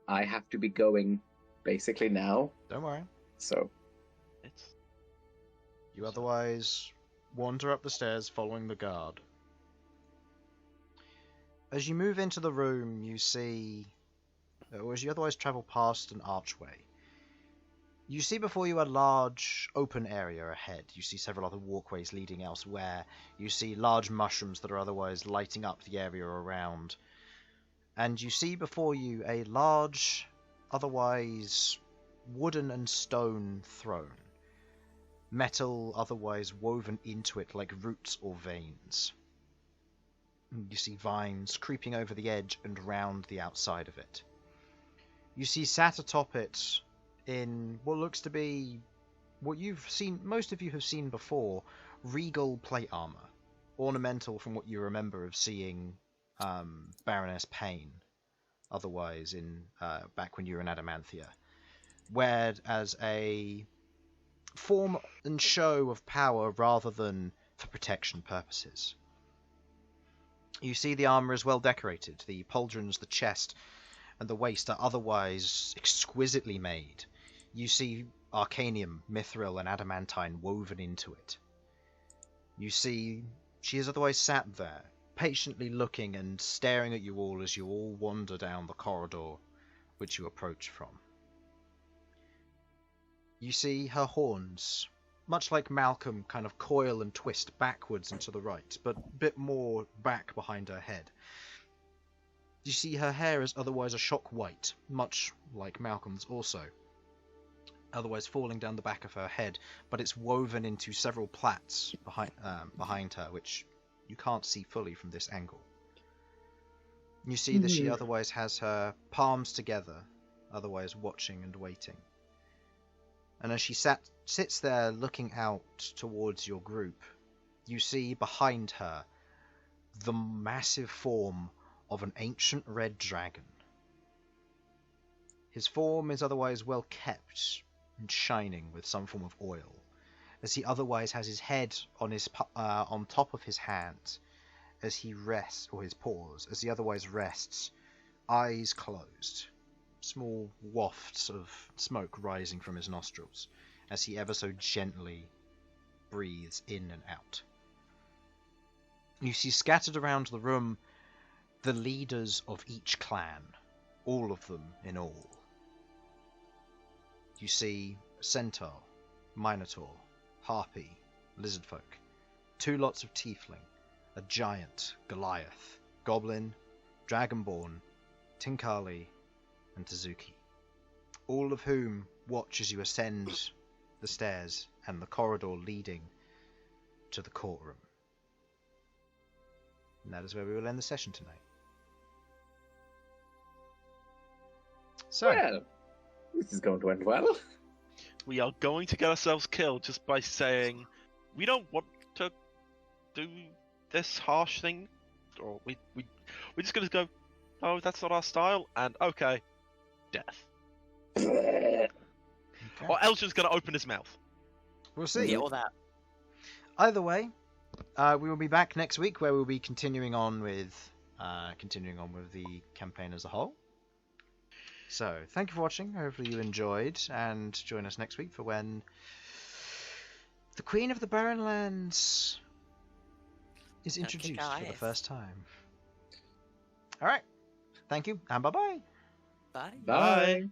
[SPEAKER 5] I have to be going basically now.
[SPEAKER 1] Don't worry.
[SPEAKER 5] So.
[SPEAKER 1] You otherwise wander up the stairs following the guard. As you move into the room, you see, or as you otherwise travel past an archway, you see before you a large open area ahead. You see several other walkways leading elsewhere. You see large mushrooms that are otherwise lighting up the area around. And you see before you a large, otherwise wooden and stone throne. Metal otherwise woven into it like roots or veins. You see vines creeping over the edge and round the outside of it. You see sat atop it in what looks to be what most of you have seen before, regal plate armor, ornamental from what you remember of seeing Baroness Payne, otherwise in back when you were in Adamanthia, wear as a form and show of power rather than for protection purposes. You see the armor is well decorated. The pauldrons, the chest, and the waist are otherwise exquisitely made. You see arcanium, mithril, and adamantine woven into it. You see she is otherwise sat there, patiently looking and staring at you all as you all wander down the corridor which you approach from. You see her horns, much like Malcom, kind of coil and twist backwards and to the right, but a bit more back behind her head. You see her hair is otherwise a shock white, much like Malcolm's also, otherwise falling down the back of her head, but it's woven into several plaits behind her, which you can't see fully from this angle. You see that she otherwise has her palms together, otherwise watching and waiting. And as she sits there looking out towards your group, you see behind her the massive form of an ancient red dragon. His form is otherwise well kept and shining with some form of oil, as he otherwise has his head on top of his hands as he rests, or his paws, as he otherwise rests, eyes closed. Small wafts of smoke rising from his nostrils as he ever so gently breathes in and out. You see scattered around the room the leaders of each clan, all of them in all. You see Centaur, Minotaur, Harpy, Lizardfolk, 2 lots of Tiefling, a giant, Goliath, Goblin, Dragonborn, Tinkali, and Tazuki, all of whom watch as you ascend the stairs and the corridor leading to the courtroom. And that is where we will end the session tonight. So,
[SPEAKER 5] Well, this is going to end well.
[SPEAKER 4] We are going to get ourselves killed just by saying we don't want to do this harsh thing, or we're just going to go, oh, that's not our style, and okay, death.
[SPEAKER 1] okay.
[SPEAKER 4] Or Elsyan's going to open his mouth.
[SPEAKER 1] We'll see.
[SPEAKER 3] Yeah, all that.
[SPEAKER 1] Either way, we will be back next week where we'll be continuing on with the campaign as a whole. So, thank you for watching. Hopefully you enjoyed, and join us next week for when the Queen of the Barrenlands is introduced for the first time. Alright, thank you, and bye-bye.
[SPEAKER 3] Bye.
[SPEAKER 5] Bye.